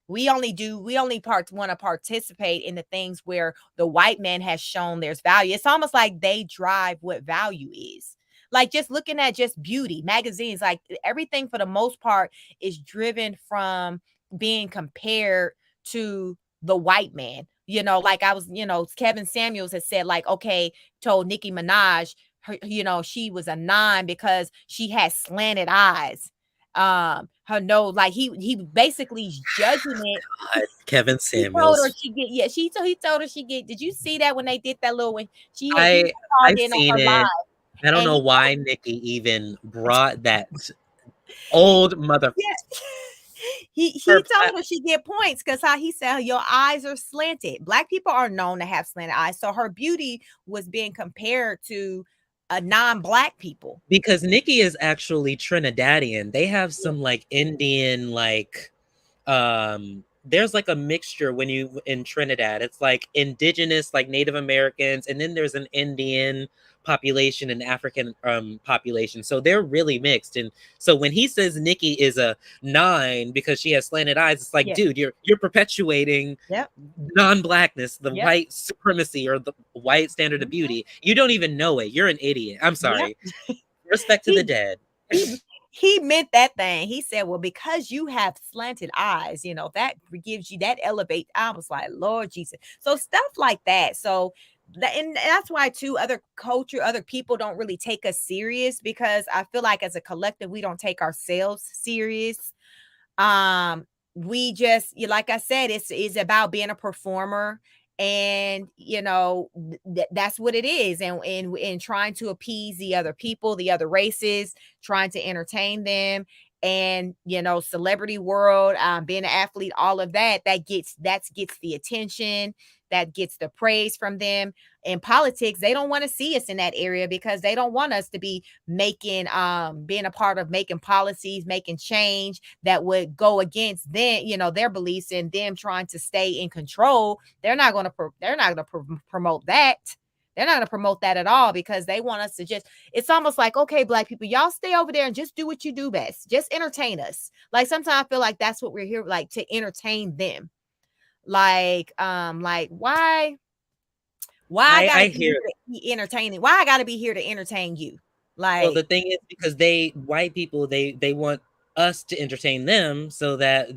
We only want to participate in the things where the white man has shown there's value. It's almost like they drive what value is. Like, just looking at just beauty magazines, like everything for the most part is driven from being compared to the white man. Like, Kevin Samuels has said, like, okay, told Nicki Minaj, she was a 9 because she had slanted eyes. Her nose, like, he basically is judging it. God, Kevin He told her Samuels. he told her she get. Did you see that when they did that little, when he I've called in on seen her it. live? I don't And know why Nikki even brought that old mother yeah. He her told her she get points because how he said your eyes are slanted. Black people are known to have slanted eyes, so her beauty was being compared to a non-black people. because Nikki is actually Trinidadian. They have some like Indian there's like a mixture when you in Trinidad. It's like indigenous, like Native Americans, and then there's an Indian population and African population. So they're really mixed. And so when he says Nikki is a 9 because she has slanted eyes, it's like, dude, you're perpetuating non-blackness, the white supremacy, or the white standard of beauty. You don't even know it. You're an idiot. I'm sorry. Respect to the dead. He meant that thing. He said, well, because you have slanted eyes, that gives you that elevate. I was like, Lord Jesus. So stuff like that. So and that's why too, other people don't really take us serious, because I feel like as a collective, we don't take ourselves serious. We just, like I said, it's about being a performer, and that's what it is, and trying to appease the other people, the other races, trying to entertain them. And celebrity world, being an athlete, all of that gets the attention, that gets the praise from them. In politics, they don't want to see us in that area, because they don't want us to be making being a part of making policies, making change that would go against them, their beliefs, and them trying to stay in control. They're not going to promote that. They're not going to promote that at all, because they want us to just, it's almost like, okay, Black people, y'all stay over there and just do what you do best. Just entertain us. Like, sometimes I feel like that's what we're here, like, to entertain them. Like why I gotta be here to be entertaining? Why I gotta be here to entertain you? Like, well, the thing is, because white people, they want us to entertain them, so that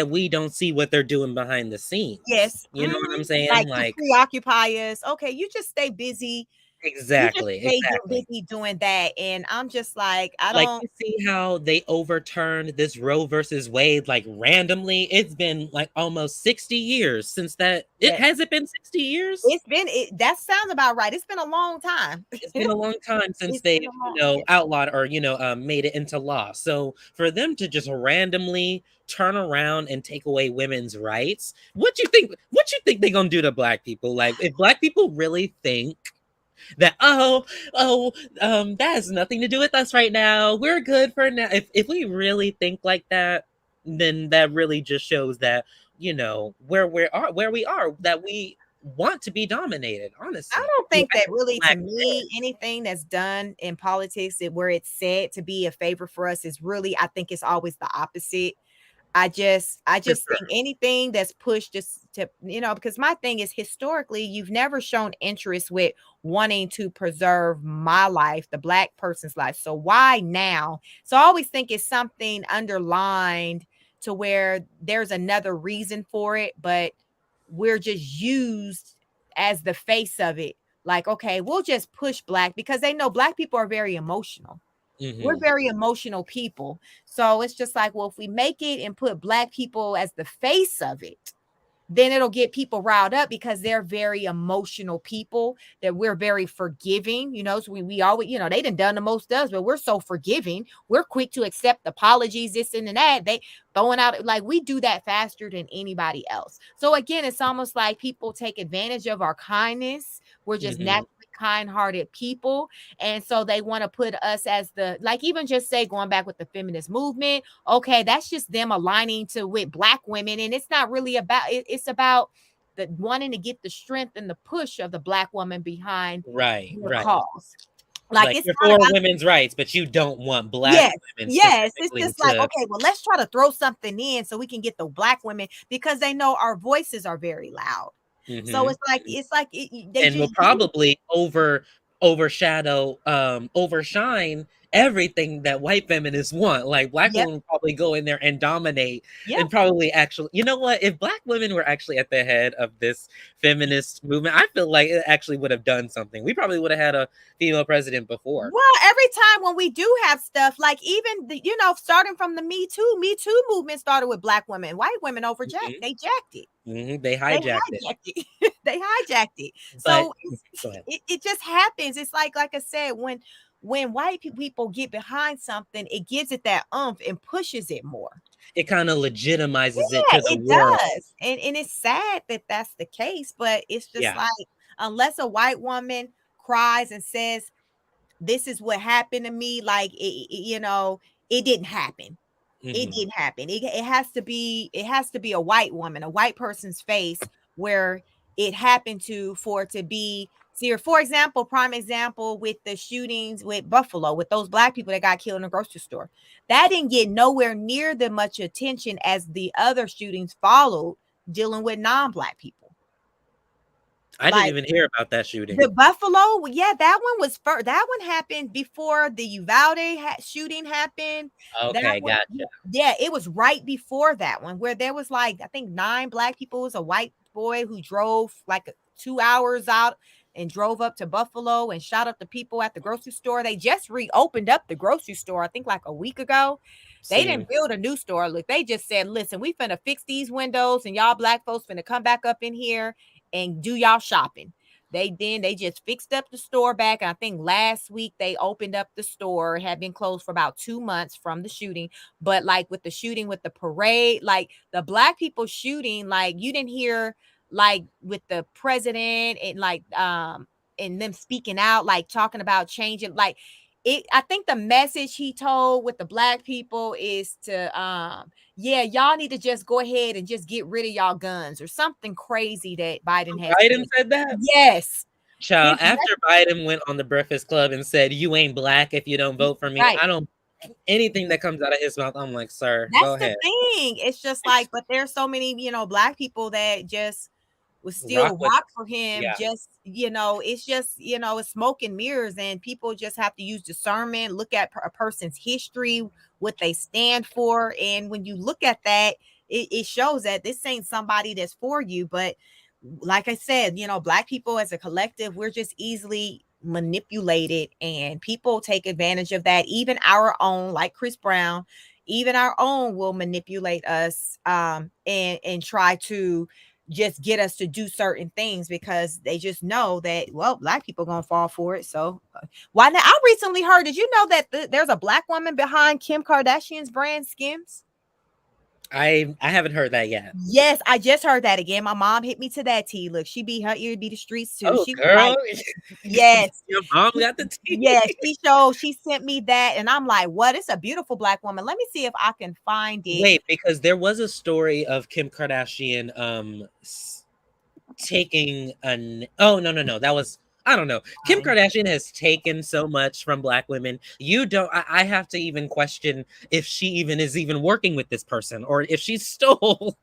we don't see what they're doing behind the scenes. yes, You know what I'm saying? like, to Like, preoccupy us. Okay, you just stay busy You just Exactly, stay exactly. busy doing that, and I'm just like, I Like, don't. you see how they overturned this Roe versus Wade, like, randomly? It's been, like, almost 60 years since that it Yeah, has it been 60 years? it's been it. That sounds about right. It's been a long time. It's been a long time since It's they've, been a long. Yeah. outlawed or, made it into law. So for them to just randomly turn around and take away women's rights, what you think they're gonna do to black people? Like, if black people really think that, oh that has nothing to do with us right now, we're good for now, if we really think like that, then that really just shows that, where we are, that we want to be dominated, I honestly. don't think I that think really, to black me, anything that's done in politics where it's said to be a favor for us is really, I think it's always the opposite. I for just sure. think anything that's pushed just to, because my thing is, historically, you've never shown interest with wanting to preserve my life, the black person's life. So why now? So I always think it's something underlined to where there's another reason for it, but we're just used as the face of it. Like, okay, we'll just push black because they know black people are very emotional. We're Hmm. very emotional people. So it's just like, well, if we make it and put black people as the face of it, then it'll get people riled up because they're very emotional people, that we're very forgiving, so we always, they done the most to us, but we're so forgiving. We're quick to accept apologies, this and that. They throwing out, like, we do that faster than anybody else. So again, it's almost like people take advantage of our kindness. We're just Hmm. naturally kind-hearted people. And so they want to put us as the, like, even just say, going back with the feminist movement, okay, that's just them aligning to with black women, and it's not really about it, it's about the wanting to get the strength and the push of the black woman behind Right, their right. cause. Like, Like, it's you're not for about. women's rights, but you don't want black Yes, women yes, it's specifically just like, to. okay, well, let's try to throw something in so we can get the black women, because they know our voices are very loud. So Hmm. it's like they And will just use. probably overshadow, overshine everything that white feminists want. Like, black Yep, women will probably go in there and dominate, yep. and probably actually, you know what? If black women were actually at the head of this feminist movement, I feel like it actually would have done something. We probably would have had a female president before. Well, every time when we do have stuff, like even starting from the Me Too movement started with black women. White women Hmm. they jacked it. They They hijacked it. hijacked it. They hijacked it. But So go ahead. it just happens. It's like I said, when white people get behind something, it gives it that oomph and pushes it more. It kind of legitimizes it Yeah, to the it world. does. And it's sad that that's the case, but it's just Yeah. like, unless a white woman cries and says, this is what happened to me, like, it didn't happen. It Hmm. didn't happen. It has to be a white woman, a white person's face, where it happened to, for it to be. See, for example, prime example with the shootings with Buffalo, with those black people that got killed in a grocery store. That didn't get nowhere near the much attention as the other shootings followed, dealing with non-black people. I didn't Like, even hear about that shooting. the Buffalo, yeah, that one was first. That one happened before the Uvalde shooting happened. That Okay, one, gotcha. yeah, it was right before that one, where there was, like, I think 9 black people. It was a white boy who drove like 2 hours out and drove up to Buffalo and shot up the people at the grocery store. They just reopened up the grocery store, I think, like a week ago. They See, didn't build a new store. Look, they just said, listen, we finna fix these windows, and y'all black folks finna come back up in here and do y'all shopping. They just fixed up the store back. And I think last week they opened up the store. It had been closed for about 2 months from the shooting. But like with the shooting with the parade, like the black people shooting, like you didn't hear, like with the president and like and them speaking out, like talking about changing, like it. I think the message he told with the black people is to yeah, y'all need to just go ahead and just get rid of y'all guns, or something crazy that Biden has Biden said. said that? Yes. Child, His after Biden went on the Breakfast Club and said, "You ain't black if you don't vote for me," right. I don't, anything that comes out of his mouth, I'm like, sir, go That's the ahead. thing. It's just like, but there's so many, black people that just would Rock still with rock for him. Yeah. Just, it's just, it's smoke and mirrors, and people just have to use discernment, look at a person's history, what they stand for. And when you look at that, it shows that this ain't somebody that's for you. But like I said, black people as a collective, we're just easily manipulated, and people take advantage of that. Even our own, like Chris Brown, even our own will manipulate us, and try to just get us to do certain things because they just know that, well, black people gonna fall for it. So why not? I recently heard, did you know that there's a black woman behind Kim Kardashian's brand Skims? I haven't heard that yet. Yes, I just heard that again. My mom hit me to that tea. Look, she be her ear be the streets too. Oh, She was girl. like, yes. Your mom got the tea. Yes, she sent me that, and I'm like, what? It's a beautiful black woman. Let me see if I can find it. Wait, because there was a story of Kim Kardashian taking an no, that was, I don't know. Kim Kardashian has taken so much from black women. I have to even question if she even is even working with this person or if she stole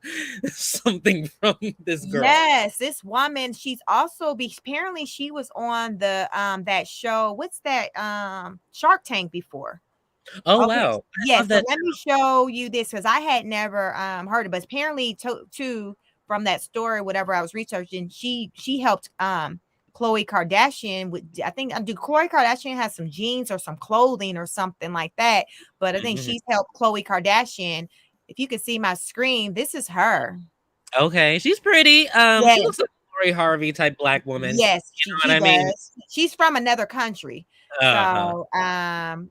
something from this girl. Yes, this woman, she's also apparently she was on the that show. What's that? Shark Tank before. Oh, Okay. wow. Yeah, so let me show you this because I had never heard it, but apparently too from that story, whatever I was researching, she helped Khloe Kardashian with, I think, do Khloe Kardashian has some jeans or some clothing or something like that, but I think she's helped Khloe Kardashian. If you can see my screen, this is her. Okay, she's pretty. Yes. She looks like a Lori Harvey type black woman. Yes, you know what I mean? She's from another country. So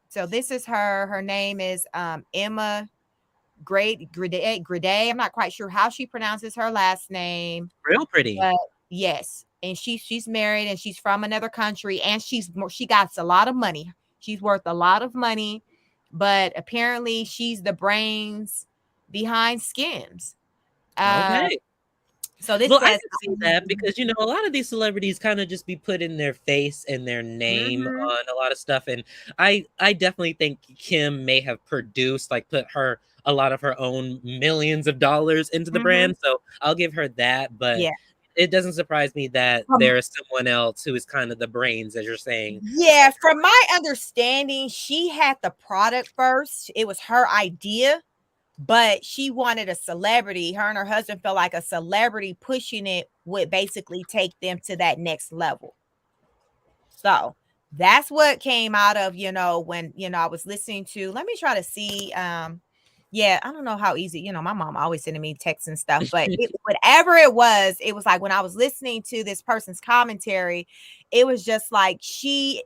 so this is her. Her name is Emma Grade. I'm not quite sure how she pronounces her last name. Real pretty. But yes, and she's married and she's from another country, and she got a lot of money. She's worth a lot of money, but apparently she's the brains behind Skims. Okay. So this well, says, I can see that because a lot of these celebrities kind of just be putting their face and their name on a lot of stuff, and I definitely think Kim may have produced, like, put a lot of her own millions of dollars into the brand, so I'll give her that. But it doesn't surprise me that there is someone else who is kind of the brains, as you're saying. Yeah, from my understanding, she had the product first. It was her idea. But she wanted a celebrity. Her and her husband felt like a celebrity pushing it would basically take them to that next level. So that's what came out of, when, I was listening to, let me try to see. Yeah, I don't know how easy, my mom always sending me texts and stuff, but whatever it was like when I was listening to this person's commentary, it was just like she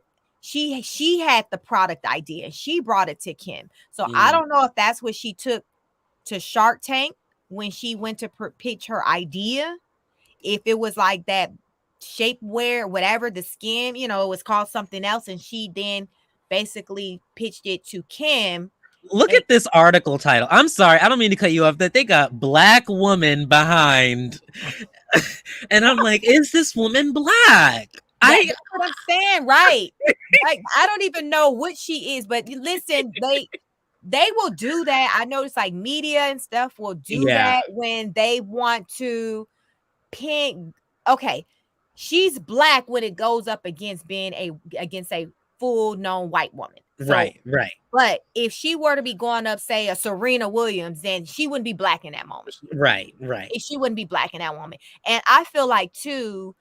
had the product idea. She brought it to Kim. So I don't know if that's what she took to Shark Tank when she went to pitch her idea, if it was like that shapewear, whatever, the skin, it was called something else, and she then basically pitched it to Kim. Look at this article title. I'm sorry, I don't mean to cut you off, that they got black woman behind. And I'm like, is this woman black? That's what I'm saying, right? Like, I don't even know what she is, but listen, they will do that. I notice like media and stuff will do that when they want to pin. Okay, she's black when it goes up against being against a full known white woman. So, right. But if she were to be going up, say, a Serena Williams, then she wouldn't be black in that moment. Right. She wouldn't be black in that moment. And I feel like too,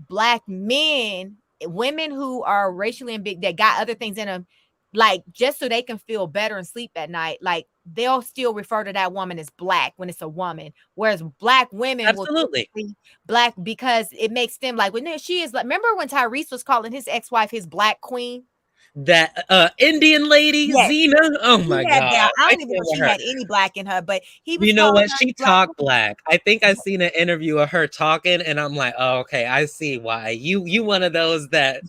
black men, women who are racially ambiguous, that got other things in them, like, just so they can feel better and sleep at night, like, they'll still refer to that woman as black when it's a woman, whereas black women will be black because it makes them like, when she is like, remember when Tyrese was calling his ex-wife his black queen? That Indian lady, Zena. Oh my god! I don't even know if she had any black in her, but he was. You know what? She talked black. I think I seen an interview of her talking, and I'm like, oh, okay, I see why you one of those that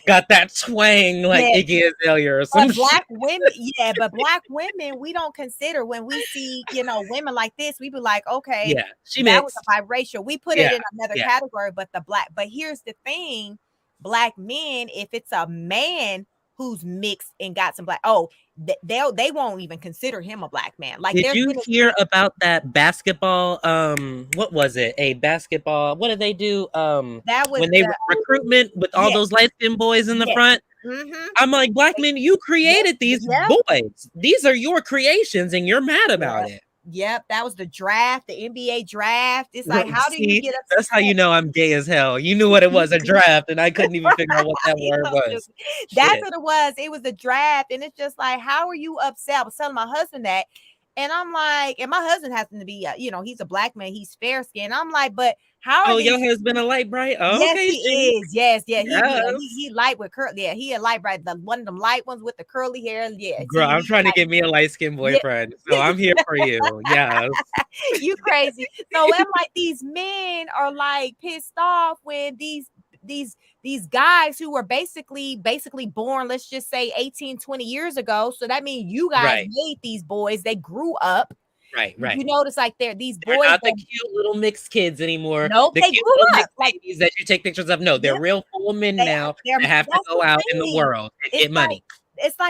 got that twang like Iggy Azalea or something. Black women, but black women, we don't consider when we see women like this, we be like, okay, she that was a biracial. We put it in another category, but But here's the thing, black men, if it's a man who's mixed and got some black, they won't even consider him a black man. Like, did you hear about that basketball? What was it? A basketball? What did they do? That was when they were recruitment with all those light skinned boys in the front. I'm like, black men, you created these boys. These are your creations, and you're mad about it. Yep, that was the draft, the NBA draft. It's like, how do you See, get that's how you upset? know I'm gay as hell. You knew what it was, a draft, and I couldn't even figure out what that You word know, was. that's Shit. what it was. It was a draft, and it's just like, how are you upset? I was telling my husband that, and I'm like, and my husband happens to be, he's a black man, he's fair skinned. I'm like, but how are Oh, your these? husband a light bright? Oh, Yes, okay, he see. is. Yes, yeah, Yes. he light with curly. Yeah, he a light bright, the one of them light ones with the curly hair. Yeah, Girl, I'm he trying to like, get me a light-skinned yeah. boyfriend. So I'm here for you. Yes. You crazy. So I'm like, these men are like pissed off when these these guys who were basically born, let's just say 18, 20 years ago. So that means you guys Right. made these boys. They grew up. Right. You Right. notice like these They're boys not the that cute little mixed kids anymore. nope, The they cute grew little up. mixed Like, babies that you take pictures of. No, they're yep, real full men now that have to that's go the out in the thing. world and It's get like money.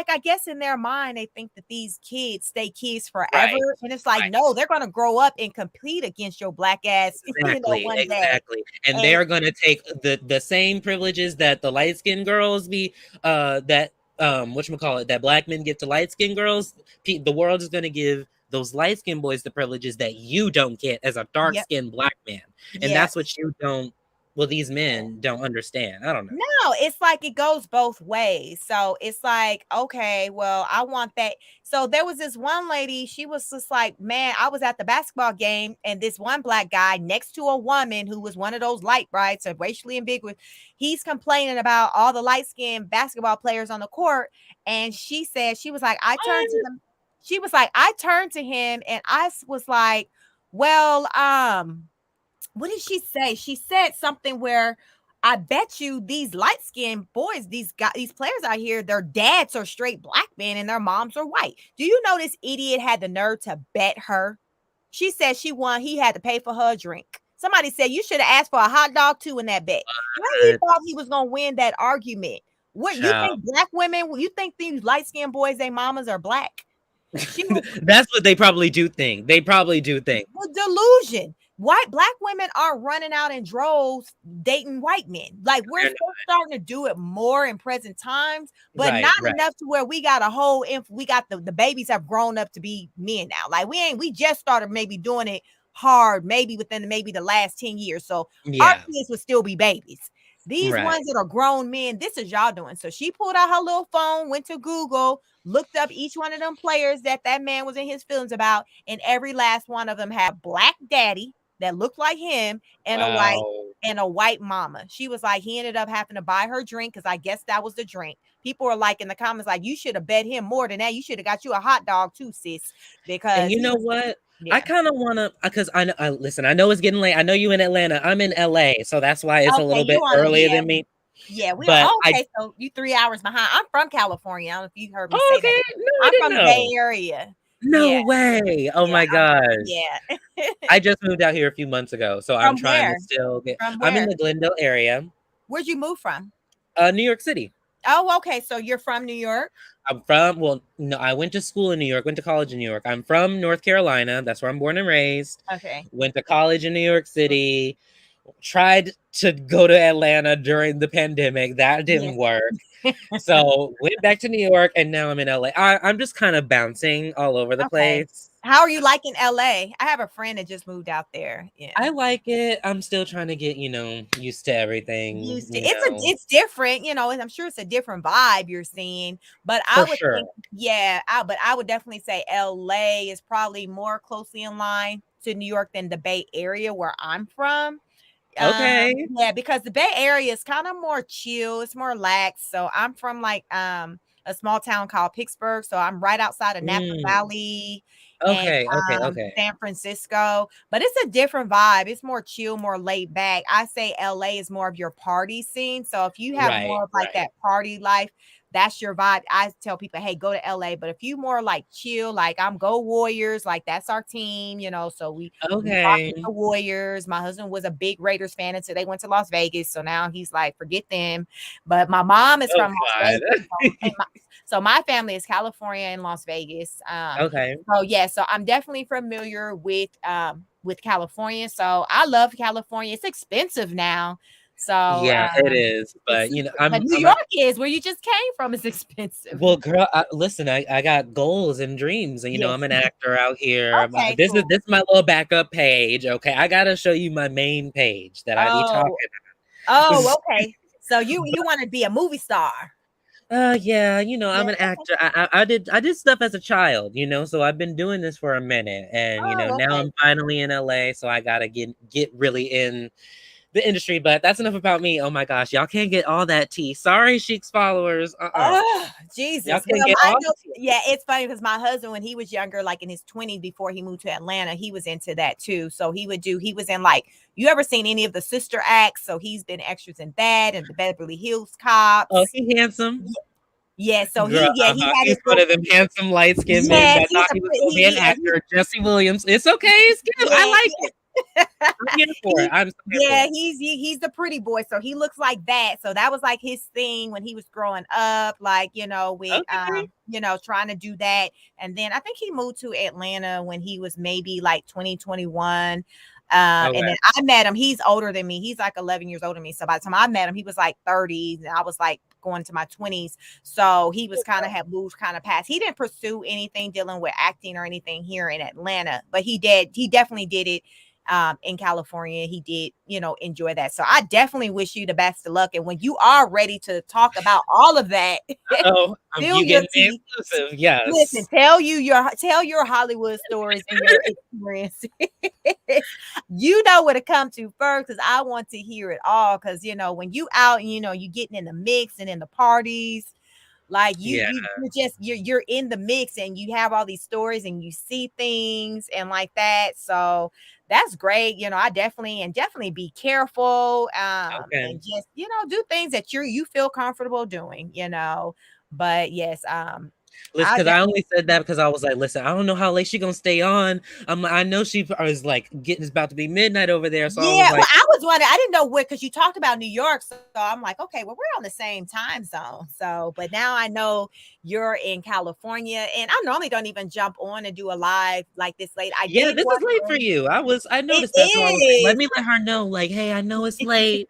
I guess in their mind they think that these kids stay kids forever, Right. and it's like Right. no, they're gonna grow up and compete against your black ass, Exactly, one day. exactly. And And they're gonna take the same privileges that the light skinned girls be that whatchamacallit, that black men give to light skinned girls. The world is gonna give those light skinned boys the privileges that you don't get as a dark yep, skinned black man. And yeah. that's what you don't, well, these men don't understand. I don't know. No, it's like it goes both ways. So it's like, okay, well, I want that. So there was this one lady, she was just like, man, I was at the basketball game, and this one black guy next to a woman who was one of those light brights or racially ambiguous, he's complaining about all the light skinned basketball players on the court. And she said, she was like, I turned to them. She was like, I turned to him and was like, well, what did she say? She said something where I bet you these light skinned boys, these players out here, their dads are straight black men and their moms are white. Do you know this idiot had the nerve to bet her? She said she won. He had to pay for her drink. Somebody said you should have asked for a hot dog too in that bet. How he But, thought he was gonna win that argument? What you child, think black women? You think these light skinned boys, their mamas are black? She was that's what they probably do think. They probably do think. delusion. Black women are running out in droves dating white men. Like we're They're still starting to do it more in present times, but Right, not right. enough to where we got a whole we got the babies have grown up to be men now. Like we just started maybe doing it hard, maybe within maybe the last 10 years. So our Yeah. kids would still be babies. These Right. ones that are grown men, this is y'all doing. So she pulled out her little phone, went to Google, looked up each one of them players that man was in his feelings about, and every last one of them had a black daddy that looked like him and Wow. a white mama. She was like, he ended up having to buy her drink because I guess that was the drink. People were like in the comments, like, you should have bet him more than that. You should have got you a hot dog too, sis. And Because you he know was, what? I yeah. kind of want to, because I know, listen, I know it's getting late. I know you in Atlanta. I'm in LA. So that's why it's a Okay, little you bit on a earlier than me. yeah, we are But okay. So you 3 hours behind. I'm from California. I don't know if you heard me oh, say that. okay. No, I I'm didn't from the Bay know. Area. No Yeah, way. Oh yeah, my gosh. yeah. I just moved out here a few months ago. So I'm From trying to where? still get, From I'm in where? the Glendale area, Where'd you move from? New York City. Oh, okay. So you're from New York? I'm from, well, no, I went to school in New York, went to college in New York. I'm from North Carolina. That's where I'm born and raised. Okay. Went to college in New York City. Tried to go to Atlanta during the pandemic. That Yeah. didn't work. So went back to New York and now I'm in LA. I'm just kind of bouncing all over the Okay. place. How are you liking LA? I have a friend that just moved out there. Yeah. I like it. I'm still trying to get, used to everything, Used to it's different, and I'm sure it's a different vibe you're seeing, but I for would sure. think, but I would definitely say LA is probably more closely in line to New York than the Bay Area where I'm from. Okay. Yeah, because the Bay Area is kind of more chill, it's more lax. So I'm from like a small town called Pittsburgh. So I'm right outside of Napa Mm. Valley and Okay. Okay. Okay. San Francisco. But it's a different vibe. It's more chill, more laid back. I say LA is more of your party scene. So if you have Right. more of like Right. that party life, that's your vibe. I tell people, hey, go to LA. But if you more like chill, like I'm Go Warriors, like that's our team, so we rock with Okay. the Warriors. My husband was a big Raiders fan until they went to Las Vegas. So now he's like, forget them. But my mom is Oh from Las God. Vegas. So my family is California and Las Vegas. Okay. So yeah, so I'm definitely familiar with California. So I love California. It's expensive now. So Yeah, it is. it's But but New York is where you just came from is expensive. well, girl, listen, I got goals and dreams, and Yes. I'm an actor out here. Okay, This is cool. my little backup page. Okay, I gotta show you my main page that I be talking. Oh, oh, okay. So you want to be a movie star? Yeah, Yeah. I'm an Okay. actor. I did stuff as a child, so I've been doing this for a minute, and Oh, now okay. I'm finally in LA, so I gotta get really in the industry. But that's enough about me. Oh my gosh, y'all can't get all that tea. Sorry, Sheik's followers. Oh, Y'all Jesus. can't Well, get I all know. the tea. Yeah, it's funny because my husband, when he was younger, like in his 20s before he moved to Atlanta, he was into that too. So he was in like, you ever seen any of the sister acts? So he's been extras in that and the Beverly Hills Oh, Cops. he handsome. Yeah, so Girl, he had he's his one little, of them handsome light skinned men yes, that he's thought a he was pretty, gonna be an actor. Jesse Williams. It's okay, it's cute. I yeah, like it. I'm here for it. I'm so here for yeah, it. he's the pretty boy, so he looks like that. So that was like his thing when he was growing up, like with Okay. trying to do that. And then I think he moved to Atlanta when he was maybe like 2021. And Okay. then I met him. He's older than me. He's like 11 years older than me. So by the time I met him, he was like 30, and I was like going to my 20s. So he was kind of had moved kind of past. He didn't pursue anything dealing with acting or anything here in Atlanta, but he did. He definitely did it in California. He did, enjoy that. So I definitely wish you the best of luck. And when you are ready to talk about all of that, Oh, feel you your getting me teeth. exclusive. Listen, Yes. tell your Hollywood stories and your experiences. You know what to come to first because I want to hear it all. Because when you out and you getting in the mix and in the parties, like Yeah. you're in the mix and you have all these stories and you see things and like that. So that's great. I definitely be careful. Okay. And just, do things that you feel comfortable doing. But yes, Listen, I because I definitely only said that because I was like, listen, I don't know how late she gonna stay on. I know she is like getting it's about to be midnight over there, so I was yeah, well, like, I was wondering. I didn't know what because you talked about New York, so I'm like, okay, well, we're on the same time zone. So, but now I know you're in California, and I normally don't even jump on and do a live like this late. I yeah, did this is one late for early. you. I It noticed that, so I was like, let is. me let her know, like, hey, I know it's late,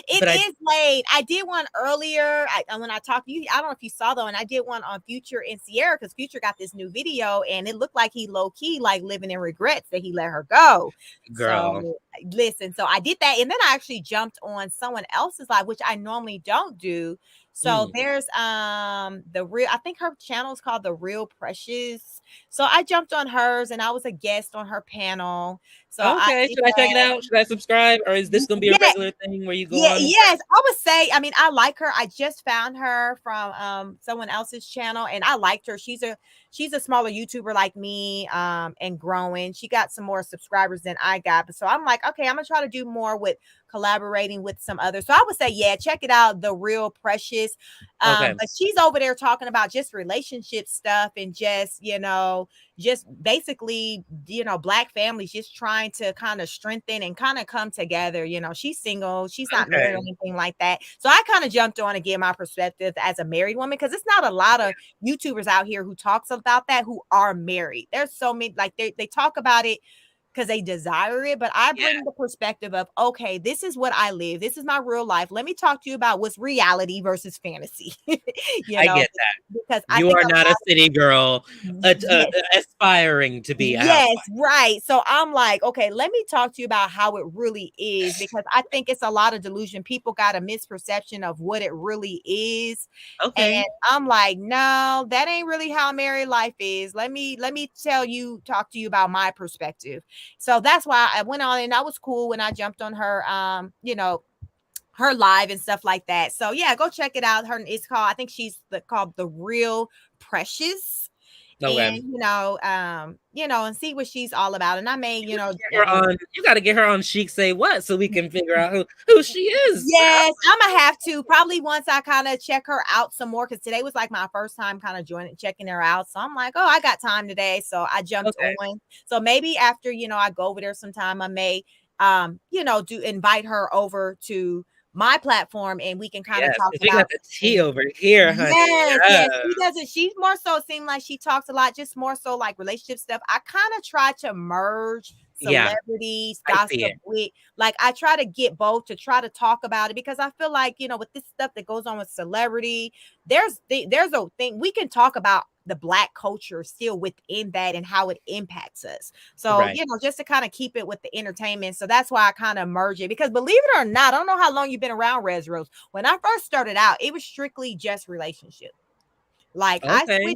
It but I is late. I did one earlier. When I talked to you, I don't know if you saw though, and I did one on Future and Sierra because Future got this new video, and it looked like he low key like living in regrets that he let her go. girl. So listen, so I did that, and then I actually jumped on someone else's live, which I normally don't do. So Mm. there's the real. I think her channel is called The Real Precious. So I jumped on hers, and I was a guest on her panel. So I Okay, did should I check it that. out? Should I subscribe, or is this gonna be a Yeah, regular thing where you go yeah, on? yes, I would say, I mean, I like her. I just found her from someone else's channel and I liked her. She's a smaller YouTuber like me and growing. She got some more subscribers than I got. But so I'm like, okay, I'm gonna try to do more with collaborating with some others. So I would say, yeah, check it out, The Real Precious. Okay, But she's over there talking about just relationship stuff and just basically, black families just trying to kind of strengthen and kind of come together. She's single, she's not married or okay, anything like that. So I kind of jumped on to give my perspective as a married woman because it's not a lot of YouTubers out here who talks about that who are married. There's so many, like they talk about it because they desire it. But I yeah, bring the perspective of, okay, this is what I live. This is my real life. Let me talk to you about what's reality versus fantasy. you I know, get that. because I You think are a not a city girl, yes. aspiring to be a Yes, housewife. right. So I'm like, okay, let me talk to you about how it really is because I think it's a lot of delusion. People got a misperception of what it really is. And Okay, I'm like, no, that ain't really how married life is. Let me talk to you about my perspective. So that's why I went on and that was cool when I jumped on her her live and stuff like that. So yeah, go check it out. Her it's called, I think called The Real Precious. And okay. and see what she's all about. And I may, Get her on. You got to get her on Chic Say What so we can figure out who she is. yes, I'm gonna have to probably once I kind of check her out some more because today was like my first time kind of checking her out. So I'm like, oh, I got time today, so I jumped Okay. on. So maybe after I go over there sometime, I may do invite her over to my platform and we can kind of Yes, talk because you about got the some tea things. over here, honey. Yes, Yeah. yes, she doesn't. She more so seem like she talks a lot, just more so like relationship stuff. I kind of try to merge Yeah, celebrities, I see gossip it. with, like, I try to get both to try to talk about it because I feel like, with this stuff that goes on with celebrity, there's a thing we can talk about the Black culture still within that and how it impacts us. So, Right. just to kind of keep it with the entertainment. So that's why I kind of merge it because believe it or not, I don't know how long you've been around Res Rose. When I first started out, it was strictly just relationship. Like Okay.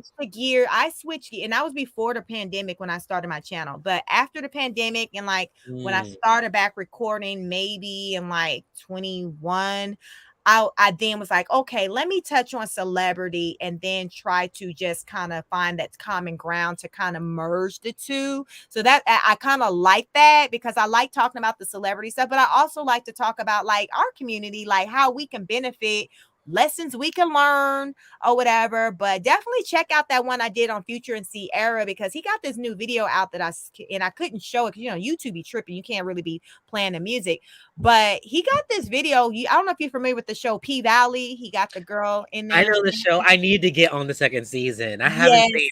I switched and that was before the pandemic when I started my channel. But after the pandemic and like when I Mm, started back recording, maybe in like 21, I then was like, okay, let me touch on celebrity and then try to just kind of find that common ground to kind of merge the two. So that I kind of like that because I like talking about the celebrity stuff, but I also like to talk about like our community, like how we can benefit, lessons we can learn or whatever. But definitely check out that one I did on Future and Sierra because he got this new video out that I couldn't show it because YouTube be tripping. You can't really be playing the music, but he got this video. I don't know if you're familiar with the show P Valley. He got the girl in I there. know the show. I need to get on the second season. I haven't Yes. seen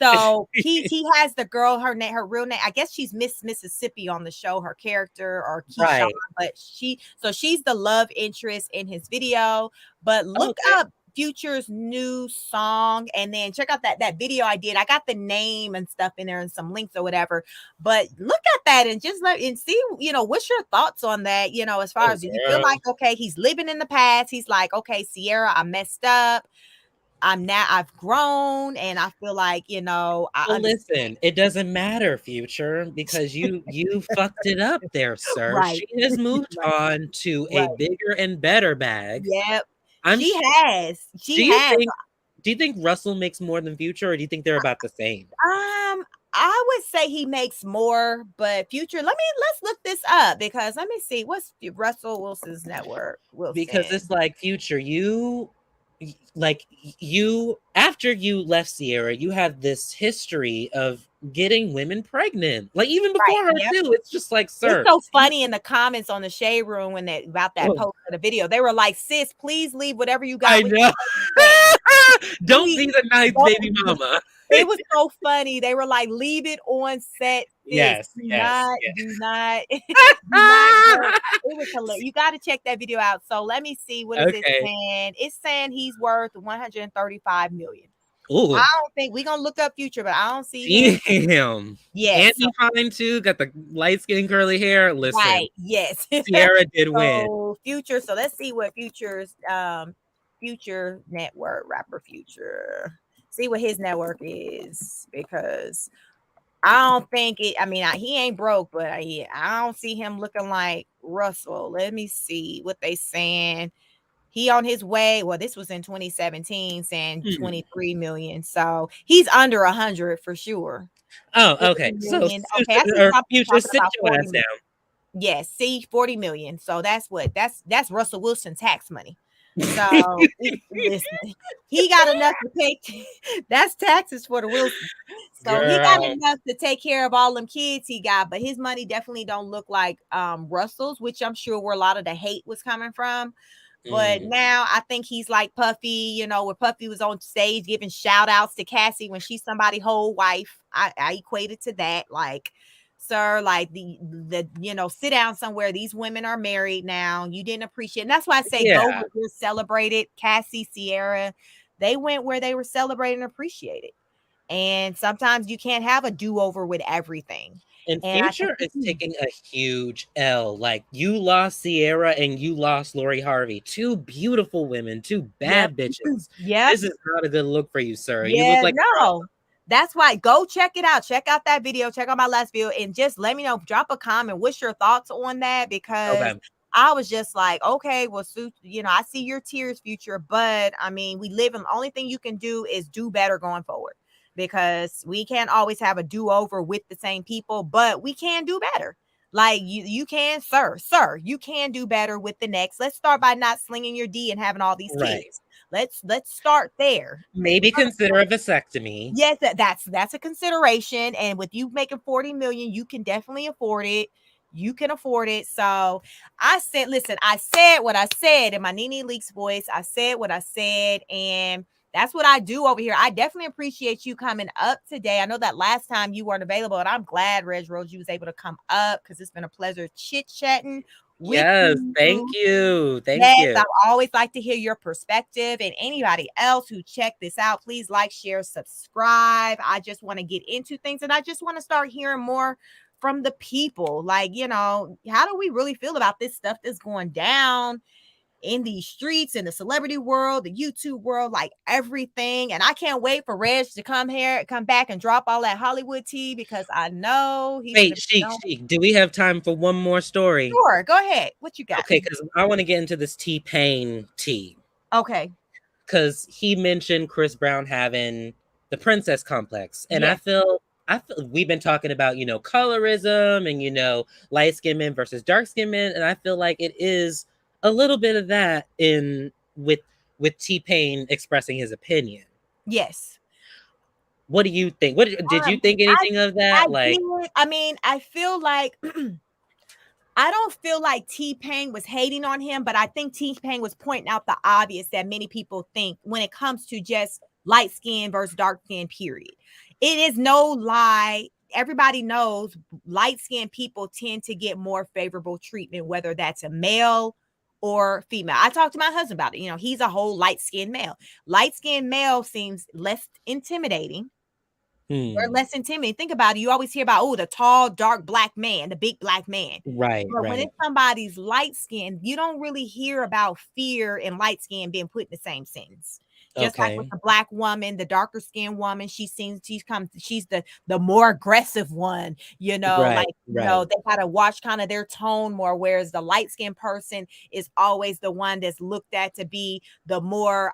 So it. he has the girl, her real name. I guess she's Miss Mississippi on the show, her character, or Keyshawn, Right. but she's the love interest in his video. But look Okay. up Future's new song and then check out that video I did. I got the name and stuff in there and some links or whatever. But look at that and just let and see, what's your thoughts on that? As far Oh, as do you feel girl. like okay, he's living in the past. He's like, okay, Sierra, I messed up. I've grown and I feel like, I Well, understand. listen, it doesn't matter, Future, because you fucked it up there, sir. Right. She has moved Right. on to a Right. bigger and better bag. Yep. I'm She sh- has. do She you has. think Russell makes more than Future, or do you think they're about the same? I would say he makes more, but Future, let's look this up because let me see what's Russell Wilson's network. Because Wilson. it's like, Future, you after you left Sierra, you have this history of getting women pregnant. Like even Right. before her Yep. too. It's just like, It's sir. so funny in the comments on the shade room when they about that Oh, post of the video. They were like, sis, please leave whatever you got I with know. you. Don't Please be the nice baby don't. mama. It was so funny. They were like, "Leave it on set, sis. Yes, Do yes, not, yes. do not, do not go." It was hilarious. You got to check that video out. So let me see. What is it Okay. saying? It's saying he's worth 135 million. I Ooh, don't think we're gonna look up Future, but I don't see him. damn. And Yes, he fine too. Got the light skin, curly hair. Listen, right. Yes. Sierra did win. So Future. So let's see what Future's Future network rapper Future. See what his network is because I don't think it. I mean, he ain't broke, but I don't see him looking like Russell. Let me see what they saying. He on his way. Well, this was in 2017, saying Hmm. 23 million. So he's under 100 for sure. Oh, 40 okay. So million. Okay, I see something Future, talking sit about your 40 ass million. Yes, see 40 million. So that's Russell Wilson tax money. So listen, he got enough to pay. That's taxes for the Wilson. So he got girl. enough to take care of all them kids he got, but his money definitely don't look like Russell's, which I'm sure where a lot of the hate was coming from. But Mm, now I think he's like Puffy, where Puffy was on stage giving shout outs to Cassie when she's somebody's whole wife. I equated to that. Like, sir, like the sit down somewhere. These women are married now. You didn't appreciate, and that's why I say go yeah. where you're celebrated. Cassie, Sierra, they went where they were celebrated and appreciated. And sometimes you can't have a do-over with everything. And And I Future is think taking a huge L. Like you lost Sierra and you lost Lori Harvey. Two beautiful women, two yep. bad bitches. Yep. This is not a good look for you, sir. You look Yeah, like a problem. no. That's why go check it out. Check out that video. Check out my last video and just let me know. Drop a comment. What's your thoughts on that? Because Okay. I was just like, okay, well, I see your tears, Future, but I mean, we live in the only thing you can do is do better going forward because we can't always have a do-over with the same people, but we can do better. Like you can, sir, you can do better with the next. Let's start by not slinging your D and having all these Right. kids. Let's start there. Maybe consider a vasectomy. Yes, that's a consideration. And with you making 40 million, you can definitely afford it. You can afford it. So I said, listen, I said what I said in my Nene Leaks voice. I said what I said. And That's what I do over here. I definitely appreciate you coming up today. I know that last time you weren't available, and I'm glad, Reg Rose, you was able to come up because it's been a pleasure chit-chatting with Yes, thank you. you. Thank Yes, you. I always like to hear your perspective, and anybody else who check this out, please like, share, subscribe. I just want to get into things, and I just want to start hearing more from the people. Like, how do we really feel about this stuff that's going down in these streets, in the celebrity world, the YouTube world, like everything. And I can't wait for Reg to come back and drop all that Hollywood tea because I know he's gonna Wait, be Sheik, known. Sheik, do we have time for one more story? Sure, go ahead. What you got? Okay, because I want to get into this T-Pain tea. Okay. Because he mentioned Chris Brown having the princess complex. And Yes. I feel we've been talking about, colorism and, light skinned men versus dark skinned men. And I feel like it is a little bit of that in with T-Pain expressing his opinion. Yes. What do you think? What did you think I anything of I that? Like, did. I mean, I feel like I don't feel like T-Pain was hating on him, but I think T-Pain was pointing out the obvious that many people think when it comes to just light skin versus dark skin, period. It is no lie. Everybody knows light skinned people tend to get more favorable treatment, whether that's a male or female. I talked to my husband about it. He's a whole light skinned male. Light skinned male seems less intimidating. They're less intimidating. Think about it. You always hear about, the tall, dark black man, the big black man. right, But when right. it's somebody's light skin, you don't really hear about fear and light skin being put in the same sentence. Just like with Okay. the black woman, the darker skinned woman, she's the more aggressive one, Right, right. they gotta watch kind of their tone more. Whereas the light skinned person is always the one that's looked at to be the more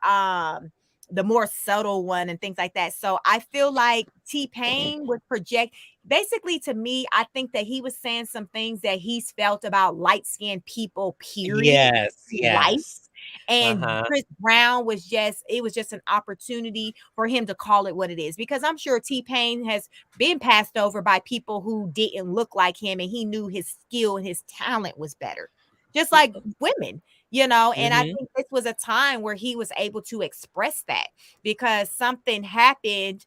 subtle one and things like that. So I feel like T-Pain would project basically to me, I think that he was saying some things that he's felt about light-skinned people, period, Yes, life. yes. And Uh-huh. Chris Brown it was just an opportunity for him to call it what it is. Because I'm sure T-Pain has been passed over by people who didn't look like him, and he knew his skill and his talent was better. Just like women, and I Mm-hmm. think this was a time where he was able to express that because something happened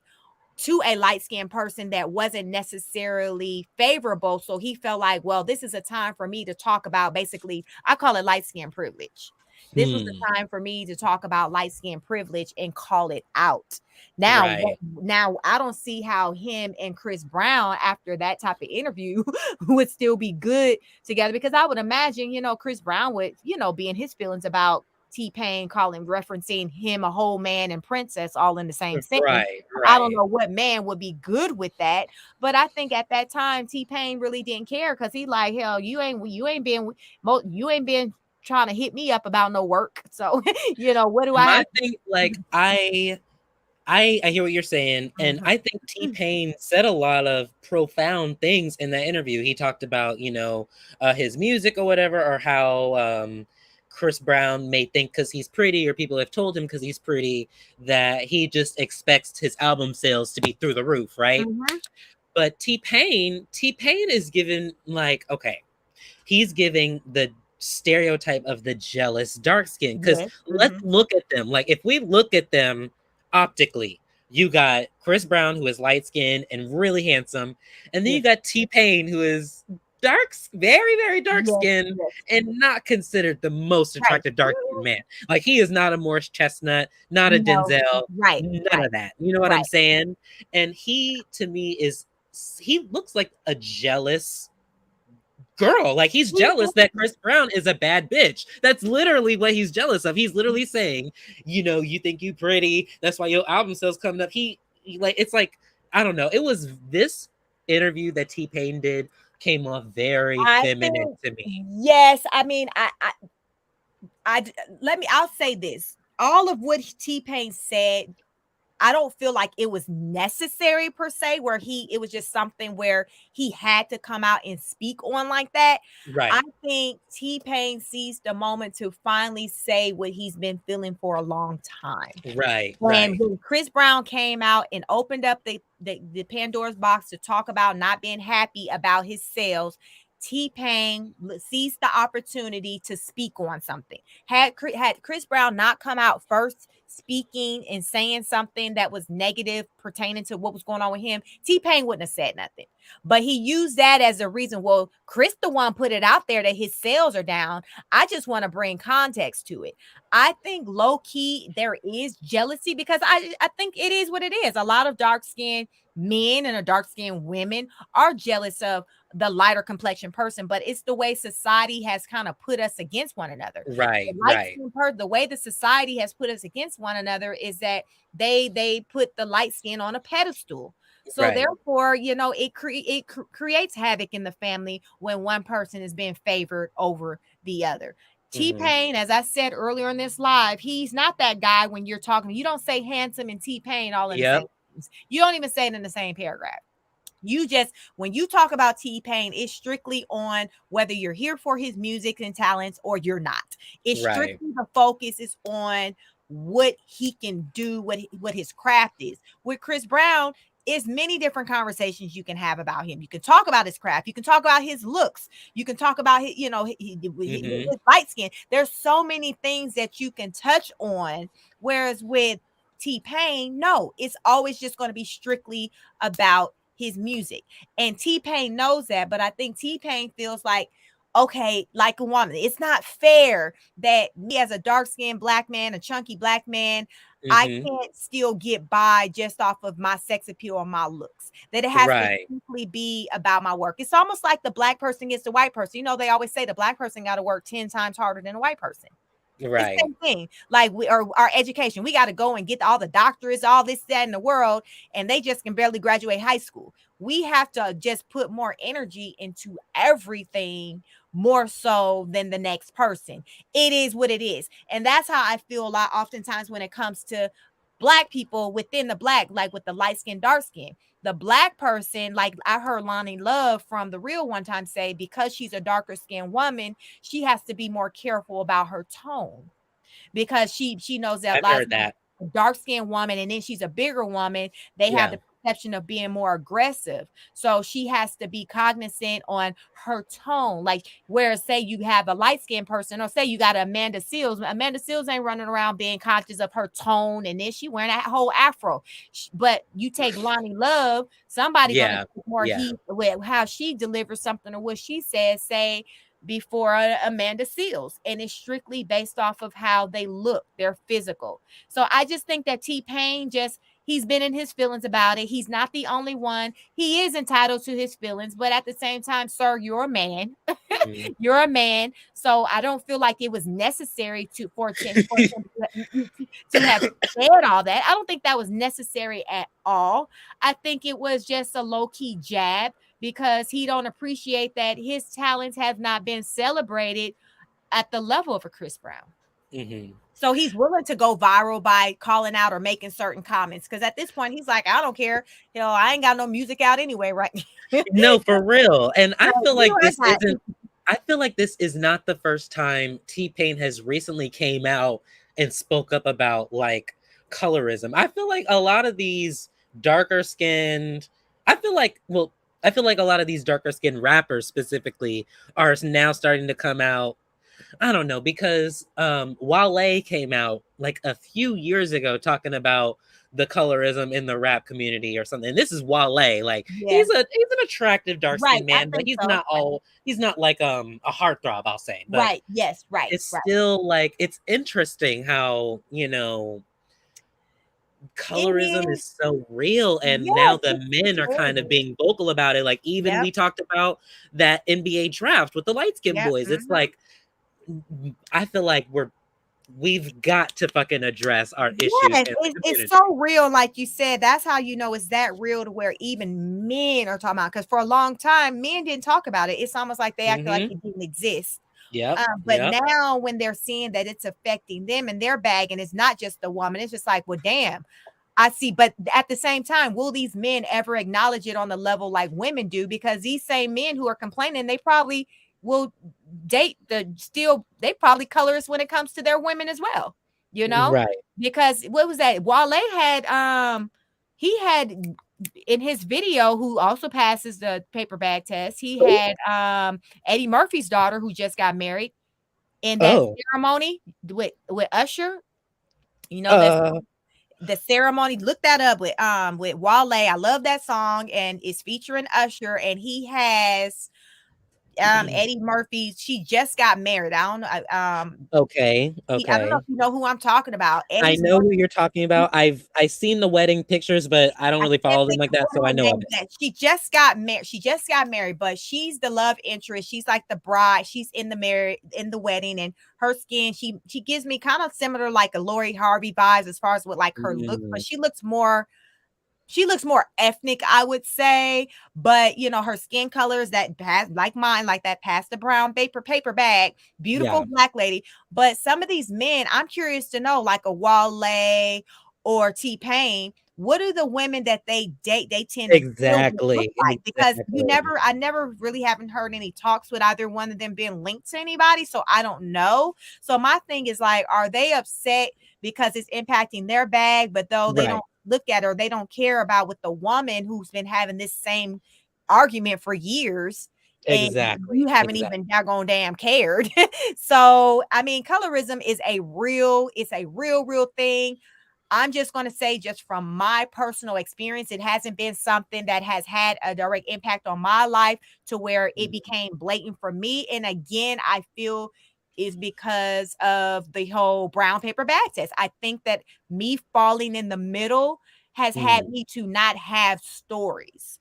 to a light-skinned person that wasn't necessarily favorable. So he felt like, well, this is a time for me to talk about, basically, I call it light-skin privilege. This was the time for me to talk about light-skin privilege and call it out. Now, Right. now I don't see how him and Chris Brown, after that type of interview, would still be good together, because I would imagine, Chris Brown would, be in his feelings about T-Pain referencing him a whole man and princess all in the same sentence. Right, I don't right. know what man would be good with that, but I think at that time T-Pain really didn't care, because he like, hell, you ain't been trying to hit me up about no work. So what do I My have? thing, like, I hear what you're saying, and Mhm. I think T-Pain said a lot of profound things in that interview. He talked about, his music or whatever, or how Chris Brown may think because he's pretty, or people have told him because he's pretty, that he just expects his album sales to be through the roof, right? Mhm. But T-Pain is given, like, okay, he's giving the stereotype of the jealous dark skin. Because Yes. let's Mhm. look at them. Like, if we look at them optically, you got Chris Brown, who is light skinned and really handsome, and then you Yes. got T-Pain, who is very, very dark Yes. skinned Yes. and not considered the most Right. attractive dark skinned man. Like, he is not a Morris Chestnut, not a No. Denzel, Right. none Right. of that. You know what I'm Right. saying? And he, to me, he looks like a jealous girl. Like, he's jealous that Chris Brown is a bad bitch. That's literally what he's jealous of. He's literally saying, you think you pretty, that's why your album sales coming up. Like, it's like, I don't know. It was this interview that T-Pain did came off very I feminine think, to me. yes. I mean, I'll say this. All of what T-Pain said, I don't feel like it was necessary per se, where it was just something where he had to come out and speak on like that. I Right. think T-Pain seized the moment to finally say what he's been feeling for a long time. Right. And Right. when Chris Brown came out and opened up the Pandora's box to talk about not being happy about his sales, T-Pain seized the opportunity to speak on something. Had Chris Brown not come out first speaking and saying something that was negative pertaining to what was going on with him, T-Pain wouldn't have said nothing. But he used that as a reason. Well, Chris the one put it out there that his sales are down. I just want to bring context to it. I think low key there is jealousy because I think it is what it is. A lot of dark skinned men and a dark skinned women are jealous of the lighter complexion person, but it's the way society has kind of put us against one another. Right, The light right, skin person, the way the society has put us against one another is that they put the light skin on a pedestal. So right. therefore, it creates havoc in the family when one person is being favored over the other. Hmm. T-Pain, as I said earlier in this live, he's not that guy when you're talking. You don't say handsome and T-Pain all in the Yep. same sentence. You don't even say it in the same paragraph. You just, when you talk about T-Pain, it's strictly on whether you're here for his music and talents or you're not. It's Right. strictly the focus is on what he can do, what his craft is. With Chris Brown, is many different conversations you can have about him. You can talk about his craft. You can talk about his looks. You can talk about his, Hmm. his light skin. There's so many things that you can touch on. Whereas with T-Pain, no, it's always just going to be strictly about his music. And T-Pain knows that, but I think T-Pain feels like, okay, like a woman. It's not fair that me as a dark-skinned black man, a chunky black man, I Hmm. can't still get by just off of my sex appeal or my looks. That it has to Right, simply be about my work. It's almost like the black person gets the white person. They always say the black person got to work 10 times harder than a white person. It's the right. same thing. Like we or our education, we got to go and get all the doctorates, all this, that in the world, and they just can barely graduate high school. We have to just put more energy into everything more so than the next person. It is what it is. And that's how I feel a lot oftentimes when it comes to black people within the black, like with the light skin, dark skin. The black person, like I heard Lonnie Love from The Real one time say, because she's a darker skinned woman, she has to be more careful about her tone because she knows that I've lots heard of that. dark skinned woman and then she's a bigger woman, they have Yeah. the perception of being more aggressive. So she has to be cognizant on her tone. Like, whereas say you have a light skinned person, or say you got Amanda Seals. Amanda Seals ain't running around being conscious of her tone, and then she wearing that whole afro. But you take Lonnie Love, somebody gonna Yeah. take more Yeah. heat with how she delivers something or what she says, say before Amanda Seals. And it's strictly based off of how they look, their physical. So I just think that T-Pain he's been in his feelings about it. He's not the only one. He is entitled to his feelings, but at the same time, sir, you're a man. Mhm. You're a man. So I don't feel like it was necessary for him to have said all that. I don't think that was necessary at all. I think it was just a low-key jab because he don't appreciate that his talents have not been celebrated at the level of a Chris Brown. Mhm. So he's willing to go viral by calling out or making certain comments. Because at this point, he's like, I don't care. I ain't got no music out anyway, right? No, for real. And I feel We like learned this that. isn't I feel like this is not the first time T-Pain has recently came out and spoke up about like colorism. I feel like a lot of these darker skinned I feel like well I feel like a lot of these darker skinned rappers specifically are now starting to come out. I don't know, because Wale came out like a few years ago talking about the colorism in the rap community or something. And this is Wale. Like Yeah, he's an attractive dark right. skinned I man, but think so. he's not like a heartthrob, I'll say. But Right. Yes. Right. it's Right. still like it's interesting how, It colorism is. is so real, and now Yes. the It's men are kind of horrible. being vocal about it. Like even Yep. we talked about that NBA draft with the light skinned Yep. boys. It's like I feel like we've got to fucking address our issues Yes, in the it's community. so real, like you said. That's how you know it's that real to where even men are talking about. Because for a long time, men didn't talk about it. It's almost like they acted like Mhm. it didn't exist. Yep. But Yep. now, when they're seeing that it's affecting them and their bag, and it's not just the woman, it's just like, well, damn, I see. But at the same time, will these men ever acknowledge it on the level like women do? Because these same men who are complaining, they probably will date they probably colorist when it comes to their women as well, you know? Right. Because what was that? Wale had he had in his video, who also passes the paper bag test, he had Eddie Murphy's daughter who just got married in that Oh. ceremony with Usher. You know that Uh, the ceremony. Look that up with Wale. I love that song, and it's featuring Usher, and he has Eddie Murphy. She just got married. I don't know. okay, I don't know okay. if you know who I'm talking about. I Eddie's know who you're talking about. I seen the wedding pictures, but I don't I really can't follow them think like of that, so what I her know name of is. it. That she just got married. She just got married, but she's the love interest. She's like the bride. She's in the wedding, and her skin. She gives me kind of similar like a Lori Harvey vibes as far as what like her look, but Mm, she looks more ethnic, I would say. But you know, her skin color is that pass like mine, like that past the brown paper bag, beautiful yeah, black lady. But some of these men, I'm curious to know, like a Wale or T-Pain, what do the women that they date they tend to deal with look exactly, like? Because exactly. I never really haven't heard any talks with either one of them being linked to anybody, so I don't know. So my thing is like, are they upset because it's impacting their bag, but though they don't Right, look at her, they don't care about with the woman who's been having this same argument for years, and you exactly, haven't exactly. even doggone damn cared. So I mean, colorism is a real thing. I'm just going to say, just from my personal experience, it hasn't been something that has had a direct impact on my life to where it Mm, became blatant for me. And again, I feel is because of the whole brown paper bag test. I think that me falling in the middle has had mm, me to not have stories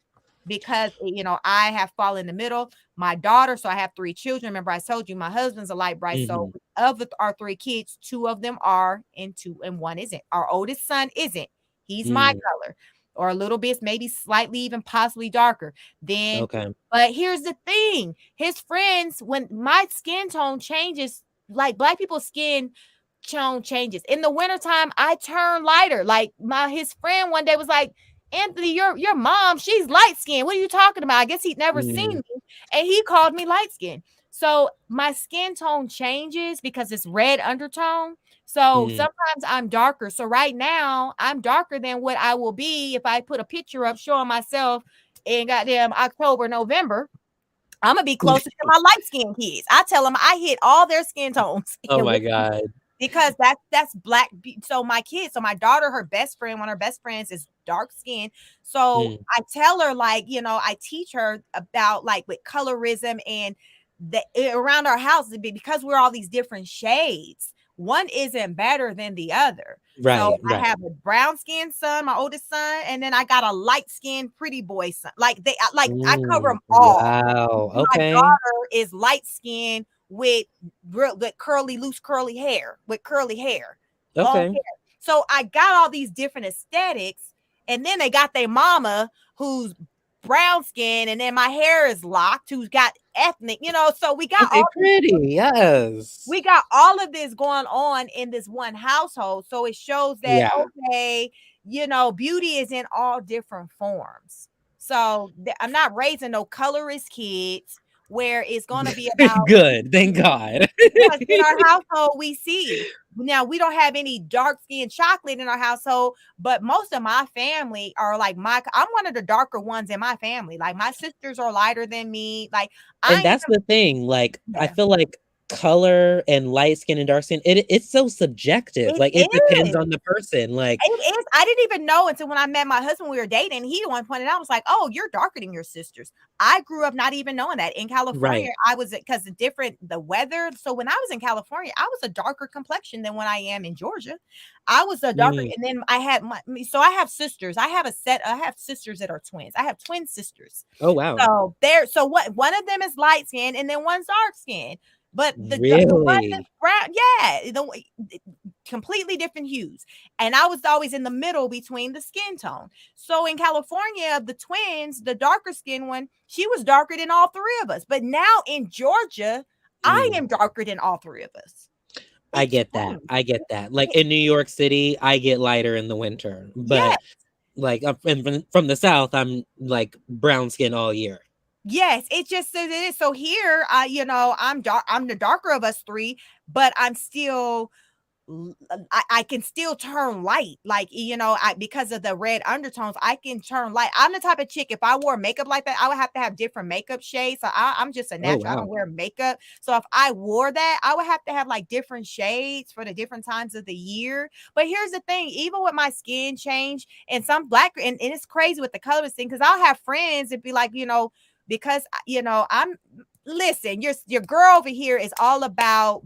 because, you know, I have fallen in the middle. My daughter, so I have 3 children. Remember, I told you my husband's a light bright. So mhm, of our 3 kids, 2 of them are and 2 and 1 isn't. Our oldest son isn't. He's my mm, color, or a little bit, maybe slightly even possibly darker. Then, okay. but here's the thing: his friends, when my skin tone changes, like black people's skin tone changes in the wintertime, I turn lighter. Like his friend one day was like, Anthony, your mom, she's light skinned. What are you talking about? I guess he'd never seen Mm, me, and he called me light skinned. So my skin tone changes because it's red undertone. So mm. sometimes I'm darker. So right now I'm darker than what I will be if I put a picture up showing myself in goddamn October, November. I'm gonna be closer to my light skinned kids. I tell them I hit all their skin tones. Oh my god. Because that's black. So my kids, so my daughter, her best friend, one of her best friends is dark skinned. So Mm, I tell her, like, you know, I teach her about like with colorism and the around our house because we're all these different shades. One isn't better than the other. So right, I right. have a brown skinned son, my oldest son, and then I got a light skinned pretty boy son. I cover them all. Wow. My Okay. daughter is light skinned with curly, loose, curly hair, with curly hair, long Okay. hair. So I got all these different aesthetics, and then they got their mama who's brown skin, and then my hair is locked, who's got ethnic, you know. So Okay, pretty. Yes. we got all of this going on in this one household. So it shows that Yeah. okay, you know, beauty is in all different forms. So I'm not raising no colorist kids where it's going to be about Good. Thank God. because in our household, we see now we don't have any dark skinned chocolate in our household, but most of my family are like I'm one of the darker ones in my family. Like my sisters are lighter than me. Like And I that's the thing, like, I yeah, feel like color and light skin and dark skin, it's so subjective, it like, it depends is. on the person, like It is. I didn't even know until when I met my husband, we were dating. He the one pointed out, I was like, oh, you're darker than your sisters. I grew up not even knowing that. In California, right. I was because the weather. So when I was in California, I was a darker complexion than when I am in Georgia. I was a darker, Mm, and then I had so I have sisters. I have sisters that are twins. I have twin sisters. oh, wow. So what one of them is light skin and then one's dark skin. But the one that's Really? brown, yeah, completely different hues. And I was always in the middle between the skin tone. So in California, the twins, the darker skin one, she was darker than all 3 of us. But now in Georgia, I Mm, am darker than all 3 of us. I It's get that, strange. I get that, like, in New York City, I get lighter in the winter, Yeah. but, like, from the South, I'm, like, brown skin all year. Yes, it just says it is. So here, you know, I'm dark. I'm the darker of us 3, but I'm still I can still turn light, like, because of the red undertones, I can turn light. I'm the type of chick, if I wore makeup like that, I would have to have different makeup shades. So I'm just a natural. I wow. don't wear makeup. So if I wore that, I would have to have like different shades for the different times of the year. But here's the thing, even with my skin change and some black, and it's crazy with the colorist thing, because I'll have friends that be like, because I'm listen, your girl over here is all about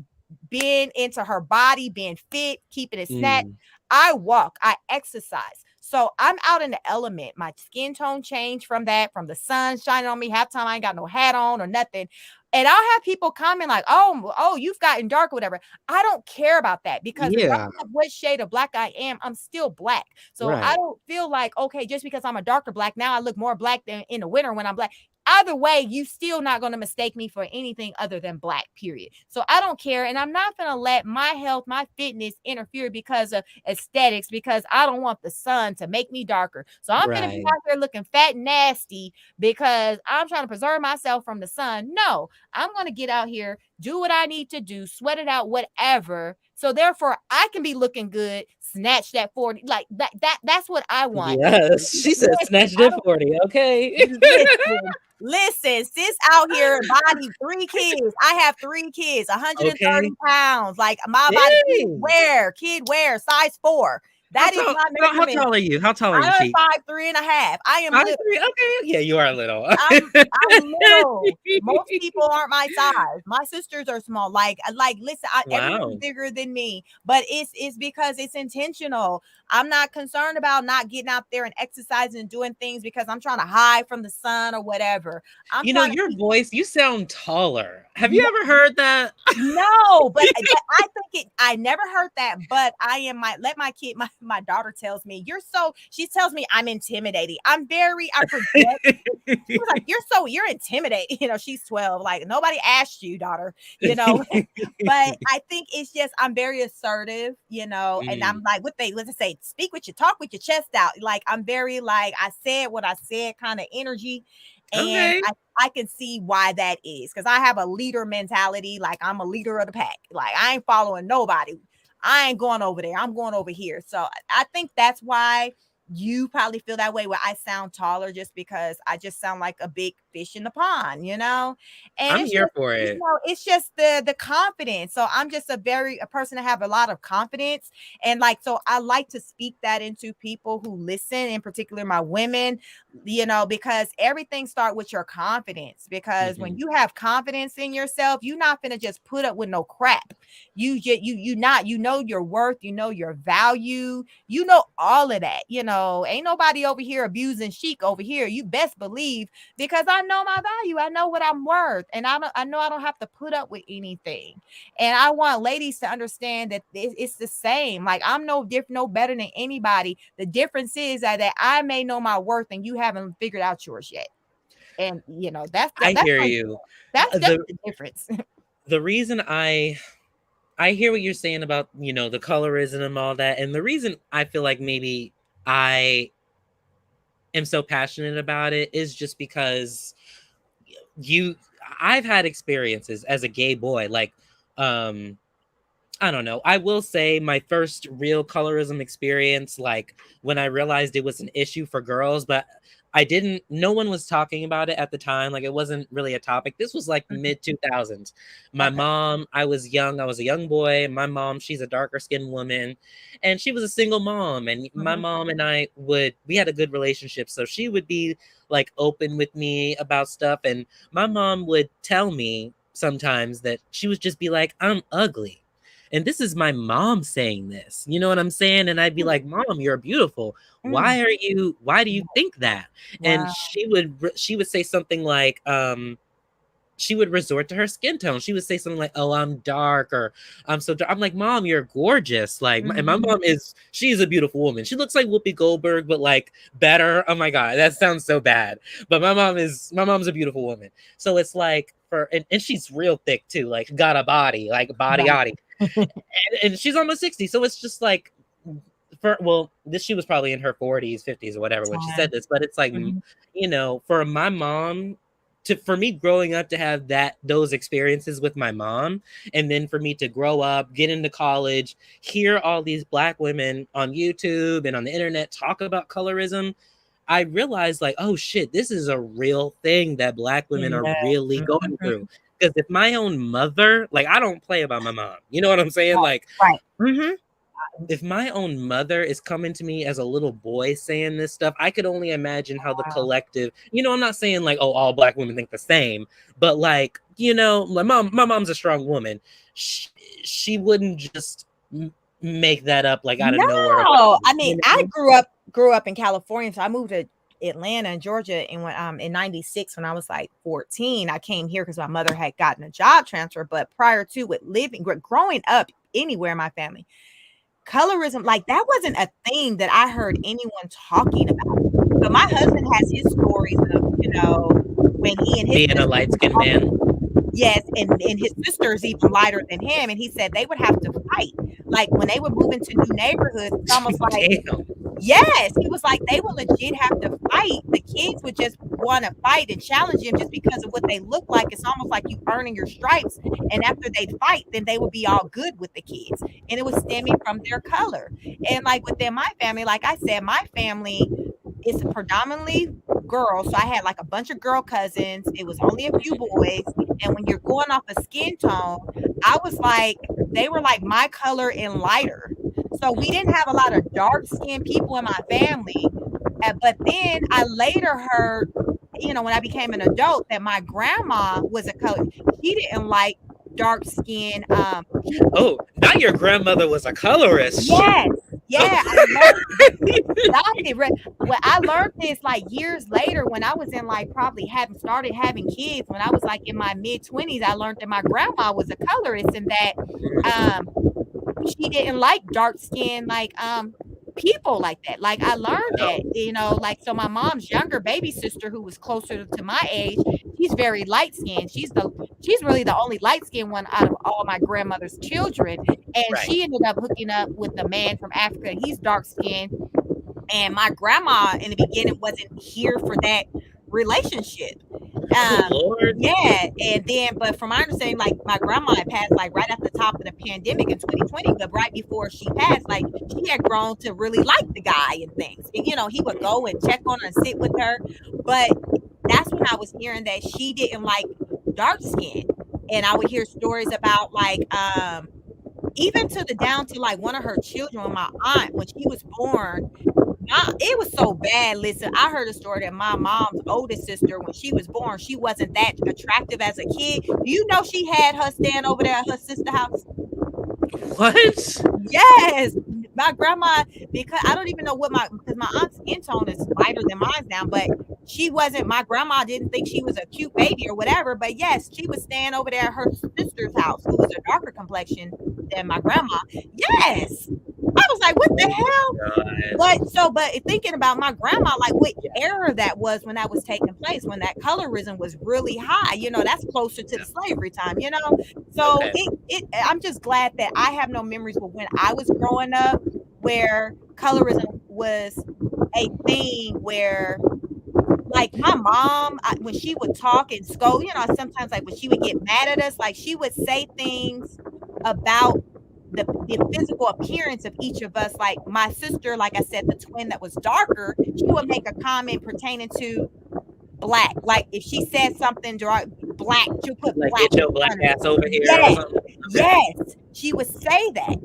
being into her body, being fit, keeping it snatched. Mm, I walk, I exercise. So I'm out in the element. My skin tone changed from that, from the sun shining on me. Half time I ain't got no hat on or nothing. And I'll have people comment like, oh, you've gotten dark or whatever. I don't care about that, because yeah, regardless of what shade of black I am, I'm still black. So I right. don't feel like, okay, just because I'm a darker black, now I look more black than in the winter when I'm black. Either way, you still not going to mistake me for anything other than black, period. So I don't care. And I'm not going to let my health, my fitness interfere because of aesthetics, because I don't want the sun to make me darker. So I'm going to be Right. out there looking fat and nasty because I'm trying to preserve myself from the sun. No, I'm going to get out here, do what I need to do, sweat it out, whatever. So therefore I can be looking good, snatch that 40, like that's what I want. Yes, she said Listen, snatched at 40. Okay. listen, sis out here, body, 3 kids. I have 3 kids, 130 Okay. pounds. Like my body, Dang. kid wear, size 4. How That is tall? my How measurement. tall are you? How tall are you, I'm Sheik? 5'3.5". I am Five little. three. Okay. Yeah, you are little. I'm little. Most people aren't my size. My sisters are small. Listen, everyone's Wow. bigger than me, but it's because it's intentional. I'm not concerned about not getting out there and exercising and doing things because I'm trying to hide from the sun or whatever. I'm You know, trying to your keep. voice, you sound taller. Have you ever heard that? No, but I think it. I never heard that, but I am let my kid. My daughter tells me she tells me I'm intimidating. I project. She was like, you're intimidating. She's 12. Like, nobody asked you, daughter, but I think it's just, I'm very assertive, and Mm, I'm like, let's say, speak with your talk with your chest out. Like, I'm very like, I said what I said kind of energy. And okay. I can see why that is, because I have a leader mentality. Like, I'm a leader of the pack. Like, I ain't following nobody. I ain't going over there. I'm going over here. So I think that's why you probably feel that way, where I sound taller, just because I just sound like a big fish in the pond. And I'm it's here just, for it. it's just the confidence. So I'm just a person that have a lot of confidence, and like, so I like to speak that into people who listen, in particular my women, because everything start with your confidence. Because when Mhm. you have confidence in yourself, you're not gonna just put up with no crap. You not, your worth, your value, all of that. Ain't nobody over here abusing Chic over here. You best believe, because I know my value. I know what I'm worth, and I know I don't have to put up with anything. And I want ladies to understand that it's the same. Like, I'm no different, no better than anybody. The difference is that I may know my worth and you haven't figured out yours yet. And I that's hear my, you. that's The the difference. the reason I hear what you're saying about, the colorism and all that. And the reason I feel like maybe I am so passionate about it is just because you I've had experiences as a gay boy, like, um I don't know. I will say my first real colorism experience, like when I realized it was an issue for girls, but no one was talking about it at the time. Like, it wasn't really a topic. This was like Mhm. mid 2000s. My Okay. mom, I was young. I was a young boy. My mom, she's a darker skinned woman, and she was a single mom. And my Mhm. mom and we had a good relationship. So she would be like open with me about stuff. And my mom would tell me sometimes that she would just be like, I'm ugly. And this is my mom saying this. You know what I'm saying? And I'd be like, Mom, you're beautiful. Mm. Why do you think that? And Wow. she would say something like, she would resort to her skin tone. She would say something like, "Oh, I'm dark," or "I'm so dark." I'm like, "Mom, you're gorgeous." Like, and my Mhm. mom she's a beautiful woman. She looks like Whoopi Goldberg, but like better. Oh my god, that sounds so bad. But my mom's a beautiful woman. So it's like and she's real thick too. Like, got a body, like body, Right. body, and she's almost 60. So it's just like, she was probably in her 40s, 50s, or whatever when she said Time. this. But it's like, Mhm. for my mom for me growing up to have those experiences with my mom, and then for me to grow up, get into college, hear all these Black women on YouTube and on the internet talk about colorism, I realized like, oh shit, this is a real thing that Black women are Yeah. really going Mhm. through. Because if my own mother, like, I don't play about my mom, you know what I'm saying? Like, Right. Mm-hmm. if my own mother is coming to me as a little boy saying this stuff, I could only imagine how the collective, I'm not saying like, oh, all Black women think the same, but like, my mom's a strong woman. She wouldn't just make that up like out of nowhere. No, I mean, I grew up in California, so I moved to Atlanta and Georgia in '96 when I was like 14. I came here because my mother had gotten a job transfer, but prior to it, growing up anywhere in my family, colorism, like that wasn't a thing that I heard anyone talking about. But my husband has his stories of, when he and his being a light-skinned man. Yes, and his sister's even lighter than him, and he said they would have to fight. Like when they would move into new neighborhoods, it's almost like yes, he was like they would legit have to fight. The kids would just want to fight and challenge him just because of what they look like. It's almost like you earning your stripes, and after they fight, then they would be all good with the kids, and it was stemming from their color. And like within my family, like I said, my family is predominantly girls, so I had like a bunch of girl cousins. It was only a few boys, and when you're going off a skin tone, I was like, they were like my color and lighter. So we didn't have a lot of dark skinned people in my family. But then I later heard, when I became an adult, that my grandma was a color. She didn't like dark skin people. Oh, not your grandmother was a colorist. Yes. Yeah, I learned this like years later when I was in like probably started having kids when I was like in my mid-20s. I learned that my grandma was a colorist and that she didn't like dark skin like people like that. Like I learned that, like so my mom's younger baby sister who was closer to my age, she's very light skinned. She's really the only light skinned one out of all my grandmother's children. And she ended up hooking up with a man from Africa. He's dark skinned. And my grandma in the beginning wasn't here for that relationship. Lord. Yeah, and then, but from my understanding, like my grandma had passed like right at the top of the pandemic in 2020, but right before she passed, like she had grown to really like the guy and things. And he would go and check on her and sit with her. But that's when I was hearing that she didn't like dark skin. And I would hear stories about like even down to like one of her children, my aunt, when she was born. It was so bad. Listen, I heard a story that my mom's oldest sister, when she was born, she wasn't that attractive as a kid. Do you know she had her stand over there at her sister's house? What? Yes, my grandma, because I don't even know because my aunt's skin tone is lighter than mine now, but she wasn't, my grandma didn't think she was a cute baby or whatever, but yes, she would stand over there at her sister's house, who was a darker complexion than my grandma. Yes. I was like, what the hell? But thinking about my grandma, like what era that was when that was taking place, when that colorism was really high, that's closer to the slavery time, So I'm just glad that I have no memories of when I was growing up where colorism was a thing where like my mom, when she would talk and scold, sometimes like when she would get mad at us, like she would say things about the physical appearance of each of us. Like my sister, like I said, the twin that was darker, she would make a comment pertaining to black. Like if she said something black, she'll put like black. Get your black ass over here yes, or something. Okay. Yes, she would say that.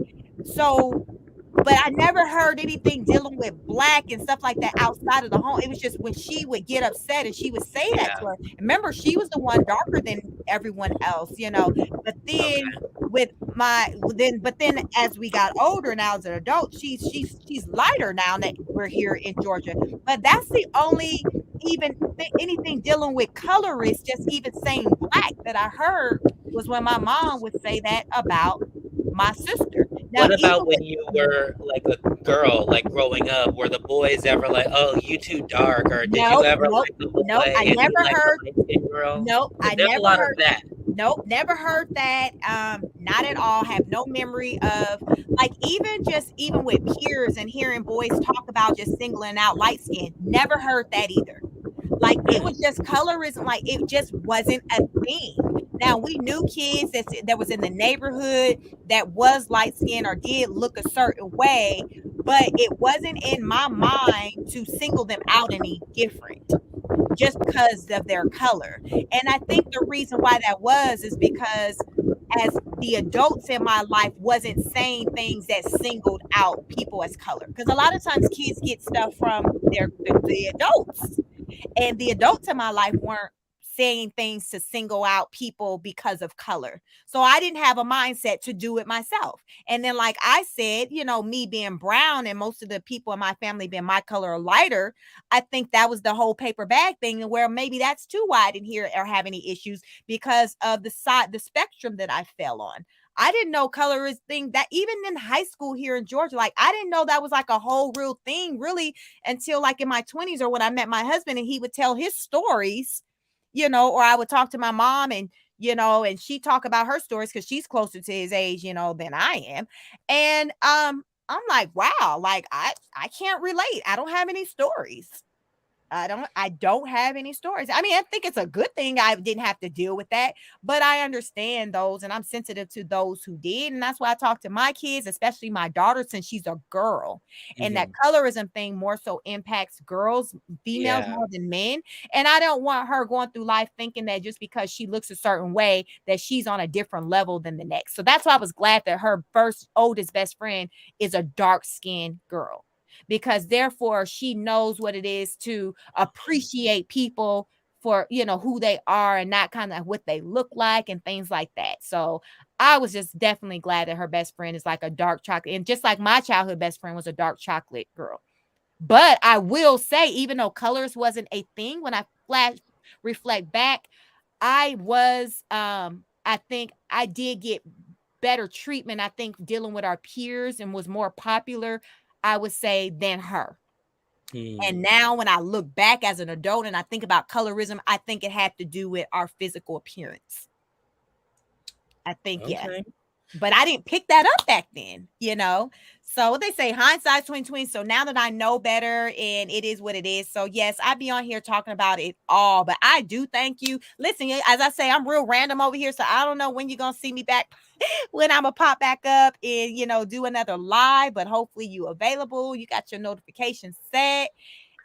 So but I never heard anything dealing with black and stuff like that outside of the home. It was just when she would get upset and she would say that to her. Remember, she was the one darker than everyone else, But then but then as we got older now as an adult, she's lighter now that we're here in Georgia. But that's the only even anything dealing with colorists, just even saying black that I heard was when my mom would say that about my sister. Now, what about when you were like a girl, like growing up? Were the boys ever like, "Oh, you too dark," or did you ever like the boy? Nope, I never heard. Girl? Nope, I never never heard that. Nope, never heard that. Not at all. Have no memory of like even with peers and hearing boys talk about just singling out light skin. Never heard that either. Like it was just colorism, like it just wasn't a thing. Now we knew kids that was in the neighborhood that was light skinned or did look a certain way, but it wasn't in my mind to single them out any different just because of their color. And I think the reason why that was is because as the adults in my life wasn't saying things that singled out people as color. Because a lot of times kids get stuff from the adults, and the adults in my life weren't saying things to single out people because of color. So I didn't have a mindset to do it myself. And then, like I said, me being brown and most of the people in my family being my color or lighter, I think that was the whole paper bag thing, where maybe that's too why I didn't hear or have any issues because of the spectrum that I fell on. I didn't know color is thing that even in high school here in Georgia, like I didn't know that was like a whole real thing really until like in my 20s or when I met my husband and he would tell his stories, or I would talk to my mom and, and she talk about her stories because she's closer to his age, than I am. And I'm like, wow, like I can't relate. I don't have any stories. I don't have any stories. I mean, I think it's a good thing I didn't have to deal with that, but I understand those and I'm sensitive to those who did. And that's why I talk to my kids, especially my daughter, since she's a girl. And that colorism thing more so impacts girls, females Yeah. more than men. And I don't want her going through life thinking that just because she looks a certain way that she's on a different level than the next. So that's why I was glad that her first oldest best friend is a dark-skinned girl, because therefore she knows what it is to appreciate people for who they are and not kind of what they look like and things like that. So I was just definitely glad that her best friend is like a dark chocolate, and just like my childhood best friend was a dark chocolate girl. But I will say, even though colors wasn't a thing, when I reflect back, I was I think I did get better treatment, I think, dealing with our peers, and was more popular, I would say, than her. And now when I look back as an adult and I think about colorism, I think it had to do with our physical appearance. I think, yeah. Okay. But I didn't pick that up back then. So what they say, hindsight's 2020. So now that I know better, and it is what it is. So yes, I be on here talking about it all. But I do thank you. Listen, as I say, I'm real random over here, so I don't know when you're gonna see me back, when I'm gonna pop back up and do another live. But hopefully you available. You got your notifications set,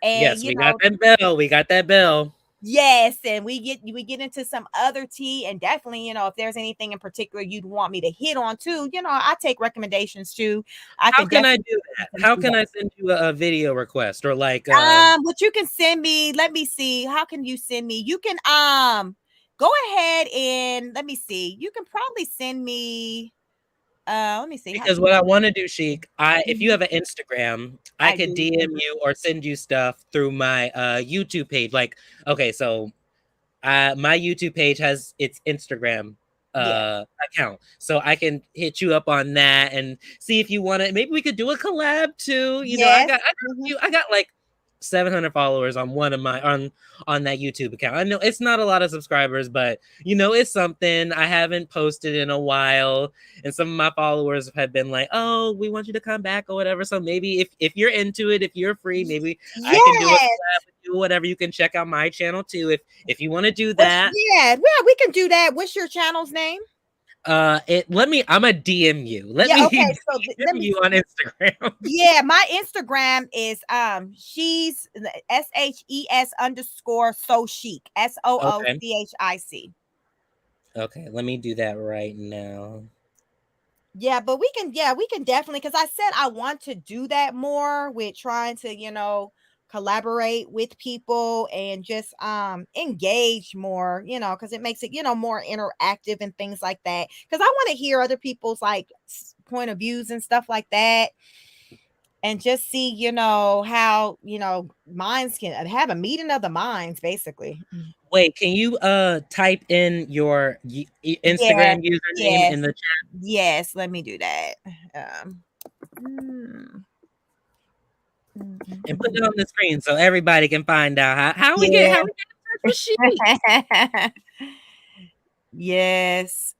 and Yes, we got that bell. We got that bell. yes, and we get into some other tea, and definitely, if there's anything in particular you'd want me to hit on too, I take recommendations too. I How can can I definitely do that? How can I send you a video request or like what you can send me, let me see. How can you send me? You can go ahead and let me see. You can probably send me let me see. How because can what you I want to do, Chic, if you Mhm. have an Instagram, I I could do. DM you or send you stuff through my YouTube page. Like, okay, so my YouTube page has its Instagram Yeah. account, so I can hit you up on that and see if you want to. Maybe we could do a collab too. Yes. I got like 700 followers on one of my on that YouTube account. I know it's not a lot of subscribers, but it's something. I haven't posted in a while, and some of my followers have been like, "Oh, we want you to come back" or whatever. So maybe if you're into it, if you're free, maybe I can do a Yes. collab with you, whatever. You can check out my channel too if you want to do What's that. yeah, we can do that. What's your channel's name? I'm a DM you. Let Yeah, me okay. So DM let me you on Instagram. Yeah, my Instagram is she's SHES _ so chic Okay. SOOCHIC. Okay, let me do that right now. Yeah, but we can definitely, because I said I want to do that more with trying to collaborate with people and just engage more, because it makes it more interactive and things like that, because I want to hear other people's like point of views and stuff like that, and just see, how, minds can have a meeting of the minds, basically. Wait, can you type in your Yeah, Instagram username yes, in the chat yes. Let me do that. Um, mm, mm, and put mm, it on the screen so everybody can find out how yeah. we get in touch with she. Yes.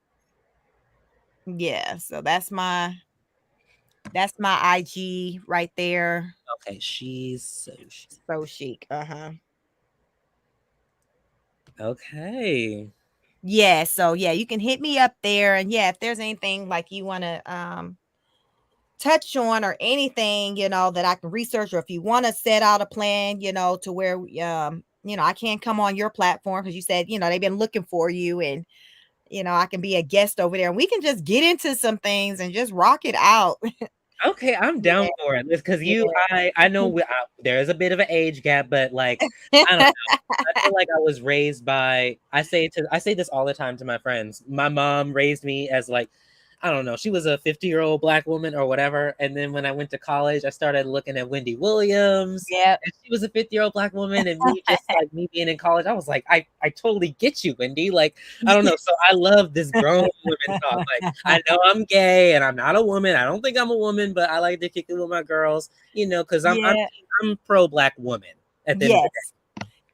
Yeah. So that's my IG right there. Okay, she's so chic. So chic. Uh-huh. Okay. Yeah, so yeah, you can hit me up there, and yeah, if there's anything like you want to touch on or anything, that I can research, or if you want to set out a plan, to where I can't come on your platform because you said, they've been looking for you, and I can be a guest over there and we can just get into some things and just rock it out. Okay, I'm down Yeah, for it. Because you, yeah. I know there is a bit of an age gap, but like, I don't know. I feel like I was raised by. I say this all the time to my friends. My mom raised me as like, I don't know. She was a 50-year-old black woman or whatever. And then when I went to college, I started looking at Wendy Williams, Yep. and she was a 50-year-old black woman. And me being in college, I was like, I totally get you, Wendy. Like, I don't know. So I love this grown women talk. Like, I know I'm gay and I'm not a woman. I don't think I'm a woman, but I like to kick it with my girls, because Yeah. I'm pro black woman at the end of the Yes.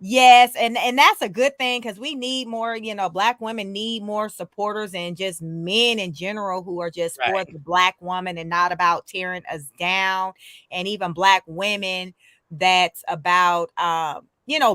Yes, and that's a good thing because we need more, black women need more supporters and just men in general who are just day. for Right. the black woman and not about tearing us down, and even black women that's about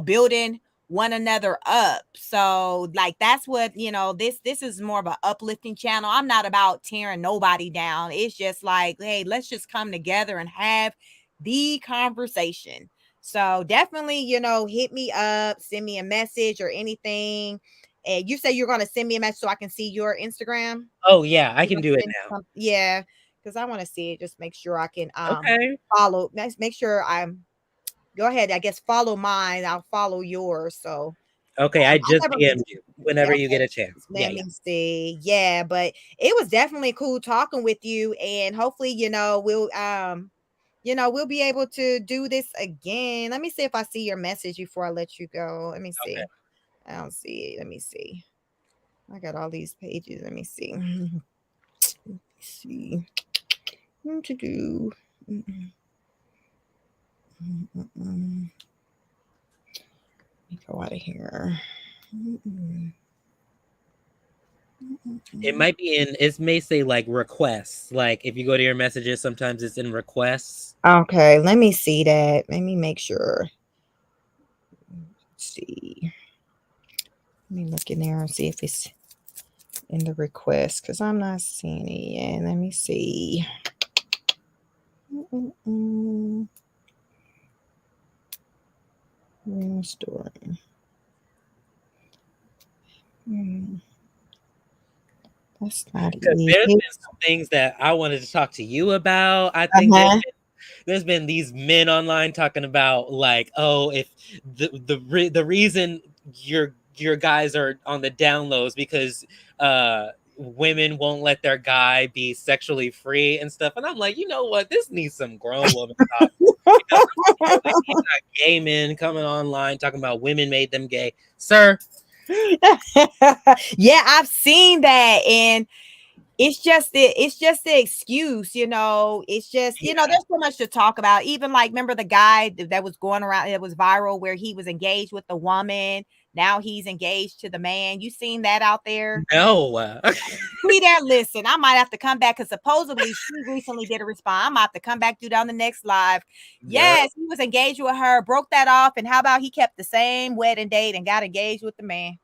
building one another up. So like that's what, this is more of an uplifting channel. I'm not about tearing nobody down. It's just like, hey, let's just come together and have the conversation. So definitely, hit me up, send me a message or anything. And you say you're going to send me a message so I can see your Instagram. Oh yeah, I You're can gonna do it send now. yeah, because I want to see it. Just make sure I can Okay. follow. Make sure I'm go ahead. I guess follow mine. I'll follow yours. So Okay, I I just never DM'd you whenever you get okay. a chance. Yeah, Let yeah. me see. Yeah, but it was definitely cool talking with you, and hopefully, we'll be able to do this again. Let me see if I see your message before I let you go. Let me Okay. see. I don't see it. Let me see. I got all these pages. Let me see. See. What to do. Mm-mm. Mm-mm. Let me go out of here. Mm-mm. It Mm-mm. might be it may say like requests. Like if you go to your messages, sometimes it's in requests. Okay, let me see that. Let me make sure. Let's see. Let me look in there and see if it's in the request because I'm not seeing it yet. Let me see. Mm-mm. Real story. Mm, that's not Because it. there's been some things that I wanted to talk to you about. I think Uh-huh. there's been these men online talking about like, oh, if the reason your guys are on the down low is because women won't let their guy be sexually free and stuff. And I'm like, you know what? This needs some grown woman talk. Because these are gay men coming online talking about women made them gay. Sir, Yeah, I've seen that, and it's just the excuse, it's just, yeah. there's so much to talk about. Even like, remember the guy that was going around, it was viral, where he was engaged with the woman. Now he's engaged to the man. You seen that out there? No. Me there, listen, I might have to come back because supposedly she recently did a response. I might have to come back, do down the next live. Girl. Yes, he was engaged with her, broke that off, and how about he kept the same wedding date and got engaged with the man?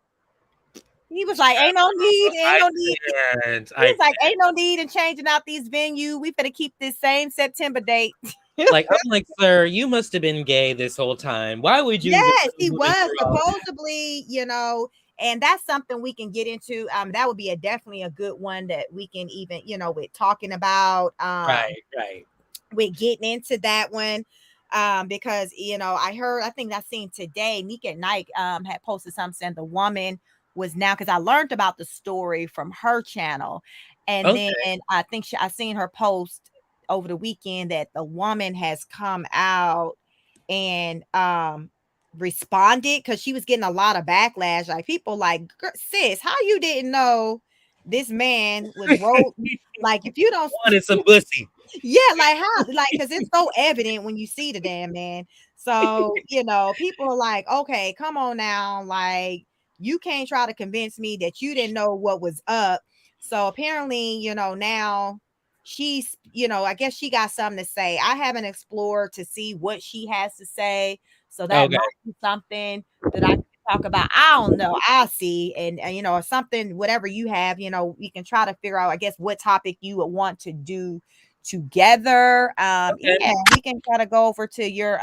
He was like, ain't no need, ain't I no need. can't. He I was like, ain't no need in changing out these venue. We better keep this same September date. like I'm like, sir, you must have been gay this whole time. Why would you go Yes, he women was through all of that? supposedly, and that's something we can get into. That would be definitely a good one that we can even, with talking about. Right, right. With getting into that one. Because I think I seen today Nick at Night had posted something saying the woman was now, because I learned about the story from her channel, and then Okay. I think I seen her post over the weekend that the woman has come out and responded, because she was getting a lot of backlash, like people like, sis, how you didn't know this man was wrote, like, if you don't Wanted some pussy. yeah, like how, like, because it's so evident when you see the damn man. So, people are like, okay, come on now. Like, you can't try to convince me that you didn't know what was up. So apparently, now I guess she got something to say. I haven't explored to see what she has to say. So that Okay. might be something that I can talk about, I don't know, I'll see, and or something, whatever you have, we can try to figure out, I guess, what topic you would want to do together. Okay. Yeah, we can try to go over to your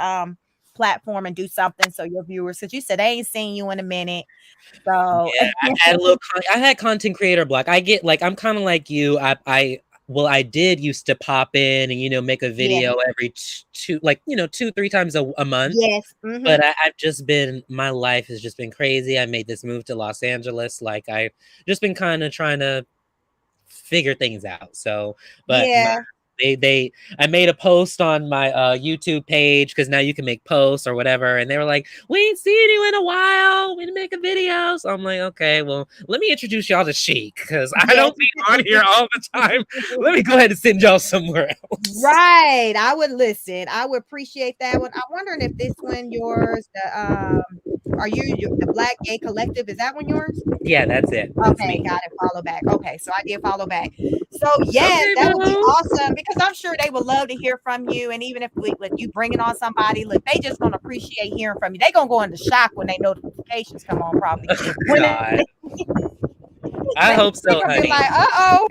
platform and do something so your viewers, because you said they ain't seen you in a minute. So Yeah, I had content creator block. I get like I'm kind of like you. I did used to pop in and make a yeah, video every two, like 2-3 times a month. yes, But I've just been, my life has just been crazy. I made this move to Los Angeles. Like I've just been kind of trying to figure things out. So, but yeah, I made a post on my YouTube page, because now you can make posts or whatever, and they were like, "We ain't seen you in a while. We need to make a video." So I'm like, "Okay, well, let me introduce y'all to Chic, because I yes. don't be on here all the time. Let me go ahead and send y'all somewhere else." Right. I would listen. I would appreciate that one. I'm wondering if this one yours, are you the Black Gay Collective? Is that one yours? Yeah, that's it. That's Okay, me. got it. Follow back. Okay, so I did follow back. So yes, Okay, that would be boo. awesome, because I'm sure they would love to hear from you. And even if you bringing on somebody, look, they just gonna appreciate hearing from you. They gonna go into shock when they notifications come on, probably. Oh When God. I they, hope they so, gonna be honey. like, uh-oh.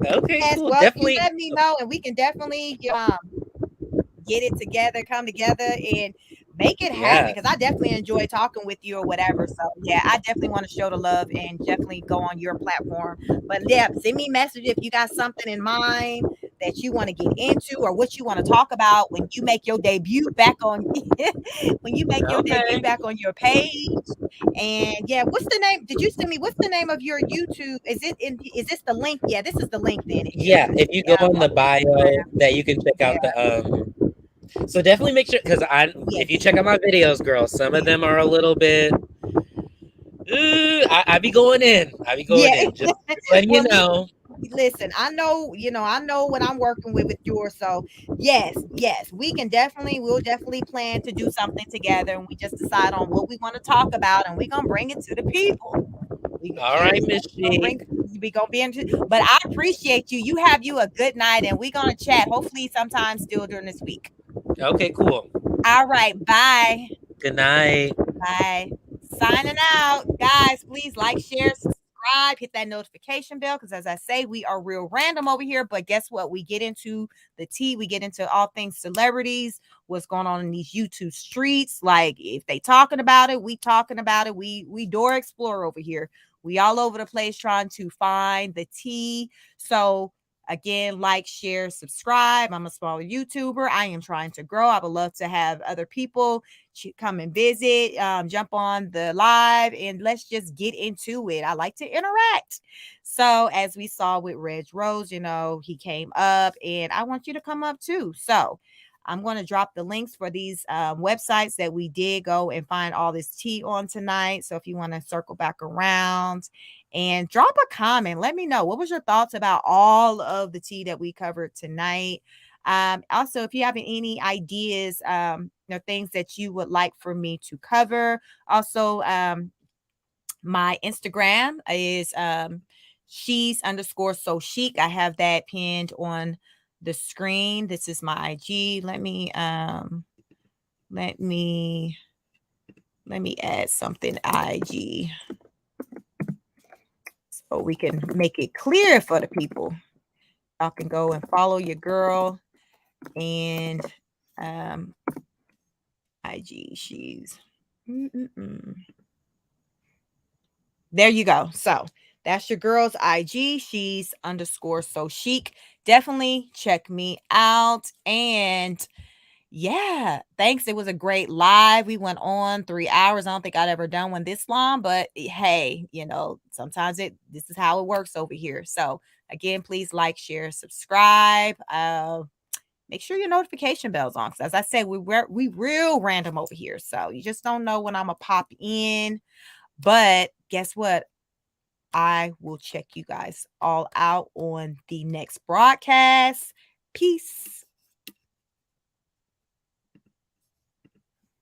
Okay, Yes, cool. well, you Definitely. let me know, and we can definitely get it together, come together, and make it happen. Yeah. Because I definitely enjoy talking with you or whatever. So yeah, I definitely want to show the love and definitely go on your platform. But yeah, send me a message if you got something in mind that you want to get into, or what you want to talk about when you make your debut back on when you make your debut Okay. back on your page. And yeah, what's the name? Did you send me? What's the name of your YouTube? Is this the link? Yeah, this is the link. Then it is. Yeah, if you go on On the bio, that you can check yeah, out the so definitely make sure, because if you yes, check out my videos, girl, some of them are a little bit I be going in. I be going yeah. in. Just letting you Well, know. listen, I know, I know what I'm working with yours. So yes, we'll definitely plan to do something together, and we just decide on what we want to talk about, and we're gonna bring it to the people. All right, Miss Gonna G. we gonna be into, but I appreciate you. You have you a good night, and we're gonna chat hopefully sometime still during this week. Okay, cool. All right, bye. Good night. Bye. Signing out. Guys, please like, share, subscribe, hit that notification bell, because as I say, we are real random over here. But guess what? We get into the tea, we get into all things celebrities, what's going on in these YouTube streets. Like, if they talking about it, we talking about it. We door explore over here. We all over the place trying to find the tea. So again, like, share, subscribe. I'm a smaller YouTuber. I am trying to grow. I would love to have other people come and visit, jump on the live, and let's just get into it. I like to interact. So as we saw with Reg Rose, he came up, and I want you to come up too. So I'm going to drop the links for these websites that we did go and find all this tea on tonight. So if you want to circle back around and drop a comment, let me know, what was your thoughts about all of the tea that we covered tonight. Also, if you have any ideas, things that you would like for me to cover. Also, my Instagram is she's underscore so chic. I have that pinned on the screen. This is my IG. Let me add something IG so we can make it clear for the people. Y'all can go and follow your girl and IG. She's there you go. So that's your girl's IG. She's underscore so chic. Definitely check me out. And yeah, thanks. It was a great live. We went on 3 hours. I don't think I'd ever done one this long, but hey, sometimes this is how it works over here. So again, please like, share, subscribe. Make sure your notification bell's on. Because as I said, we real random over here. So you just don't know when I'm gonna pop in. But guess what? I will check you guys all out on the next broadcast. Peace.